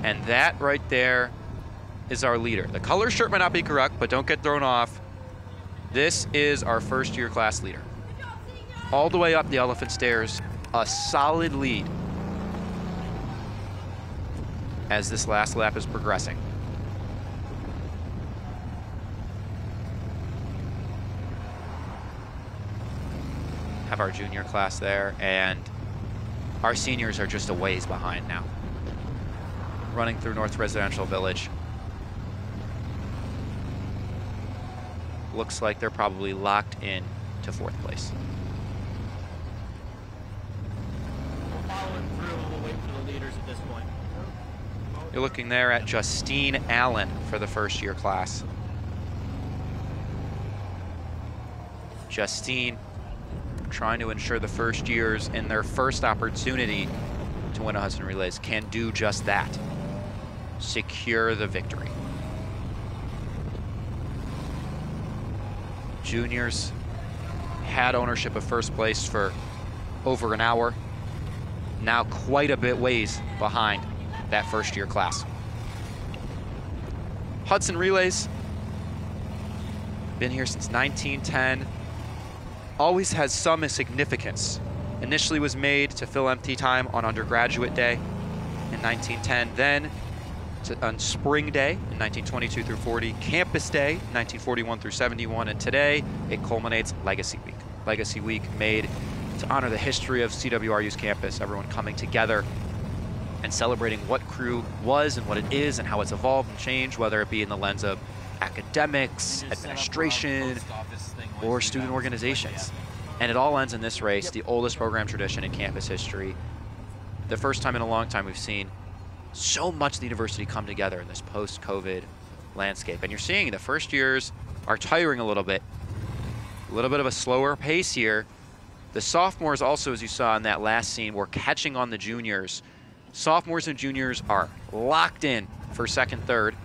And that right there is our leader. The color shirt might not be correct, but don't get thrown off. This is our first year class leader. All the way up the elephant stairs, a solid lead as this last lap is progressing. Have our junior class there, and our seniors are just a ways behind now, running through North Residential Village. Looks like they're probably locked in to 4th place. We'll follow him through and we'll wait for the leaders at this point. You're looking there at Justine Allen for the first year class. Justine trying to ensure the first years in their first opportunity to win a Hudson Relays can do just that. Secure the victory. Juniors had ownership of first place for over an hour. Now quite a bit ways behind that first year class. Hudson Relays, been here since 1910. Always has some significance. Initially was made to fill empty time on undergraduate day in 1910, then on spring day in 1922 through 40, campus day 1941 through 71, and today it culminates Legacy Week. Legacy Week made to honor the history of CWRU's campus, everyone coming together and celebrating what Crew was and what it is and how it's evolved and changed, whether it be in the lens of academics, administration, or student organizations. And it all ends in this race, the oldest program tradition in campus history. The first time in a long time we've seen so much of the university come together in this post-COVID landscape. And you're seeing the first years are tiring a little bit of a slower pace here. The sophomores also, as you saw in that last scene, were catching on the juniors. Sophomores and juniors are locked in for second, third.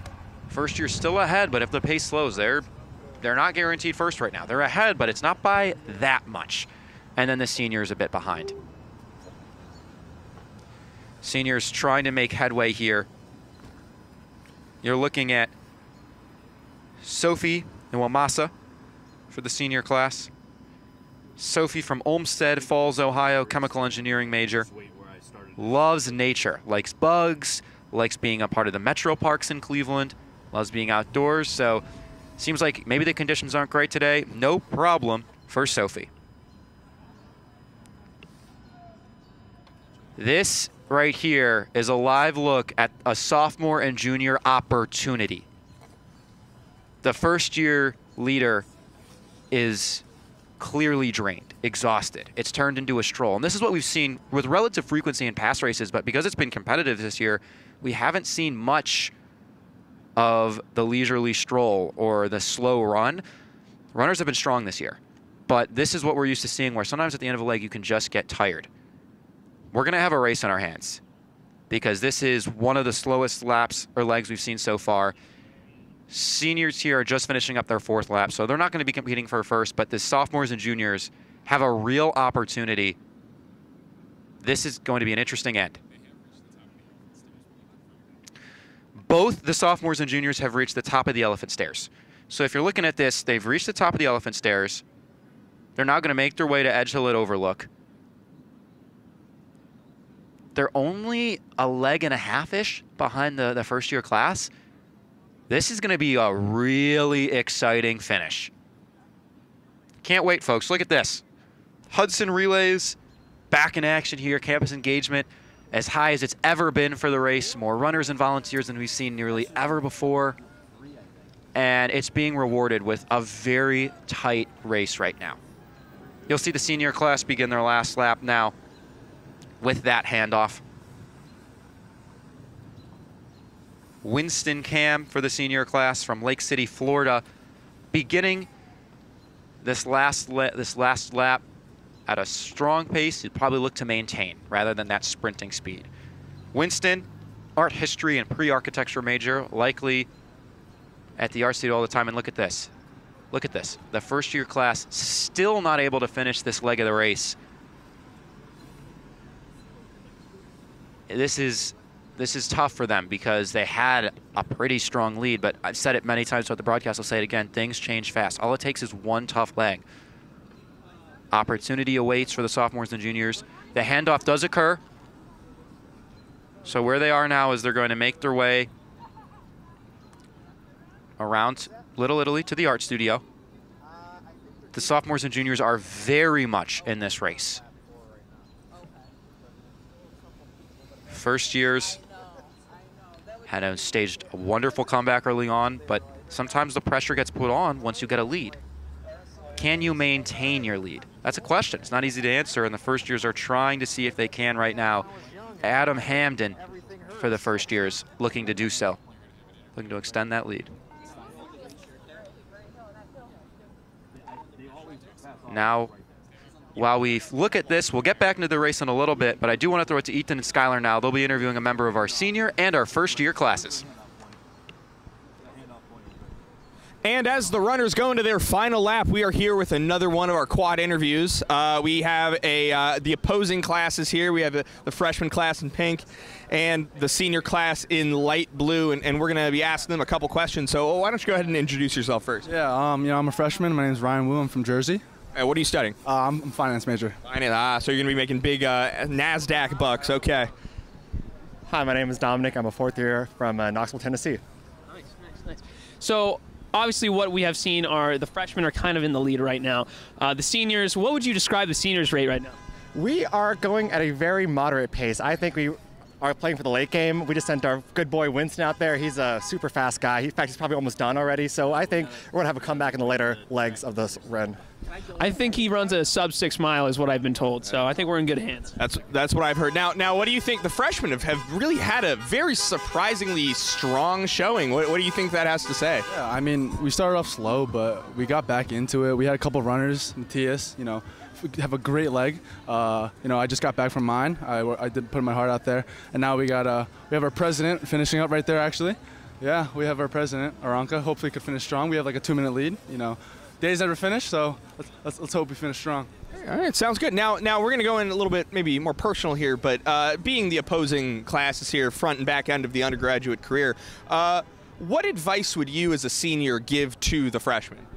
First year still ahead, but if the pace slows, they're not guaranteed first right now. They're ahead, but it's not by that much. And then the seniors a bit behind. Seniors trying to make headway here. You're looking at Sophie and Wamasa for the senior class. Sophie from Olmsted Falls, Ohio, chemical engineering major. Loves nature, likes bugs, likes being a part of the metro parks in Cleveland, loves being outdoors. So seems like maybe the conditions aren't great today. No problem for Sophie. This right here is a live look at a sophomore and junior opportunity. The first year leader is clearly drained, exhausted. It's turned into a stroll. And this is what we've seen with relative frequency in past races, but because it's been competitive this year, we haven't seen much of the leisurely stroll or the slow run. Runners have been strong this year, but this is what we're used to seeing, where sometimes at the end of a leg you can just get tired. We're going to have a race on our hands because this is one of the slowest laps or legs we've seen so far. Seniors here are just finishing up their 4th lap, so they're not going to be competing for first, but the sophomores and juniors have a real opportunity. This is going to be an interesting end. Both the sophomores and juniors have reached the top of the elephant stairs. So if you're looking at this, they've reached the top of the elephant stairs. They're now going to make their way to Edge Hill at Overlook. They're only a leg and a half-ish behind the first-year class. This is going to be a really exciting finish. Can't wait, folks. Look at this. Hudson Relays back in action here. Campus engagement as high as it's ever been for the race. More runners and volunteers than we've seen nearly ever before. And it's being rewarded with a very tight race right now. You'll see the senior class begin their last lap now with that handoff. Winston Cam for the senior class from Lake City, Florida, beginning this last lap at a strong pace. You'd probably look to maintain rather than that sprinting speed. Winston, art history and pre-architecture major, likely at the art studio all the time. And look at this. Look at this. The first-year class still not able to finish this leg of the race. This is tough for them because they had a pretty strong lead, but I've said it many times throughout the broadcast. I'll say it again. Things change fast. All it takes is one tough leg. Opportunity awaits for the sophomores and juniors. The handoff does occur. So where they are now is they're going to make their way around Little Italy to the art studio. The sophomores and juniors are very much in this race. First years had staged a wonderful comeback early on, but sometimes the pressure gets put on once you get a lead. Can you maintain your lead? That's a question. It's not easy to answer, and the first years are trying to see if they can right now. Adam Hamden for the first years looking to do so, looking to extend that lead. Now, while we look at this, we'll get back into the race in a little bit, but I do want to throw it to Ethan and Skylar now. They'll be interviewing a member of our senior and our first-year classes. And as the runners go into their final lap, we are here with another one of our quad interviews. We have the opposing classes here. We have the freshman class in pink and the senior class in light blue, and we're going to be asking them a couple questions. So why don't you go ahead and introduce yourself first? Yeah, I'm a freshman. My name is Ryan Wu. I'm from Jersey. What are you studying? I'm a finance major. Finance. So you're going to be making big NASDAQ bucks. Okay. Hi, my name is Dominic. I'm a 4th year from Knoxville, Tennessee. Nice. So obviously what we have seen are the freshmen are kind of in the lead right now. The seniors, what would you describe the seniors' rate right now? We are going at a very moderate pace. I think we are playing for the late game. We just sent our good boy Winston out there. He's a super fast guy. In fact, he's probably almost done already. So I think we're going to have a comeback in the later legs of this run. I think he runs a sub-6 mile is what I've been told, so I think we're in good hands. That's what I've heard. Now, what do you think? The freshmen have really had a very surprisingly strong showing. What do you think that has to say? Yeah, I mean, we started off slow, but we got back into it. We had a couple runners, Matthias, have a great leg. I just got back from mine. I did put my heart out there, and now we have our president finishing up right there. Actually, yeah, we have our president Aranka. Hopefully, could finish strong. We have like a 2-minute lead. Days never finished, so let's hope we finish strong. All right, sounds good. Now we're going to go in a little bit maybe more personal here, but being the opposing classes here, front and back end of the undergraduate career, what advice would you as a senior give to the freshmen?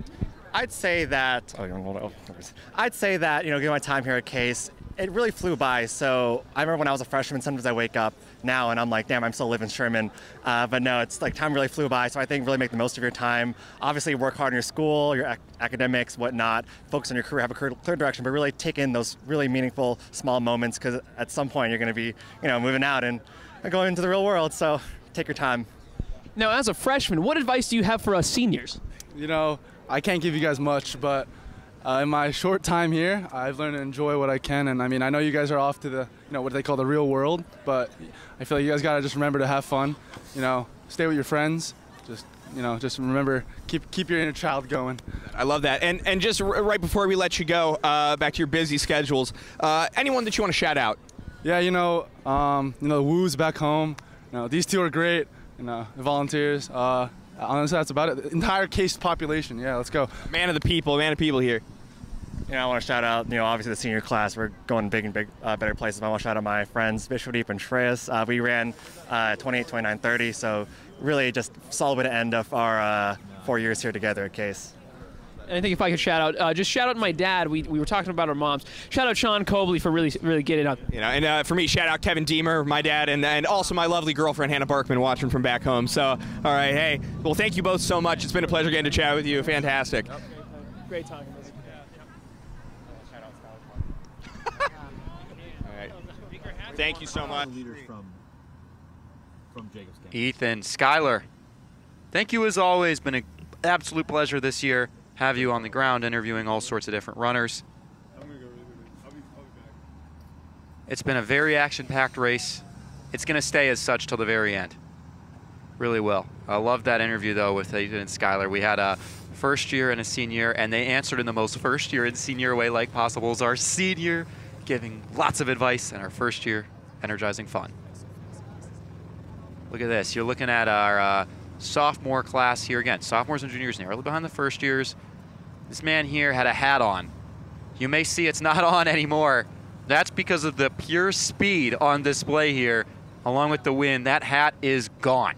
I'd say that, given my time here at Case, it really flew by. So I remember when I was a freshman, sometimes I wake up now and I'm like, damn, I'm still living Sherman. But no, it's like time really flew by. So I think really make the most of your time. Obviously work hard in your school, your academics, whatnot, focus on your career, have a clear direction, but really take in those really meaningful small moments because at some point you're going to be, moving out and going into the real world. So take your time. Now, as a freshman, what advice do you have for us seniors? I can't give you guys much, but in my short time here, I've learned to enjoy what I can. And I mean, I know you guys are off to the, what they call the real world, but I feel like you guys got to just remember to have fun, stay with your friends. Just remember, keep your inner child going. I love that. And just right before we let you go, back to your busy schedules, anyone that you want to shout out? Yeah, the Woos back home. These two are great. The volunteers. Honestly, that's about it. The entire case population. Yeah, let's go. Man of the people here. I want to shout out, obviously the senior class. We're going big and better places. I want to shout out my friends, Vishwadeep and Shreyas. We ran 28, 29, 30, so really just solid way to end of our 4 years here together at Case. And I think if I could shout out, just shout out my dad. We were talking about our moms. Shout out Sean Cobley for really getting up. And for me, shout out Kevin Deemer, my dad, and also my lovely girlfriend Hannah Barkman watching from back home. So, all right, hey, well, thank you both so much. It's been a pleasure getting to chat with you. Fantastic. Great talking. Thank you so much. Ethan, Skylar, thank you as always. Been an absolute pleasure this year. Have you on the ground interviewing all sorts of different runners. It's been a very action-packed race. It's going to stay as such till the very end. Really will. I love that interview, though, with Ethan and Skylar. We had a first year and a senior, and they answered in the most first year and senior way like possible. As our senior giving lots of advice, and our first year energizing fun. Look at this. You're looking at our sophomore class here again. Sophomores and juniors narrowly behind the first years. This man here had a hat on. You may see it's not on anymore. That's because of the pure speed on display here, along with the wind. That hat is gone.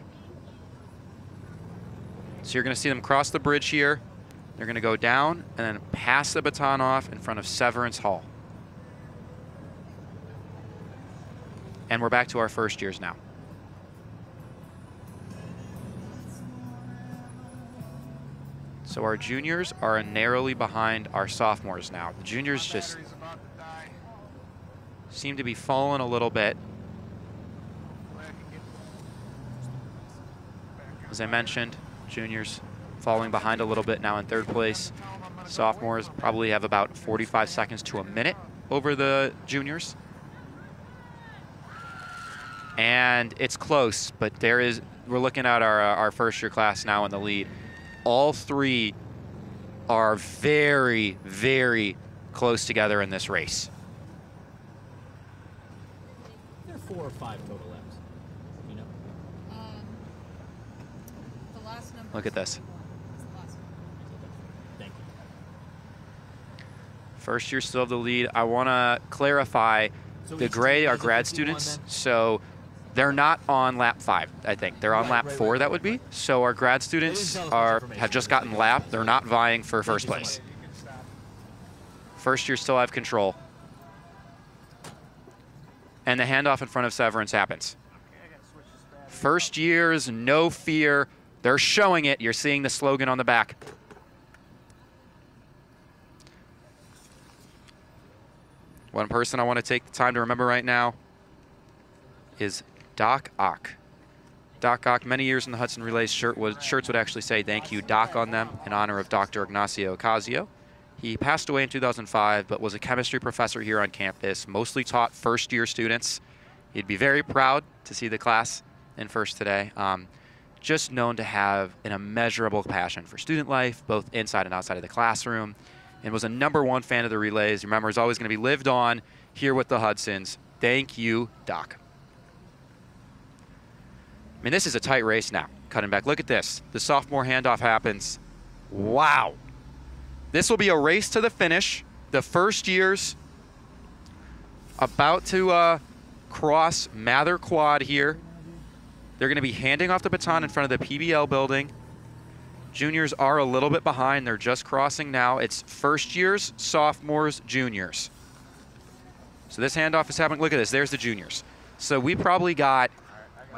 So you're going to see them cross the bridge here. They're going to go down and then pass the baton off in front of Severance Hall. And we're back to our first years now. So our juniors are narrowly behind our sophomores now. The juniors just seem to be falling a little bit. As I mentioned, juniors falling behind a little bit now in third place. Sophomores probably have about 45 seconds to a minute over the juniors. And it's close, but we're looking at our first year class now in the lead. All three are very, very close together in this race. There are 4 or 5 total laps. You know? The last number. Look at this. Thank you. First year still have the lead. I want to clarify, the gray are grad students, so they're not on lap 5, I think. They're on lap 4, that would be. So our grad students have just gotten lapped. They're not vying for first place. First year still have control. And the handoff in front of Severance happens. First years, no fear. They're showing it. You're seeing the slogan on the back. One person I want to take the time to remember right now is Doc Ock. Doc Ock, many years in the Hudson Relays, shirts would actually say thank you, Doc, on them in honor of Dr. Ignacio Ocasio. He passed away in 2005, but was a chemistry professor here on campus, mostly taught first-year students. He'd be very proud to see the class in first today. Just known to have an immeasurable passion for student life, both inside and outside of the classroom, and was a #1 fan of the relays. Remember, is always going to be lived on here with the Hudsons. Thank you, Doc. I mean, this is a tight race now, cutting back. Look at this. The sophomore handoff happens. Wow. This will be a race to the finish. The first years about to cross Mather Quad here. They're going to be handing off the baton in front of the PBL building. Juniors are a little bit behind. They're just crossing now. It's first years, sophomores, juniors. So this handoff is happening. Look at this. There's the juniors. So we probably got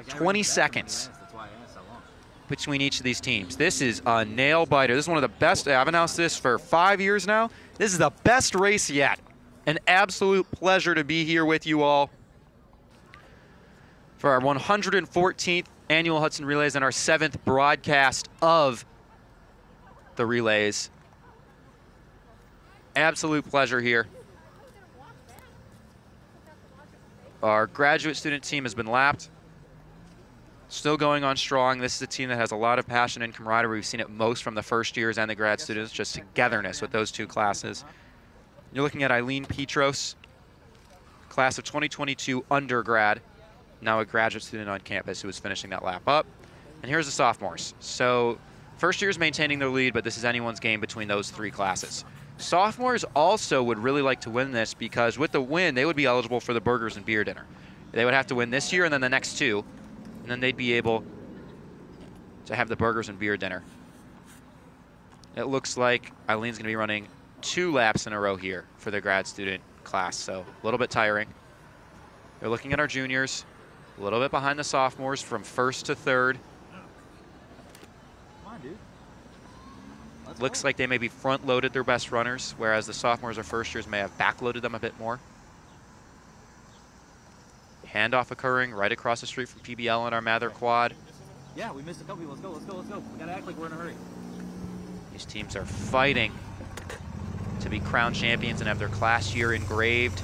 20 seconds between each of these teams. This is a nail biter. This is one of the best. I've announced this for 5 years now. This is the best race yet. An absolute pleasure to be here with you all for our 114th annual Hudson Relays and our 7th broadcast of the relays. Absolute pleasure here. Our graduate student team has been lapped. Still going on strong. This is a team that has a lot of passion and camaraderie. We've seen it most from the first years and the grad students, just togetherness with those two classes. You're looking at Eileen Petros, class of 2022 undergrad, now a graduate student on campus who is finishing that lap up. And here's the sophomores. So first year's maintaining their lead, but this is anyone's game between those three classes. Sophomores also would really like to win this because with the win, they would be eligible for the burgers and beer dinner. They would have to win this year and then the next two, and then they'd be able to have the burgers and beer dinner. It looks like Eileen's going to be running 2 laps in a row here for the grad student class, so a little bit tiring. They're looking at our juniors, a little bit behind the sophomores from first to third. Come on, dude. Looks like they maybe front-loaded their best runners, whereas the sophomores or first years may have back-loaded them a bit more. Handoff occurring right across the street from PBL on our Mather quad. Yeah, we missed a couple. Let's go, let's go, let's go. We gotta act like we're in a hurry. These teams are fighting to be crowned champions and have their class year engraved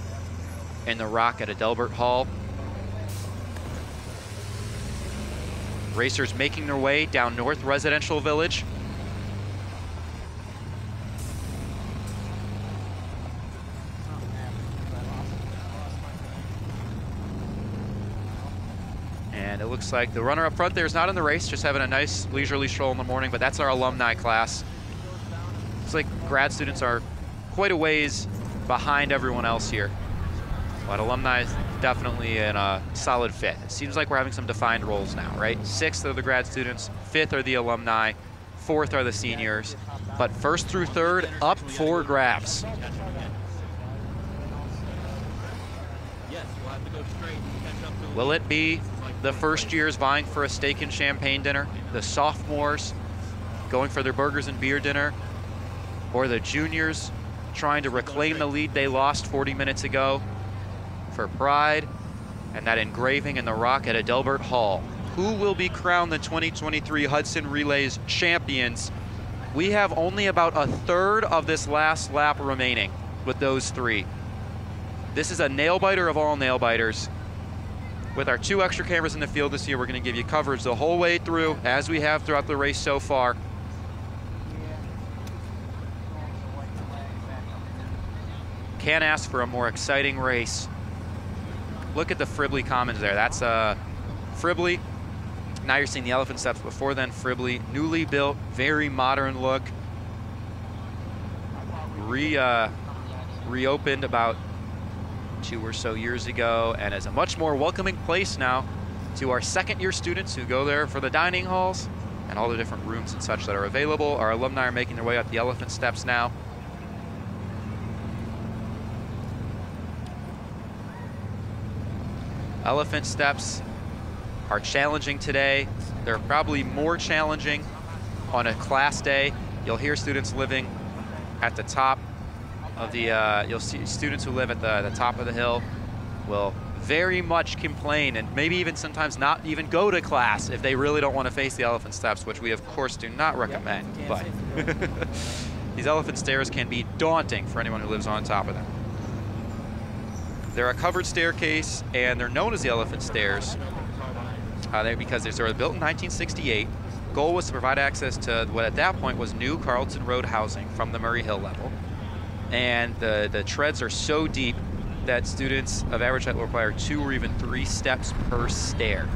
in the rock at Adelbert Hall. Racers making their way down North Residential Village. And it looks like the runner up front there is not in the race, just having a nice leisurely stroll in the morning, but that's our alumni class. Looks like grad students are quite a ways behind everyone else here. But alumni is definitely in a solid fit. It seems like we're having some defined roles now, right? 6th are the grad students, 5th are the alumni, 4th are the seniors, but 1st through 3rd up for grabs. Will it be the first years vying for a steak and champagne dinner, the sophomores going for their burgers and beer dinner, or the juniors trying to reclaim the lead they lost 40 minutes ago for pride and that engraving in the rock at Adelbert Hall? Who will be crowned the 2023 Hudson Relays champions? We have only about a third of this last lap remaining with those three. This is a nail biter of all nail biters. With our 2 extra cameras in the field this year, we're going to give you coverage the whole way through, as we have throughout the race so far. Can't ask for a more exciting race. Look at the Fribley Commons there. That's Fribley. Now you're seeing the elephant steps. Before then, Fribley, newly built, very modern look. Reopened about 2 or so years ago, and is a much more welcoming place now to our second-year students who go there for the dining halls and all the different rooms and such that are available. Our alumni are making their way up the elephant steps now. Elephant steps are challenging today. They're probably more challenging on a class day. You'll hear students living at the top of the, you'll see students who live at the top of the hill will very much complain and maybe even sometimes not even go to class if they really don't want to face the elephant steps, which we of course do not recommend. But these elephant stairs can be daunting for anyone who lives on top of them. They're a covered staircase, and they're known as the elephant stairs because they were built in 1968. Goal was to provide access to what at that point was new Carlton Road housing from the Murray Hill level. And the treads are so deep that students of average height will require 2 or even 3 steps per stair.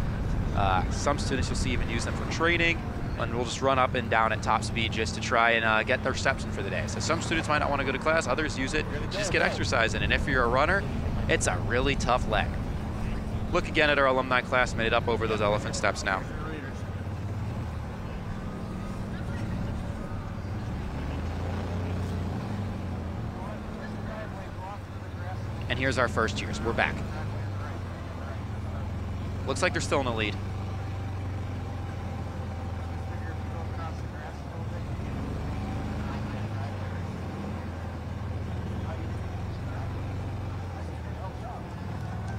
Some students you'll see even use them for training, and will just run up and down at top speed just to try and get their steps in for the day. So some students might not want to go to class, others use it to just get exercise in. And if you're a runner, it's a really tough leg. Look again at our alumni class made it up over those elephant steps now. And here's our first years. We're back. Looks like they're still in the lead.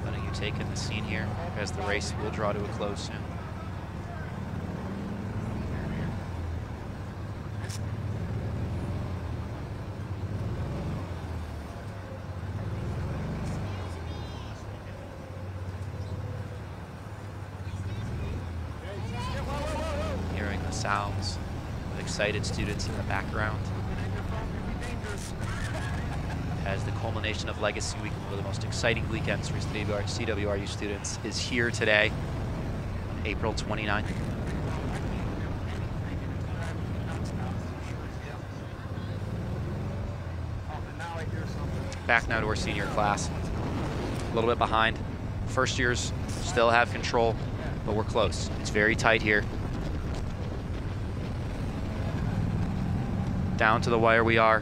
Letting you take in the scene here as the race will draw to a close soon. Sounds of excited students in the background as the culmination of Legacy Week, one of the most exciting weekends for CWRU students, is here today on April 29th. Back now to our senior class. A little bit behind. First years still have control, but we're close. It's very tight here. Down to the wire we are.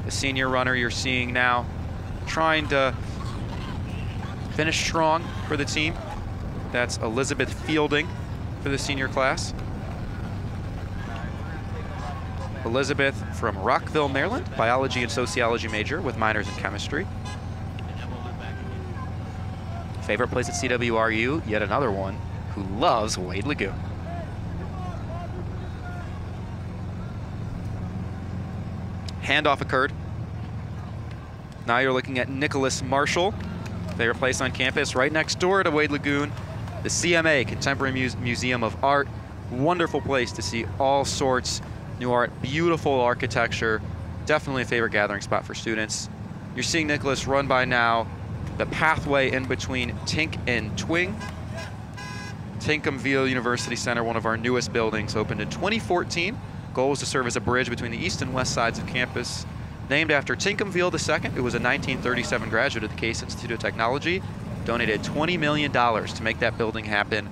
The senior runner you're seeing now trying to finish strong for the team. That's Elizabeth Fielding for the senior class. Elizabeth from Rockville, Maryland, biology and sociology major with minors in chemistry. Favorite place at CWRU, yet another one who loves Wade Lagoon. Handoff occurred. Now you're looking at Nicholas Marshall, favorite place on campus, right next door to Wade Lagoon, the CMA, Contemporary Museum of Art. Wonderful place to see all sorts new art, beautiful architecture, definitely a favorite gathering spot for students. You're seeing Nicholas run by now the pathway in between Tink and Twing. Tinkomville University Center, one of our newest buildings, opened in 2014. Goal was to serve as a bridge between the east and west sides of campus. Named after Tinkomville II, who was a 1937 graduate of the Case Institute of Technology, donated $20 million to make that building happen.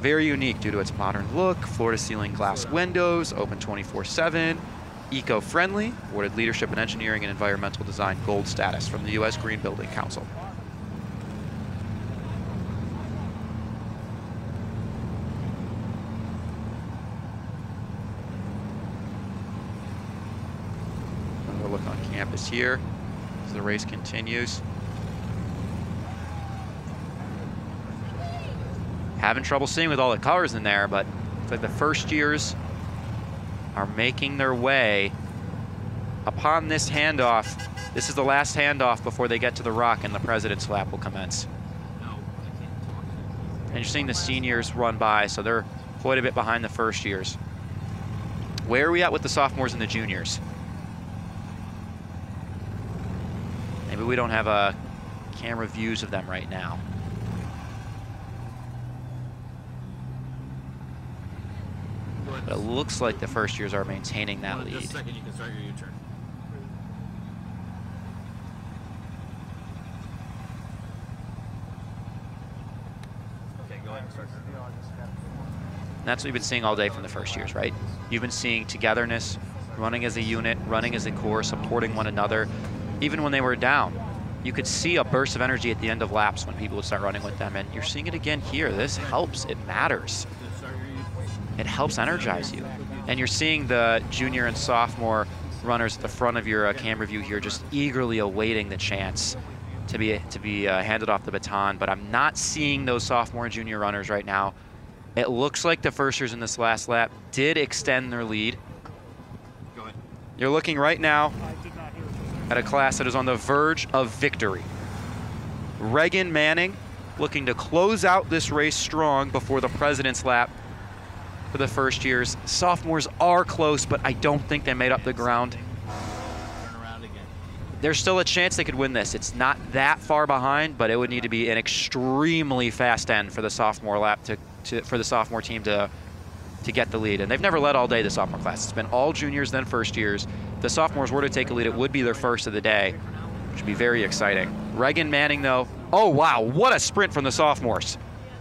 Very unique due to its modern look, floor-to-ceiling glass windows, open 24/7, eco-friendly, awarded Leadership in Engineering and Environmental Design Gold status from the U.S. Green Building Council. Another look on campus here as the race continues. Having trouble seeing with all the colors in there, but it's like the first years are making their way upon this handoff. This is the last handoff before they get to the rock and the President's Lap will commence. And you're seeing the seniors run by, so they're quite a bit behind the first years. Where are we at with the sophomores and the juniors? Maybe we don't have camera views of them right now. But it looks like the first years are maintaining that lead. Just a second, you can start your U-turn. Okay, go ahead and start. And that's what you've been seeing all day from the first years, right? You've been seeing togetherness, running as a unit, running as a core, supporting one another. Even when they were down, you could see a burst of energy at the end of laps when people would start running with them. And you're seeing it again here. This helps. It matters. It helps energize you. And you're seeing the junior and sophomore runners at the front of your camera view here just eagerly awaiting the chance to be handed off the baton. But I'm not seeing those sophomore and junior runners right now. It looks like the first years in this last lap did extend their lead. Go ahead. You're looking right now at a class that is on the verge of victory. Reagan Manning looking to close out this race strong before the President's Lap for the first years. Sophomores are close, but I don't think they made up the ground. Turn around again. There's still a chance they could win this. It's not that far behind, but it would need to be an extremely fast end for the sophomore lap for the sophomore team to get the lead. And they've never led all day, the sophomore class. It's been all juniors, then first years. If the sophomores were to take a lead, it would be their first of the day, which would be very exciting. Reagan Manning, though, oh wow, what a sprint from the sophomores.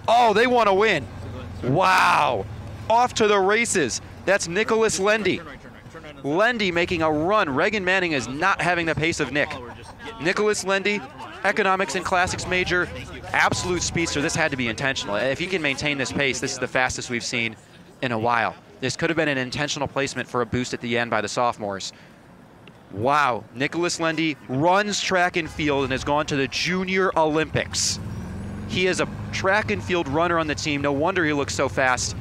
Oh, they want to win. Wow. Off to the races. That's Nicholas Lendy. Lendy making a run. Reagan Manning is not having the pace of Nick. Nicholas Lendy, economics and classics major, absolute speedster. This had to be intentional. If he can maintain this pace, this is the fastest we've seen in a while. This could have been an intentional placement for a boost at the end by the sophomores. Wow, Nicholas Lendy runs track and field and has gone to the Junior Olympics. He is a track and field runner on the team. No wonder he looks so fast.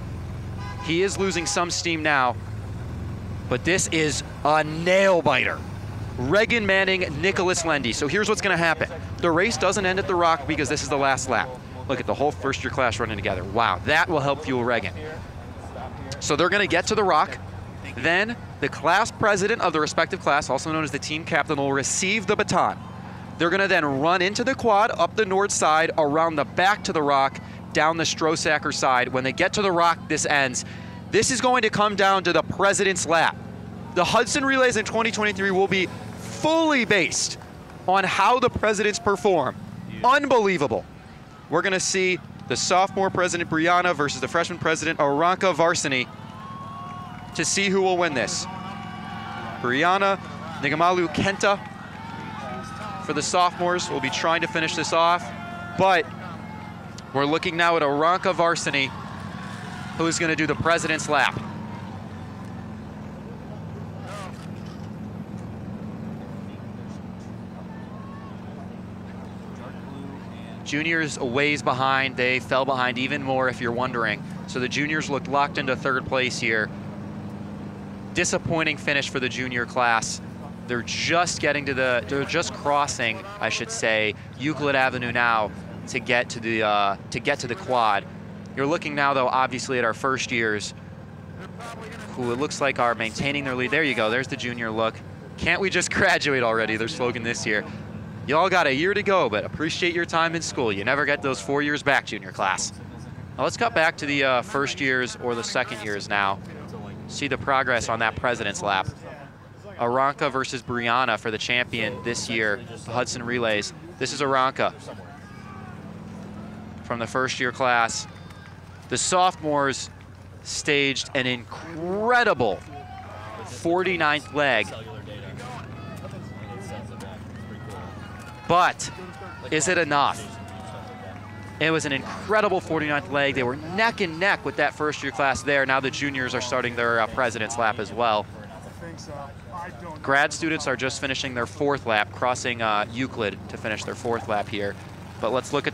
He is losing some steam now, but this is a nail biter. Reagan Manning, Nicholas Lendy. So here's what's gonna happen. The race doesn't end at the rock because this is the last lap. Look at the whole first year class running together. Wow, that will help fuel Reagan. So they're gonna get to the rock. Then the class president of the respective class, also known as the team captain, will receive the baton. They're gonna then run into the quad, up the north side, around the back to the rock, down the Strosacker side. When they get to the rock, this ends. This is going to come down to the President's Lap. The Hudson Relays in 2023 will be fully based on how the presidents perform. Unbelievable. We're gonna see the sophomore president Brianna versus the freshman president Aranka Varsini to see who will win this. Brianna Nigamalu Kenta for the sophomores will be trying to finish this off, but we're looking now at Aranka Varsini, who's gonna do the president's lap. Juniors a ways behind. They fell behind even more, if you're wondering. So the juniors looked locked into third place here. Disappointing finish for the junior class. They're just getting to they're just crossing, I should say, Euclid Avenue now to get to the quad. You're looking now, though, obviously at our first years, who it looks like are maintaining their lead. There you go. There's the junior look. Can't we just graduate already? Their slogan this year. Y'all got a year to go, but appreciate your time in school. You never get those 4 years back, junior class. Now let's cut back to the first years or the second years now. See the progress on that president's lap. Aranka versus Brianna for the champion this year, the Hudson Relays. This is Aranka from the first year class. The sophomores staged an incredible 49th leg. But is it enough? It was an incredible 49th leg. They were neck and neck with that first year class there. Now the juniors are starting their president's lap as well. Grad students are just finishing their fourth lap, crossing Euclid to finish their fourth lap here. But let's look.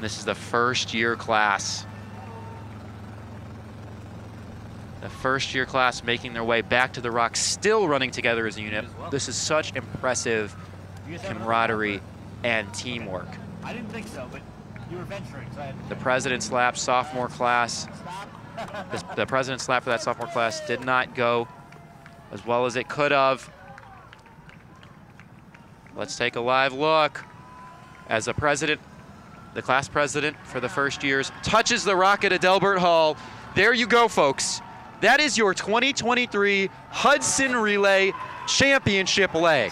This is the first year class. The first year class making their way back to the rock, still running together as a unit. This is such impressive camaraderie and teamwork. I didn't think so, but you were venturing, so I had to. The president's lap, sophomore class. The president's lap for that sophomore class did not go as well as it could have. Let's take a live look as the class president for the first years touches the rocket at Delbert Hall. There you go, folks. That is your 2023 Hudson Relay Championship leg.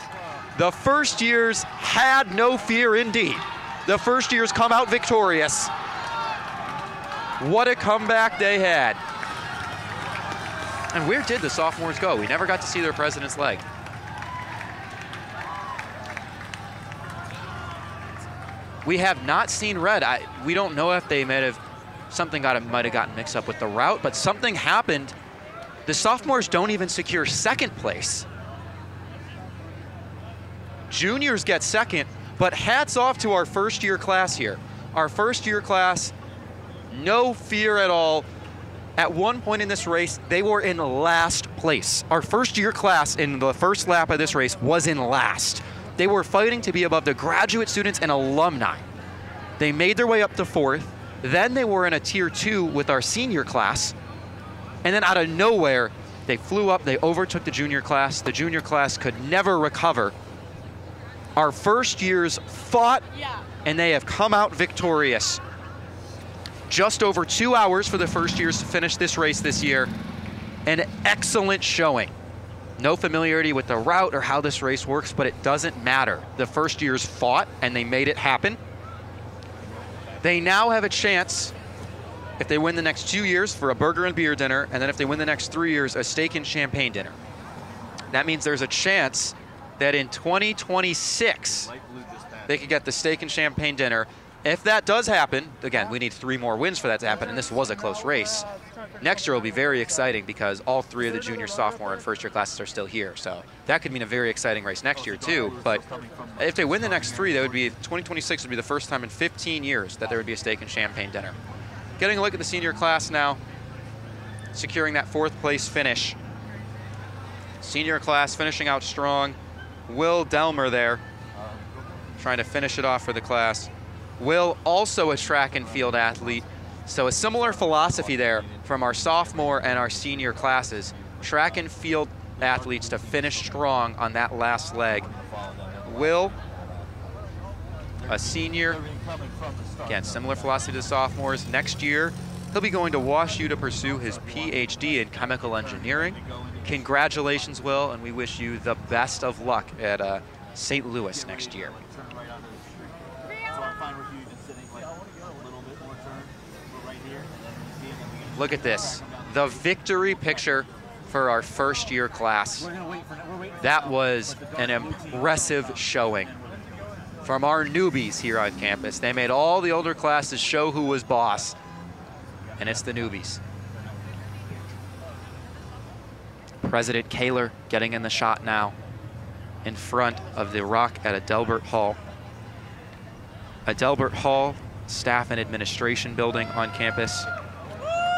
The first years had no fear indeed. The first years come out victorious. What a comeback they had. And where did the sophomores go? We never got to see their president's leg. We have not seen red. We don't know if they might have gotten mixed up with the route, but something happened. The sophomores don't even secure second place. Juniors get second, but hats off to our first year class here. Our first year class, no fear at all. At one point in this race, they were in last place. Our first year class in the first lap of this race was in last. They were fighting to be above the graduate students and alumni. They made their way up to fourth. Then they were in a tier 2 with our senior class. And then out of nowhere, they flew up, they overtook the junior class. The junior class could never recover. Our first years fought, and they have come out victorious. Just over 2 hours for the first years to finish this race this year. An excellent showing. No familiarity with the route or how this race works, but it doesn't matter. The first years fought, and they made it happen. They now have a chance, if they win the next 2 years, for a burger and beer dinner, and then if they win the next 3 years, a steak and champagne dinner. That means there's a chance that in 2026, they could get the steak and champagne dinner. If that does happen, again, we need 3 more wins for that to happen, and this was a close race. Next year will be very exciting because all 3 of the junior, sophomore, and first year classes are still here. So that could mean a very exciting race next year too. But if they win the next 3, that would be 2026 would be the first time in 15 years that there would be a steak and champagne dinner. Getting a look at the senior class now, securing that 4th place finish. Senior class finishing out strong. Will Delmer there, trying to finish it off for the class. Will, also a track and field athlete. So a similar philosophy there from our sophomore and our senior classes. Track and field athletes to finish strong on that last leg. Will, a senior, again, similar philosophy to the sophomores. Next year, He'll be going to Wash U to pursue his PhD in chemical engineering. Congratulations, Will, and we wish you the best of luck at St. Louis next year. Look at this, the victory picture for our first year class. That was an impressive showing from our newbies here on campus. They made all the older classes show who was boss, and it's the newbies. President Kaler getting in the shot now in front of the rock at Adelbert Hall. Adelbert Hall, staff and administration building on campus.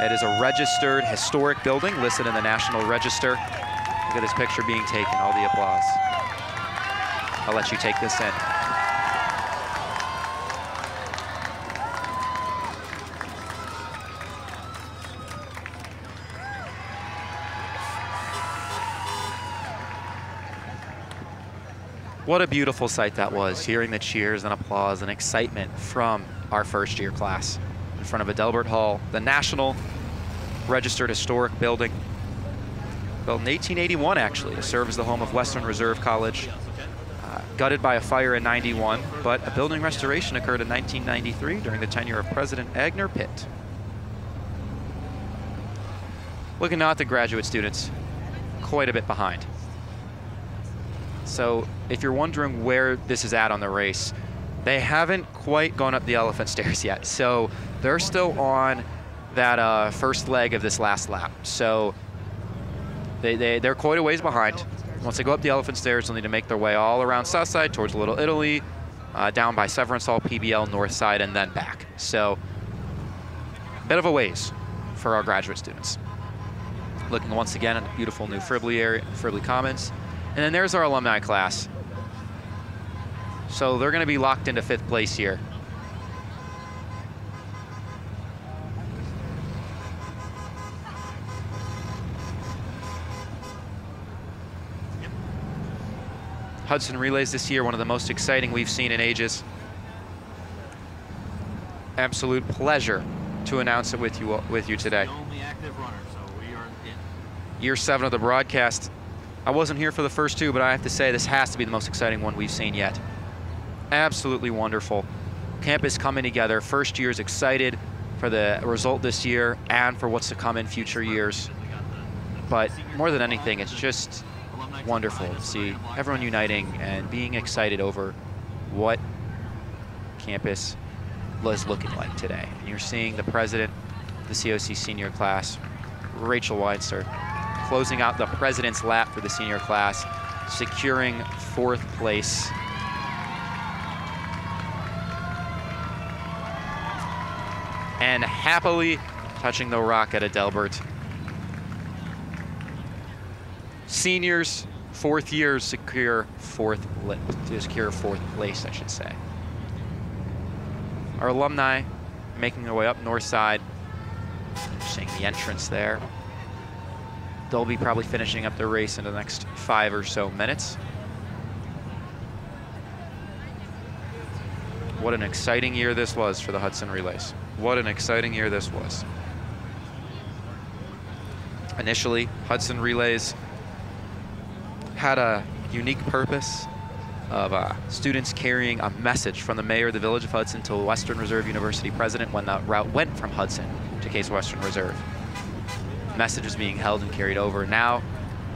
It is a registered historic building listed in the National Register. Look at this picture being taken, all the applause. I'll let you take this in. What a beautiful sight that was, hearing the cheers and applause and excitement from our first year class in front of Adelbert Hall, the National Registered Historic Building. Built in 1881, actually, to serve as the home of Western Reserve College. Gutted by a fire in '91, but a building restoration occurred in 1993 during the tenure of President Agner Pitt. Looking now at the graduate students, quite a bit behind. So if you're wondering where this is at on the race, they haven't quite gone up the elephant stairs yet. So they're still on that first leg of this last lap. So they're quite a ways behind. Once they go up the elephant stairs, they'll need to make their way all around Southside towards Little Italy, down by Severance Hall, PBL, North Side, and then back. So a bit of a ways for our graduate students. Looking once again at the beautiful new Fribley area, Fribley Commons. And then there's our alumni class. So they're going to be locked into 5th place here. Hudson Relays this year, one of the most exciting we've seen in ages. Absolute pleasure to announce it with you today. Year 7 of the broadcast. I wasn't here for the first 2, but I have to say this has to be the most exciting one we've seen yet. Absolutely wonderful. Campus coming together. First year's excited for the result this year and for what's to come in future years. But more than anything, it's just wonderful to see everyone uniting and being excited over what campus was looking like today. And you're seeing the president, the COC senior class, Rachel Weinster, closing out the president's lap for the senior class, securing 4th place. And happily touching the rock at Adelbert. Seniors, 4th years secure 4th place, I should say. Our alumni making their way up North Side. Seeing the entrance there. They'll be probably finishing up their race in the next 5 or so minutes. What an exciting year this was for the Hudson Relays. What an exciting year this was. Initially, Hudson Relays had a unique purpose of students carrying a message from the mayor of the village of Hudson to Western Reserve University president when the route went from Hudson to Case Western Reserve. Message is being held and carried over. Now,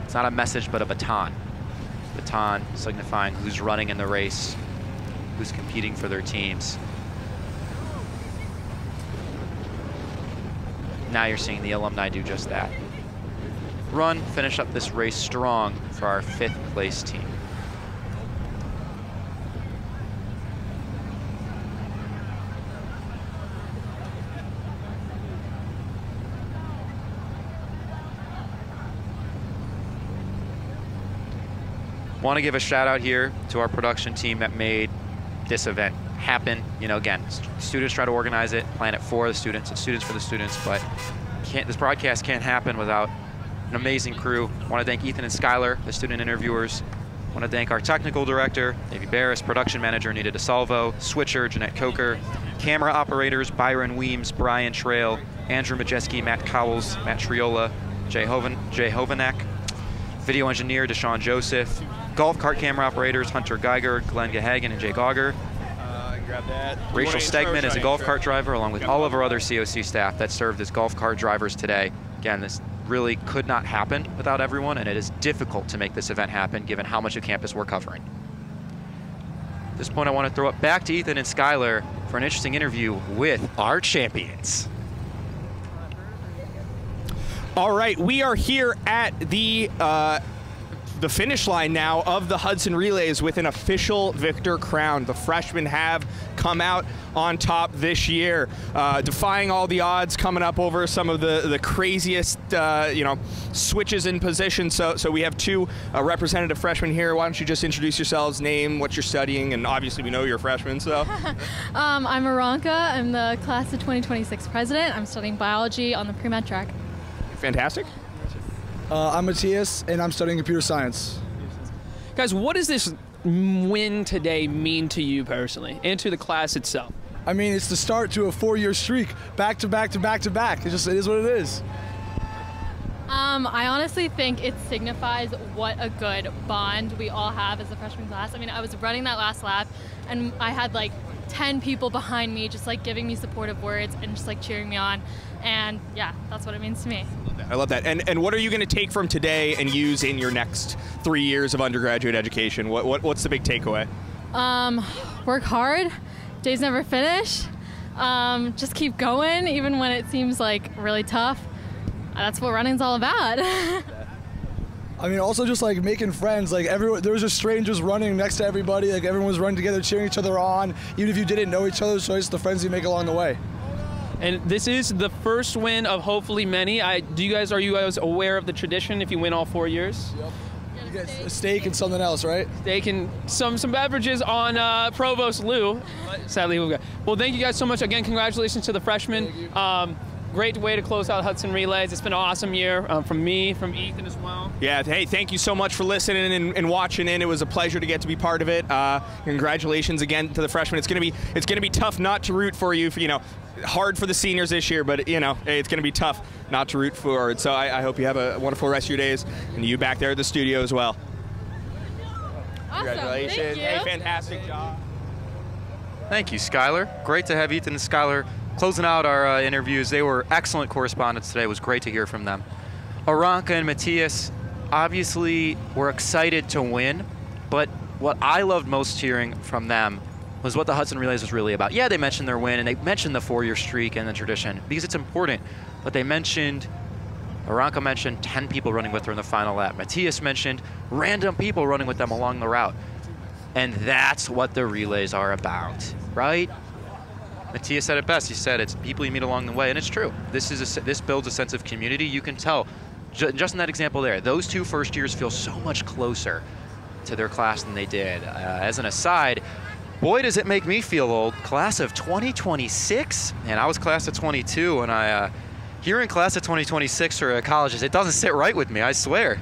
it's not a message, but a baton. Baton signifying who's running in the race, who's competing for their teams. Now you're seeing the alumni do just that. Run, finish up this race strong for our 5th place team. Want to give a shout out here to our production team that made this event happen. You know, again, students try to organize it, plan it for the students, and students for the students, but this broadcast can't happen without an amazing crew. I want to thank Ethan and Skylar, the student interviewers, want to thank our technical director, Davey Barris, production manager, Anita DeSalvo, switcher, Jeanette Coker, camera operators, Byron Weems, Brian Trail, Andrew Majeski, Matt Cowles, Matt Triola, Jay Hovanak, video engineer, Deshaun Joseph, golf cart camera operators, Hunter Geiger, Glenn Gahagan, and Jay Gauger. Grab that. Rachel Stegman is a golf cart driver, along with all of our other COC staff that served as golf cart drivers today. Again, this really could not happen without everyone, and it is difficult to make this event happen given how much of campus we're covering. At this point, I want to throw it back to Ethan and Skylar for an interesting interview with our champions. All right, we are here at the finish line now of the Hudson Relays with an official victor crowned. The freshmen have come out on top this year, defying all the odds, coming up over some of the craziest switches in position. So we have two representative freshmen here. Why don't you just introduce yourselves, name, what you're studying, and obviously we know you're freshmen, so. I'm Aranka. I'm the class of 2026 president. I'm studying biology on the pre-med track. Fantastic. I'm Matthias, and I'm studying computer science. Guys, what does this win today mean to you personally and to the class itself? I mean, it's the start to a 4-year streak, back to back to back to back. It is what it is. I honestly think it signifies what a good bond we all have as a freshman class. I mean, I was running that last lap, and I had like 10 people behind me just like giving me supportive words and just like cheering me on. And yeah, that's what it means to me. I love that. And what are you going to take from today and use in your next 3 years of undergraduate education? What's the big takeaway? Work hard. Days never finish. Just keep going, even when it seems like really tough. That's what running's all about. I mean, also just like making friends. Like there was just strangers running next to everybody. Like everyone was running together, cheering each other on, even if you didn't know each other. So it's the friends you make along the way. And this is the first win of hopefully many. Are you guys aware of the tradition if you win all 4 years? Yep. You get a steak and something else, right? Steak and some beverages on Provost Lou. Sadly, we've got. Well, thank you guys so much. Again, congratulations to the freshmen. Great way to close out Hudson Relays. It's been an awesome year from me, from Ethan as well. Yeah, hey, thank you so much for listening and watching in. It was a pleasure to get to be part of it. Congratulations again to the freshmen. It's gonna be tough not to root for you. Hard for the seniors this year, but hey, it's going to be tough not to root for it. So I hope you have a wonderful rest of your days, and you back there at the studio as well. Awesome. Congratulations. Thank you. Hey, fantastic job. Thank you, Skylar. Great to have Ethan and Skylar closing out our interviews. They were excellent correspondents today. It was great to hear from them. Aranka and Matthias, obviously, were excited to win, but what I loved most hearing from them was what the Hudson Relays was really about. Yeah, they mentioned their win, and they mentioned the 4-year streak and the tradition, because it's important. But they mentioned, Aranka mentioned 10 people running with her in the final lap. Matthias mentioned random people running with them along the route. And that's what the relays are about, right? Matthias said it best. He said it's people you meet along the way, and it's true. This builds a sense of community. You can tell, just in that example there, those 2 first years feel so much closer to their class than they did. As an aside, boy, does it make me feel old. Class of 2026? And I was class of 22, and hearing class of 2026 for colleges, it doesn't sit right with me, I swear.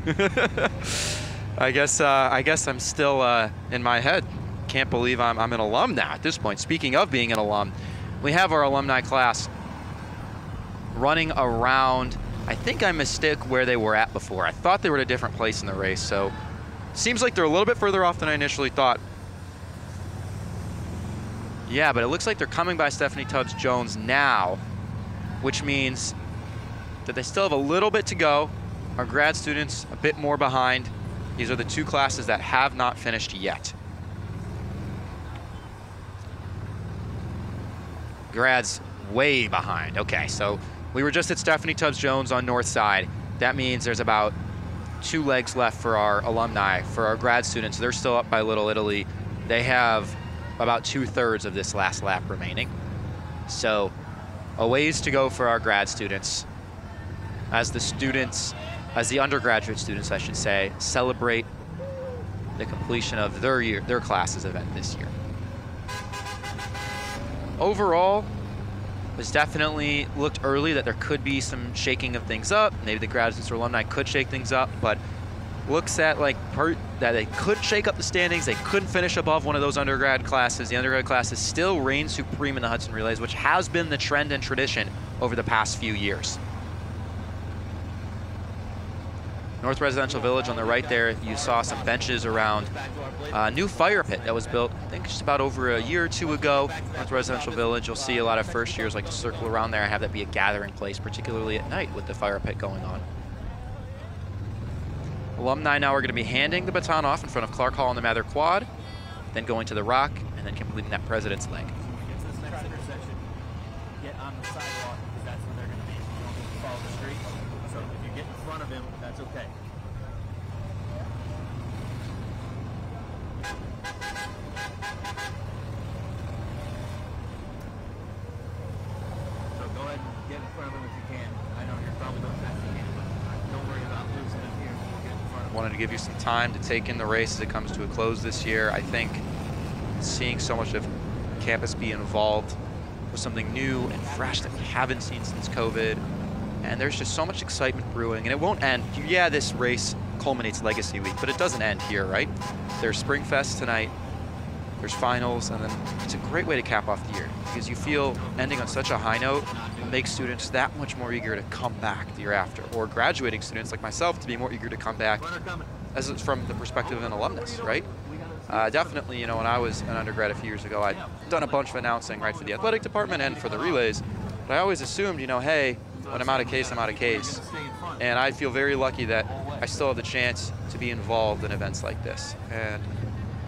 I guess I'm still in my head. Can't believe I'm an alum now at this point. Speaking of being an alum, we have our alumni class running around. I think I mistook where they were at before. I thought they were at a different place in the race, so seems like they're a little bit further off than I initially thought. Yeah, but it looks like they're coming by Stephanie Tubbs-Jones now, which means that they still have a little bit to go. Our grad students a bit more behind. These are the 2 classes that have not finished yet. Grads way behind. Okay, so we were just at Stephanie Tubbs-Jones on north side. That means there's about 2 legs left for our alumni. For our grad students, they're still up by Little Italy. They have about 2/3 of this last lap remaining. So a ways to go for our grad students as the undergraduate students, I should say, celebrate the completion of their class's event this year. Overall, it was definitely looked early that there could be some shaking of things up. Maybe the grad students or alumni could shake things up, but looks at like that they couldn't shake up the standings, they couldn't finish above one of those undergrad classes. The undergrad classes still reign supreme in the Hudson Relays, which has been the trend and tradition over the past few years. North Residential Village on the right there, you saw some benches around a new fire pit that was built, I think just about over a year or two ago. North Residential Village, you'll see a lot of first years like to circle around there and have that be a gathering place, particularly at night with the fire pit going on. Alumni now are going to be handing the baton off in front of Clark Hall on the Mather Quad, then going to the rock, and then completing that president's leg. Get on the sidewalk because that's where they're going to be. You don't need to follow the street. So if you get in front of him, that's okay. So go ahead and get in front of him if you can. I know you're probably going fast as you can, but don't worry about losing him here. We'll get in front of him. Wanted to give you some time to take in the race as it comes to a close this year. I think seeing so much of campus be involved with something new and fresh that we haven't seen since COVID. And there's just so much excitement brewing, and it won't end. Yeah, this race culminates Legacy Week, but it doesn't end here, right? There's Spring Fest tonight, there's finals, and then it's a great way to cap off the year because you feel ending on such a high note makes students that much more eager to come back the year after, or graduating students like myself to be more eager to come back as it's from the perspective of an alumnus, right? Definitely, you know, when I was an undergrad a few years ago, I'd done a bunch of announcing, right, for the athletic department and for the relays, but I always assumed, you know, hey, when I'm out of case, I'm out of case. And I feel very lucky that I still have the chance to be involved in events like this and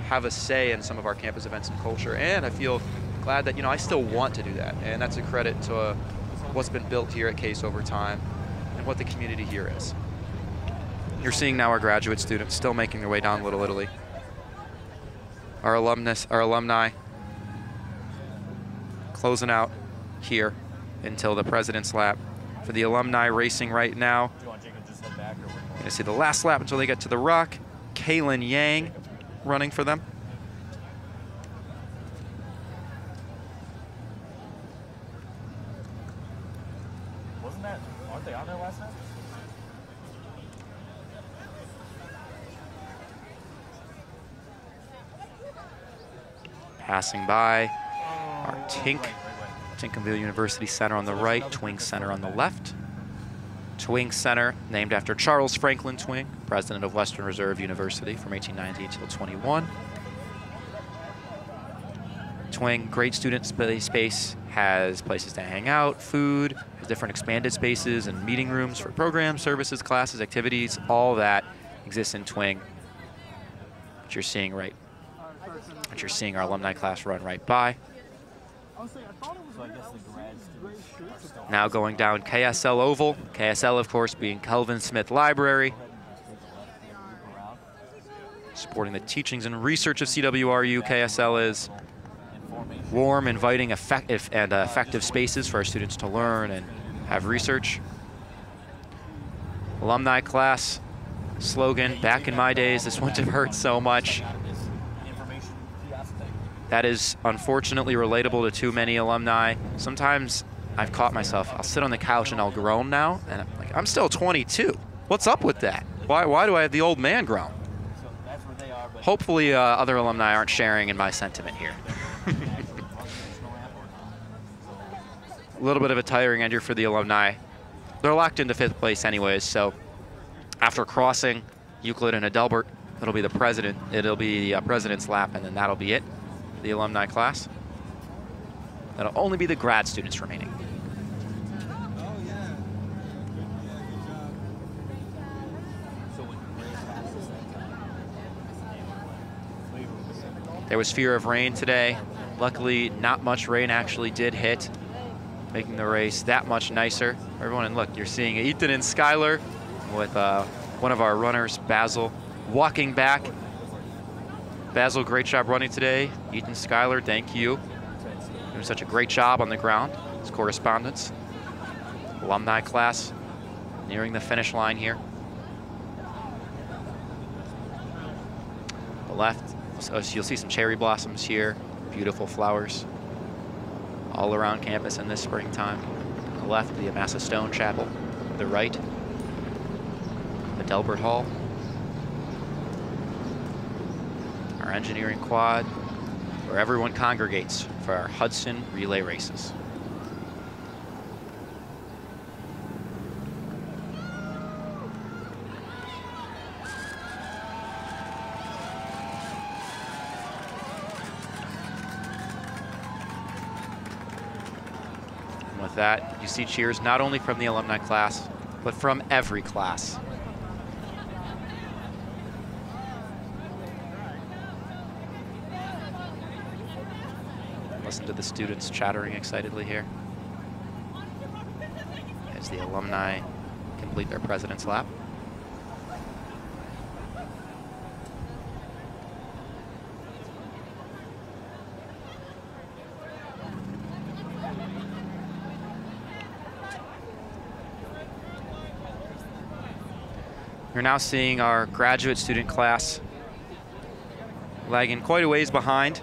have a say in some of our campus events and culture. And I feel glad that, you know, I still want to do that. And that's a credit to what's been built here at Case over time and what the community here is. You're seeing now our graduate students still making their way down Little Italy. Our alumni closing out here until the President's Lap. For the alumni racing right now, you're going to see the last lap until they get to the rock. Kaylin Yang running for them. Aren't they on there last night? Passing by our Tinkerville University Center on the right, Twing Center on the left. Twing Center, named after Charles Franklin Twing, president of Western Reserve University from 1890 until 21. Twing, great student space, has places to hang out, food, has different expanded spaces and meeting rooms for programs, services, classes, activities, all that exists in Twing. What you're seeing our alumni class run right by. Now going down KSL Oval. KSL, of course, being Kelvin Smith Library. Supporting the teachings and research of CWRU, KSL is warm, inviting, effective spaces for our students to learn and have research. Alumni class slogan, back in my days, this wouldn't have hurt so much. That is unfortunately relatable to too many alumni. Sometimes I've caught myself, I'll sit on the couch and I'll groan now, and I'm like, I'm still 22. What's up with that? Why do I have the old man groan? Hopefully other alumni aren't sharing in my sentiment here. A little bit of a tiring ender for the alumni. They're locked into 5th place anyways, so after crossing Euclid and Adelbert, it'll be the President's Lap, and then that'll be it. The alumni class. That'll only be the grad students remaining. There was fear of rain today. Luckily, not much rain actually did hit, making the race that much nicer. Everyone, and look, you're seeing Ethan and Skylar with one of our runners, Basil, walking back. Basil, great job running today. Ethan, Skylar, thank you. Doing such a great job on the ground. It's correspondence. Alumni class nearing the finish line here. The left, so you'll see some cherry blossoms here. Beautiful flowers all around campus in this springtime. On the left, the Amasa Stone Chapel. The right, the Delbert Hall. engineering quad, where everyone congregates for our Hudson Relay races. And with that, you see cheers not only from the alumni class, but from every class. Listen to the students chattering excitedly here as the alumni complete their president's lap. We're now seeing our graduate student class lagging quite a ways behind.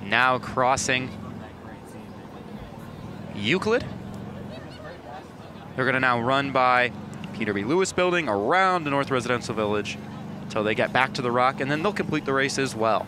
Now crossing Euclid. They're going to now run by Peter B. Lewis Building around the North Residential Village until they get back to the Rock, and then they'll complete the race as well.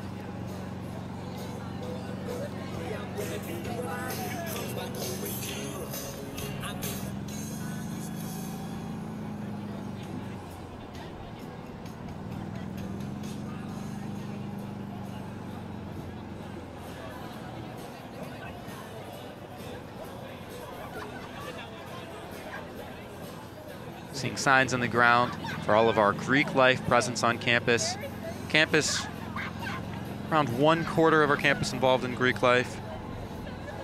Seeing signs on the ground for all of our Greek life presence on campus. Around 1/4 of our campus involved in Greek life.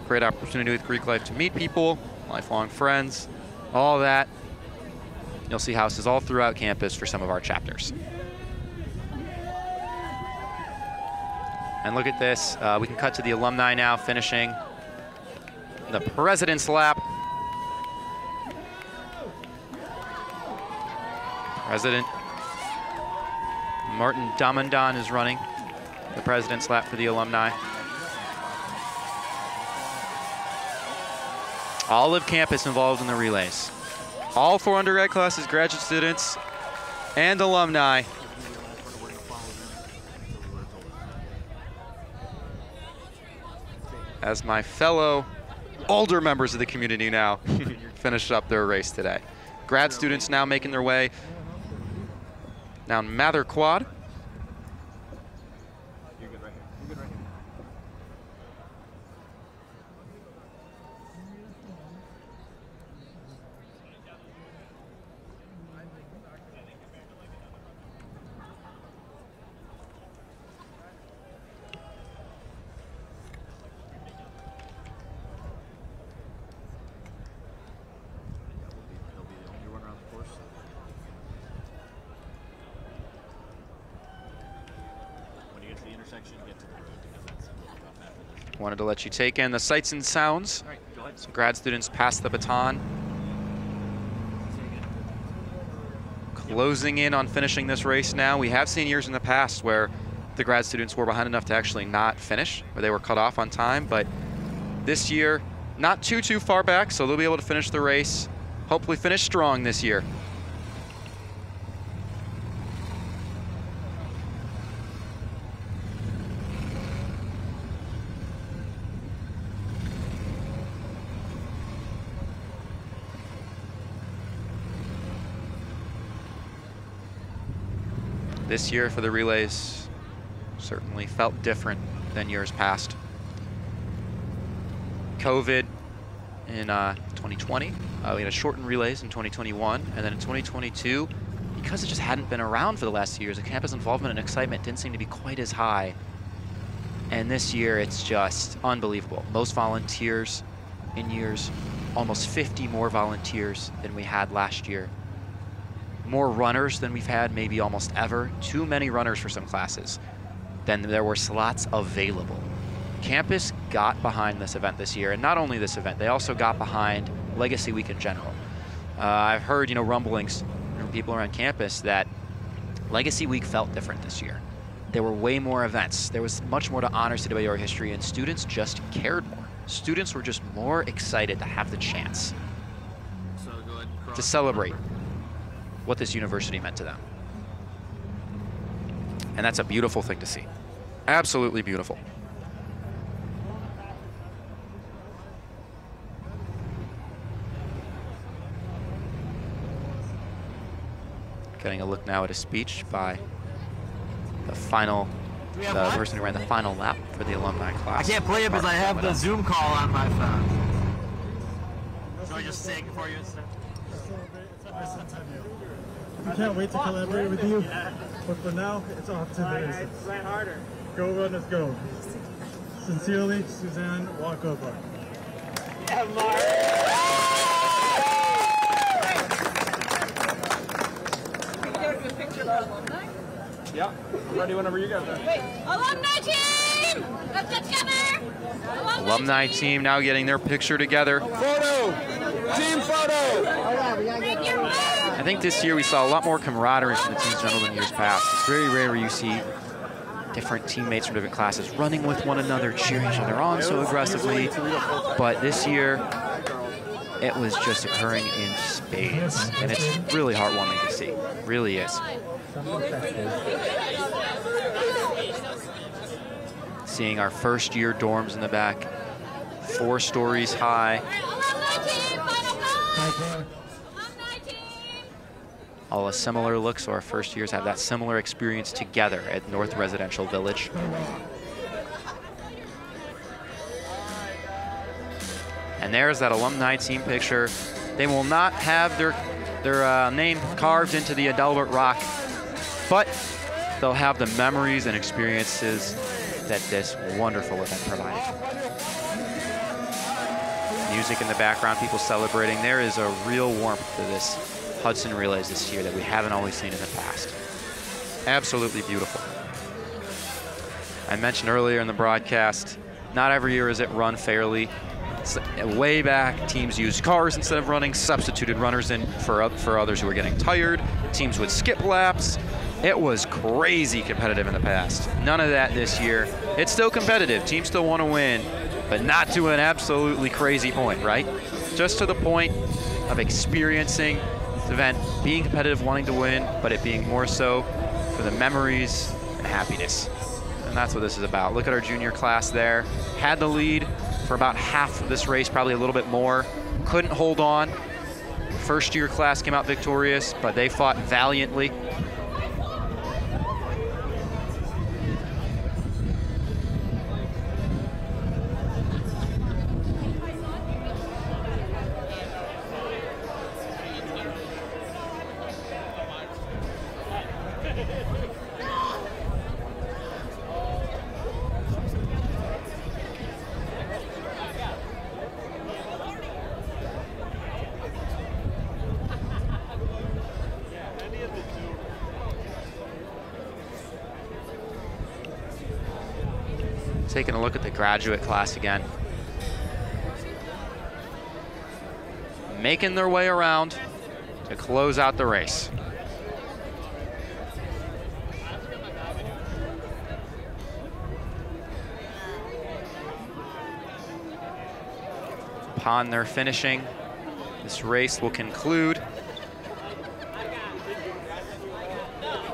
Great opportunity with Greek life to meet people, lifelong friends, all that. You'll see houses all throughout campus for some of our chapters. And look at this, we can cut to the alumni now finishing the President's Lap. President Martin Damandon is running the President's Lap for the alumni. All of campus involved in the relays. All 4 undergrad classes, graduate students, and alumni. As my fellow older members of the community now finish up their race today. Grad students now making their way down Mather Quad. You're good right here. You're good right here. He'll be the only runner on the course. When you get to the intersection, get to the road because that's tough after this. Wanted to let you take in the sights and sounds. All right, go ahead. Some grad students pass the baton. Closing in on finishing this race now. We have seen years in the past where the grad students were behind enough to actually not finish, where they were cut off on time, but this year, not too far back, so they'll be able to finish the race. Hopefully finish strong this year. This year for the relays certainly felt different than years past. COVID in 2020, we had a shortened relays in 2021, and then in 2022, because it just hadn't been around for the last 2 years, the campus involvement and excitement didn't seem to be quite as high. And this year, it's just unbelievable. Most volunteers in years, almost 50 more volunteers than we had last year. More runners than we've had maybe almost ever. Too many runners for some classes. Then there were slots available. Campus got behind this event this year, and not only this event, they also got behind Legacy Week in general. I've heard, rumblings from people around campus that Legacy Week felt different this year. There were way more events. There was much more to honor City of Your history, and students just cared more. Students were just more excited to have the chance. So go ahead and cross to celebrate what this university meant to them. And that's a beautiful thing to see. Absolutely beautiful. Getting a look now at a speech by the person who ran the final lap for the alumni class. I can't play it because I have the Zoom call on my phone. So I just sing for you instead. I can't wait to collaborate with you, but for now, it's off to the races. Try harder. Go runners, go. Sincerely, Suzanne Walkover. Yeah, Mark. Yeah, I'm ready whenever you guys are. Alumni team! Let's get together! Alumni team now getting their picture together. Photo! Team photo! I think this year we saw a lot more camaraderie from the teams general than years past. It's very rare where you see different teammates from different classes running with one another, cheering each other on so aggressively. But this year, it was just occurring in spades. And it's really heartwarming to see. Really is. Seeing our first year dorms in the back, 4 stories high. All a similar look, so our first years have that similar experience together at North Residential Village. And there's that alumni team picture. They will not have their name carved into the Adelbert Rock, but they'll have the memories and experiences that this wonderful event provided. Music in the background, people celebrating. There is a real warmth to this Hudson Relays this year that we haven't always seen in the past. Absolutely beautiful. I mentioned earlier in the broadcast, not every year is it run fairly. Way back, teams used cars instead of running, substituted runners in for others who were getting tired. Teams would skip laps. It was crazy competitive in the past. None of that this year. It's still competitive. Teams still want to win, but not to an absolutely crazy point, right? Just to the point of experiencing the event, being competitive, wanting to win, but it being more so for the memories and happiness. And that's what this is about. Look at our junior class there. Had the lead for about half of this race, probably a little bit more. Couldn't hold on. First year class came out victorious, but they fought valiantly. Taking a look at the graduate class again. Making their way around to close out the race. Upon their finishing, this race will conclude.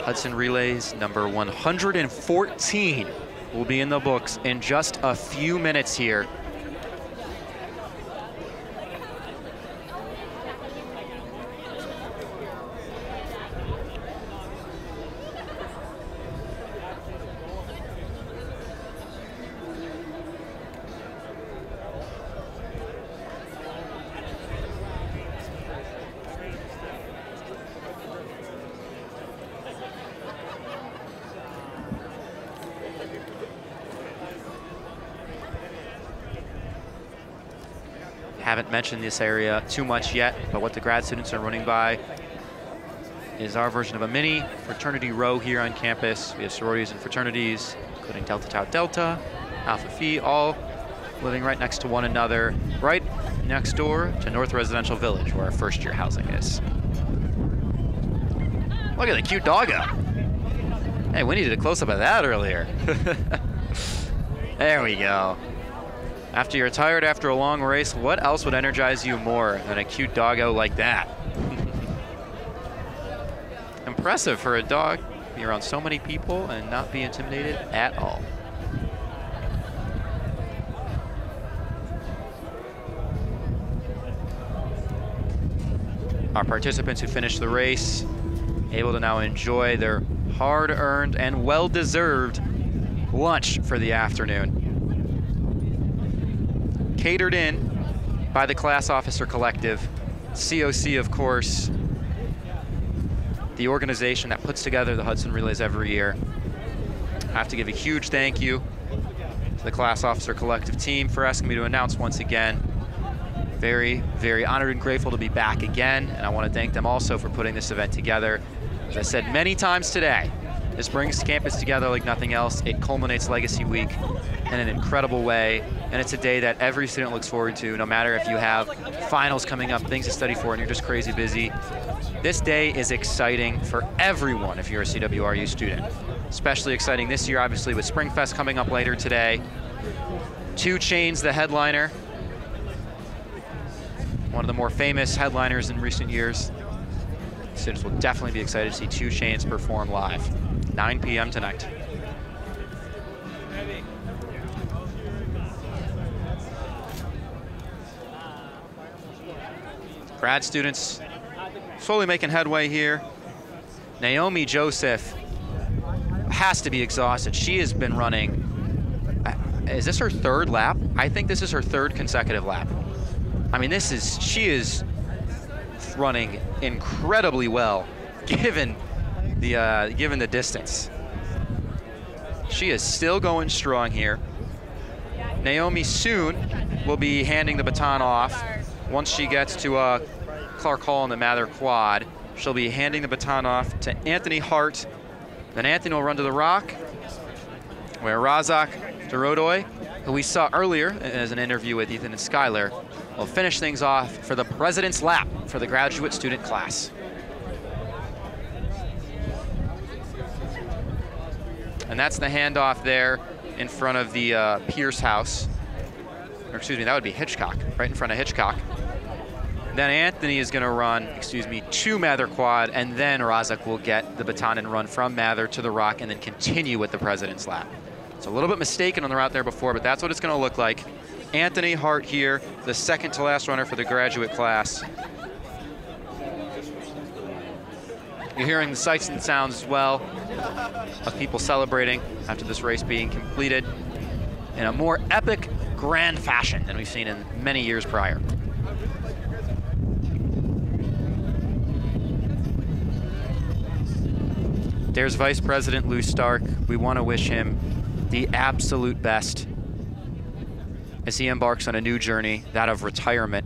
Hudson Relays number 114 will be in the books in just a few minutes here. Haven't mentioned this area too much yet, but what the grad students are running by is our version of a mini fraternity row here on campus. We have sororities and fraternities, including Delta Tau Delta, Alpha Phi, all living right next to one another, right next door to North Residential Village, where our first year housing is. Look at the cute doggo. Hey, we needed a close-up of that earlier. There we go. After you're tired after a long race, what else would energize you more than a cute doggo like that? Impressive for a dog to be around so many people and not be intimidated at all. Our participants who finished the race able to now enjoy their hard-earned and well-deserved lunch for the afternoon. Catered in by the Class Officer Collective, COC, of course, the organization that puts together the Hudson Relays every year. I have to give a huge thank you to the Class Officer Collective team for asking me to announce once again. Very, very honored and grateful to be back again, and I want to thank them also for putting this event together. As I said many times today, this brings campus together like nothing else. It culminates Legacy Week in an incredible way, and it's a day that every student looks forward to, no matter if you have finals coming up, things to study for, and you're just crazy busy. This day is exciting for everyone if you're a CWRU student. Especially exciting this year, obviously, with Springfest coming up later today. 2 Chainz, the headliner. One of the more famous headliners in recent years. Students will definitely be excited to see 2 Chainz perform live. 9 p.m. tonight. Grad students slowly making headway here. Naomi Joseph has to be exhausted. She has been running, is this her 3rd lap? I think this is her 3rd consecutive lap. I mean, she is running incredibly well, given the distance. She is still going strong here. Naomi soon will be handing the baton off. Once she gets to Clark Hall in the Mather Quad, she'll be handing the baton off to Anthony Hart. Then Anthony will run to the Rock, where Razak Dorodoy, who we saw earlier as an interview with Ethan and Skylar, will finish things off for the President's Lap for the graduate student class. And that's the handoff there in front of the Pierce house. Or excuse me, that would be Hitchcock, right in front of Hitchcock. Then Anthony is gonna run, to Mather Quad, and then Razak will get the baton and run from Mather to the Rock and then continue with the President's Lap. It's a little bit mistaken on the route there before, but that's what it's gonna look like. Anthony Hart here, the 2nd to last runner for the graduate class. You're hearing the sights and sounds as well of people celebrating after this race being completed in a more epic, grand fashion than we've seen in many years prior. There's Vice President Lou Stark. We want to wish him the absolute best as he embarks on a new journey, that of retirement,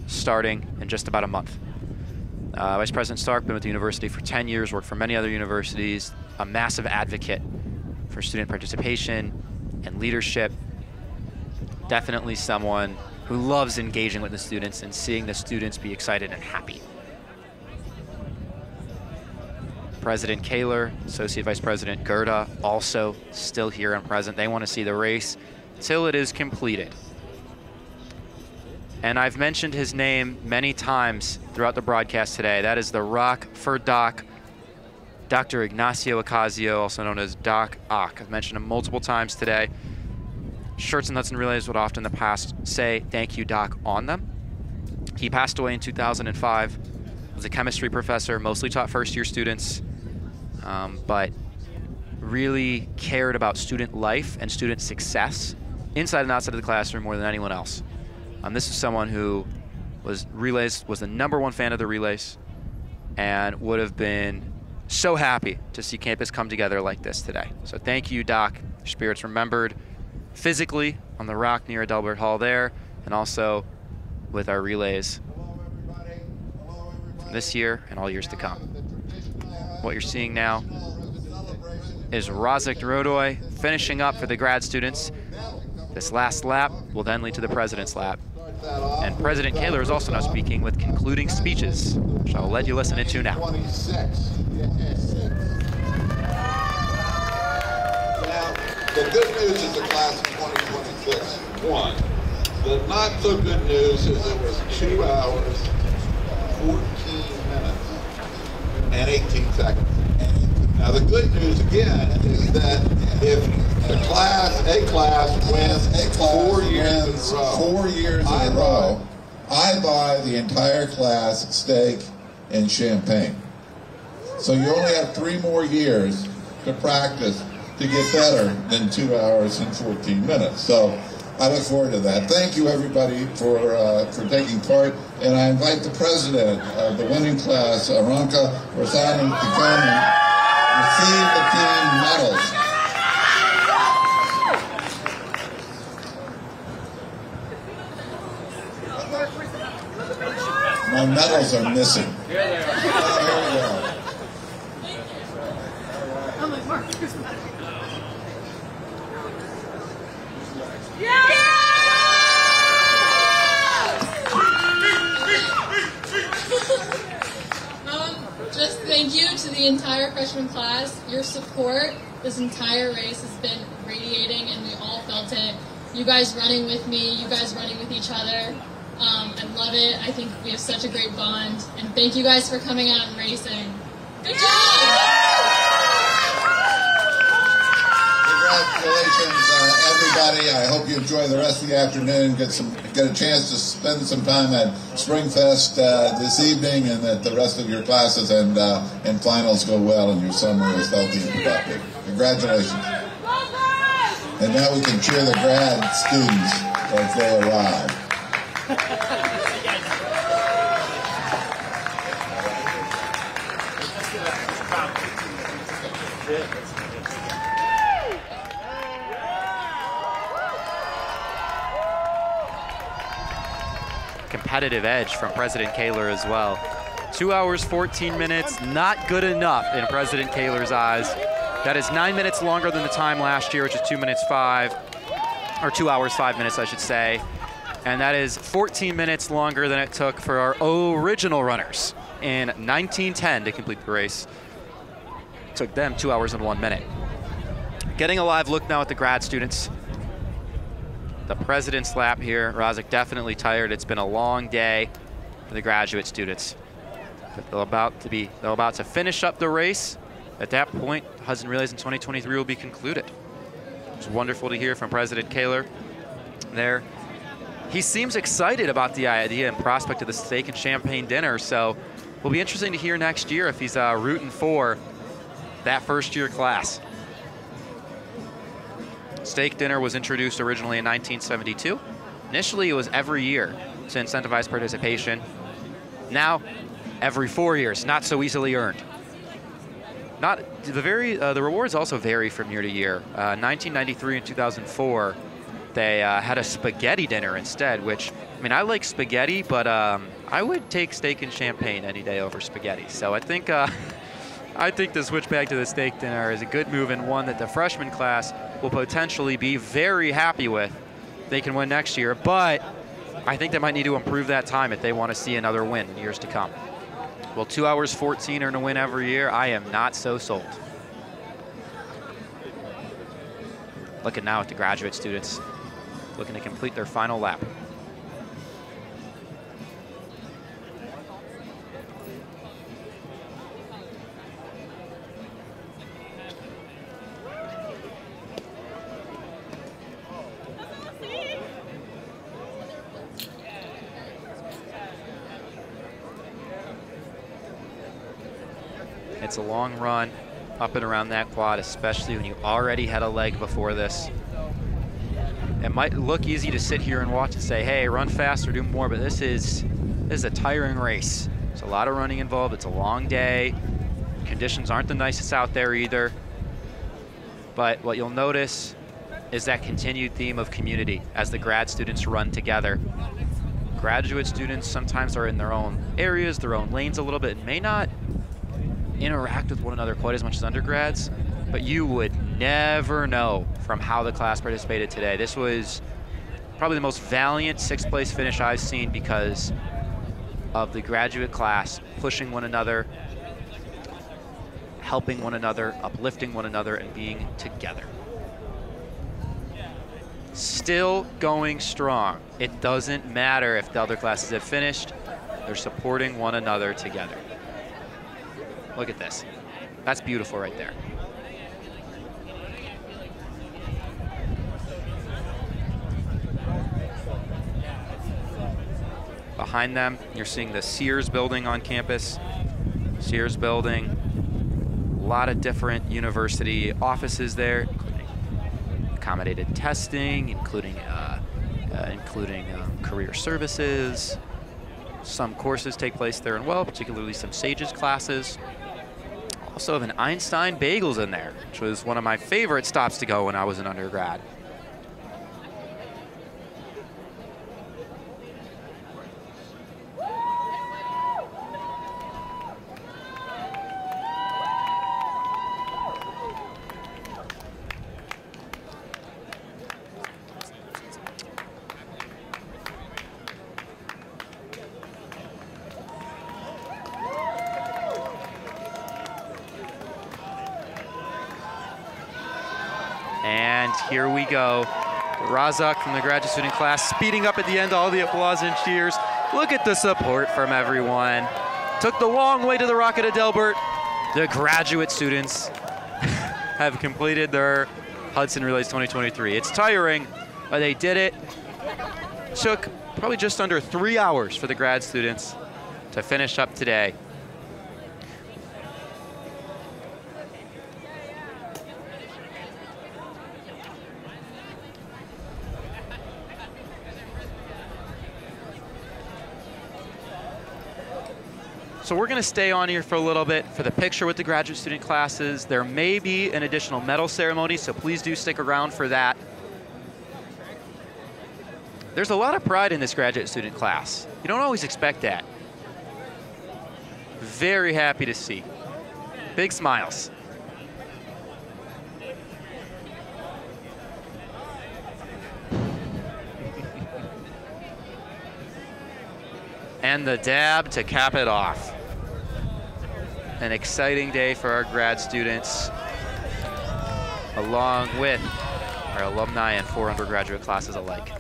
starting in just about a month. Vice President Stark been with the university for 10 years, worked for many other universities, a massive advocate for student participation and leadership. Definitely someone who loves engaging with the students and seeing the students be excited and happy. President Kaler, Associate Vice President Gerda, also still here and present. They want to see the race till it is completed. And I've mentioned his name many times throughout the broadcast today. That is the Rock for Doc, Dr. Ignacio Ocasio, also known as Doc Ock. I've mentioned him multiple times today. Shirts and Hudson Relays would often in the past say, "Thank you, Doc," on them. He passed away in 2005. Was a chemistry professor, mostly taught first-year students, but really cared about student life and student success inside and outside of the classroom more than anyone else. This is someone who was the #1 fan of the Relays and would have been so happy to see campus come together like this today. So thank you, Doc. Your spirit's remembered physically on the Rock near Adelbert Hall there, and also with our Relays from this year and all years to come. What you're seeing now is Razak Dorodoy finishing up for the grad students. This last lap will then lead to the President's Lap. And President Kaler is also now speaking with concluding speeches, which I will let you listen into now. Now, the good news is the class of 2026 won. The not so good news is it was 2 hours, 14 minutes, and 18 seconds. Now the good news again is that if a class wins 4 years in a row, I buy the entire class steak and champagne. So you only have 3 more years to practice to get better than 2 hours and 14 minutes. So I look forward to that. Thank you everybody for taking part, and I invite the president of the winning class, Aranka Rosani, to come and receive the team medals. My medals are missing. Here we go. I'm like, Mark, here's the medal. Just thank you to the entire freshman class. Your support this entire race has been radiating, and we all felt it. You guys running with me, you guys running with each other. I love it. I think we have such a great bond. And thank you guys for coming out and racing. Good job! Congratulations, everybody. I hope you enjoy the rest of the afternoon. Get a chance to spend some time at Springfest this evening, and that the rest of your classes and finals go well, and your summer is healthy and productive. Congratulations. And now we can cheer the grad students as they arrive. Competitive edge from President Kaler as well. 2 hours, 14 minutes, not good enough in President Kaler's eyes. That is 9 minutes longer than the time last year, which is 2 minutes 5, or 2 hours, 5 minutes, I should say. And that is 14 minutes longer than it took for our original runners in 1910 to complete the race. It took them 2 hours and 1 minute. Getting a live look now at the grad students. The president's lap here. Razik definitely tired. It's been a long day for the graduate students. But they're about to finish up the race. At that point, Hudson Relays in 2023 will be concluded. It's wonderful to hear from President Kaler there. He seems excited about the idea and prospect of the steak and champagne dinner, so it'll be interesting to hear next year if he's rooting for that first-year class. Steak dinner was introduced originally in 1972. Initially, it was every year to incentivize participation. Now, every 4 years, not so easily earned. The rewards also vary from year to year. 1993 and 2004, they had a spaghetti dinner instead, which, I mean, I like spaghetti, but I would take steak and champagne any day over spaghetti. So I think the switch back to the steak dinner is a good move, and one that the freshman class will potentially be very happy with. They can win next year, but I think they might need to improve that time if they want to see another win in years to come. Well, 2 hours 14 are to win every year. I am not so sold. Looking now at the graduate students, looking to complete their final lap. It's a long run up and around that quad, especially when you already had a leg before this. It might look easy to sit here and watch and say, hey, run faster, do more, but this is a tiring race. There's a lot of running involved. It's a long day. Conditions aren't the nicest out there either. But what you'll notice is that continued theme of community as the grad students run together. Graduate students sometimes are in their own areas, their own lanes a little bit, and may not interact with one another quite as much as undergrads, but you would never know from how the class participated today. This was probably the most valiant sixth place finish I've seen because of the graduate class pushing one another, helping one another, uplifting one another, and being together. Still going strong. It doesn't matter if the other classes have finished, they're supporting one another together. Look at this. That's beautiful right there. Behind them, you're seeing the Sears building on campus. Sears building, a lot of different university offices there, including accommodated testing, including career services. Some courses take place there as well, particularly some SAGES classes. Also have an Einstein Bagels in there, which was one of my favorite stops to go when I was an undergrad. And here we go. Razak from the graduate student class speeding up at the end, all the applause and cheers. Look at the support from everyone. Took the long way to the Rocket of Delbert. The graduate students have completed their Hudson Relays 2023. It's tiring, but they did it. Took probably just under 3 hours for the grad students to finish up today. So we're going to stay on here for a little bit for the picture with the graduate student classes. There may be an additional medal ceremony, so please do stick around for that. There's a lot of pride in this graduate student class. You don't always expect that. Very happy to see. Big smiles. And the dab to cap it off. An exciting day for our grad students, along with our alumni and 4 undergraduate classes alike.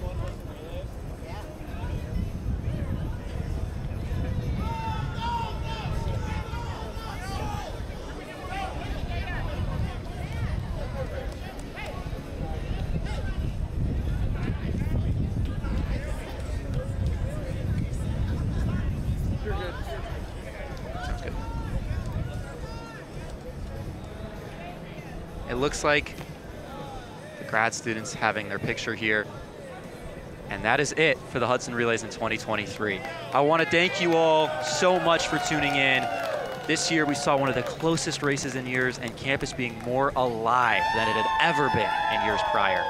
It looks like the grad students having their picture here. And that is it for the Hudson Relays in 2023. I want to thank you all so much for tuning in. This year we saw one of the closest races in years and campus being more alive than it had ever been in years prior.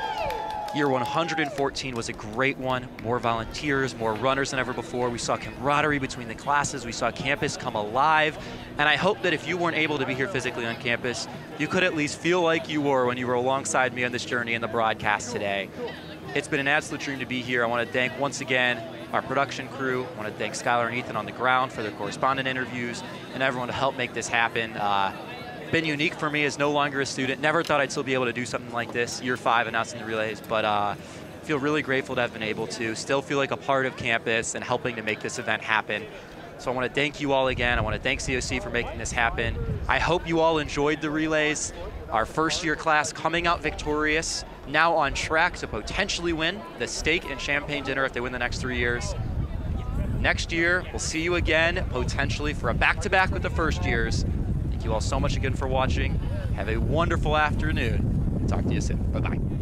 Year 114 was a great one. More volunteers, more runners than ever before. We saw camaraderie between the classes. We saw campus come alive. And I hope that if you weren't able to be here physically on campus, you could at least feel like you were when you were alongside me on this journey in the broadcast today. It's been an absolute dream to be here. I want to thank once again our production crew. I want to thank Skylar and Ethan on the ground for their correspondent interviews and everyone to help make this happen. Been unique for me as no longer a student. Never thought I'd still be able to do something like this, year 5 announcing the relays, but feel really grateful to have been able to. Still feel like a part of campus and helping to make this event happen. So I want to thank you all again. I want to thank COC for making this happen. I hope you all enjoyed the relays. Our first year class coming out victorious, now on track to potentially win the steak and champagne dinner if they win the next 3 years. Next year, we'll see you again, potentially for a back-to-back with the first years. Thank you all so much again for watching. Have a wonderful afternoon. Talk to you soon. Bye-bye.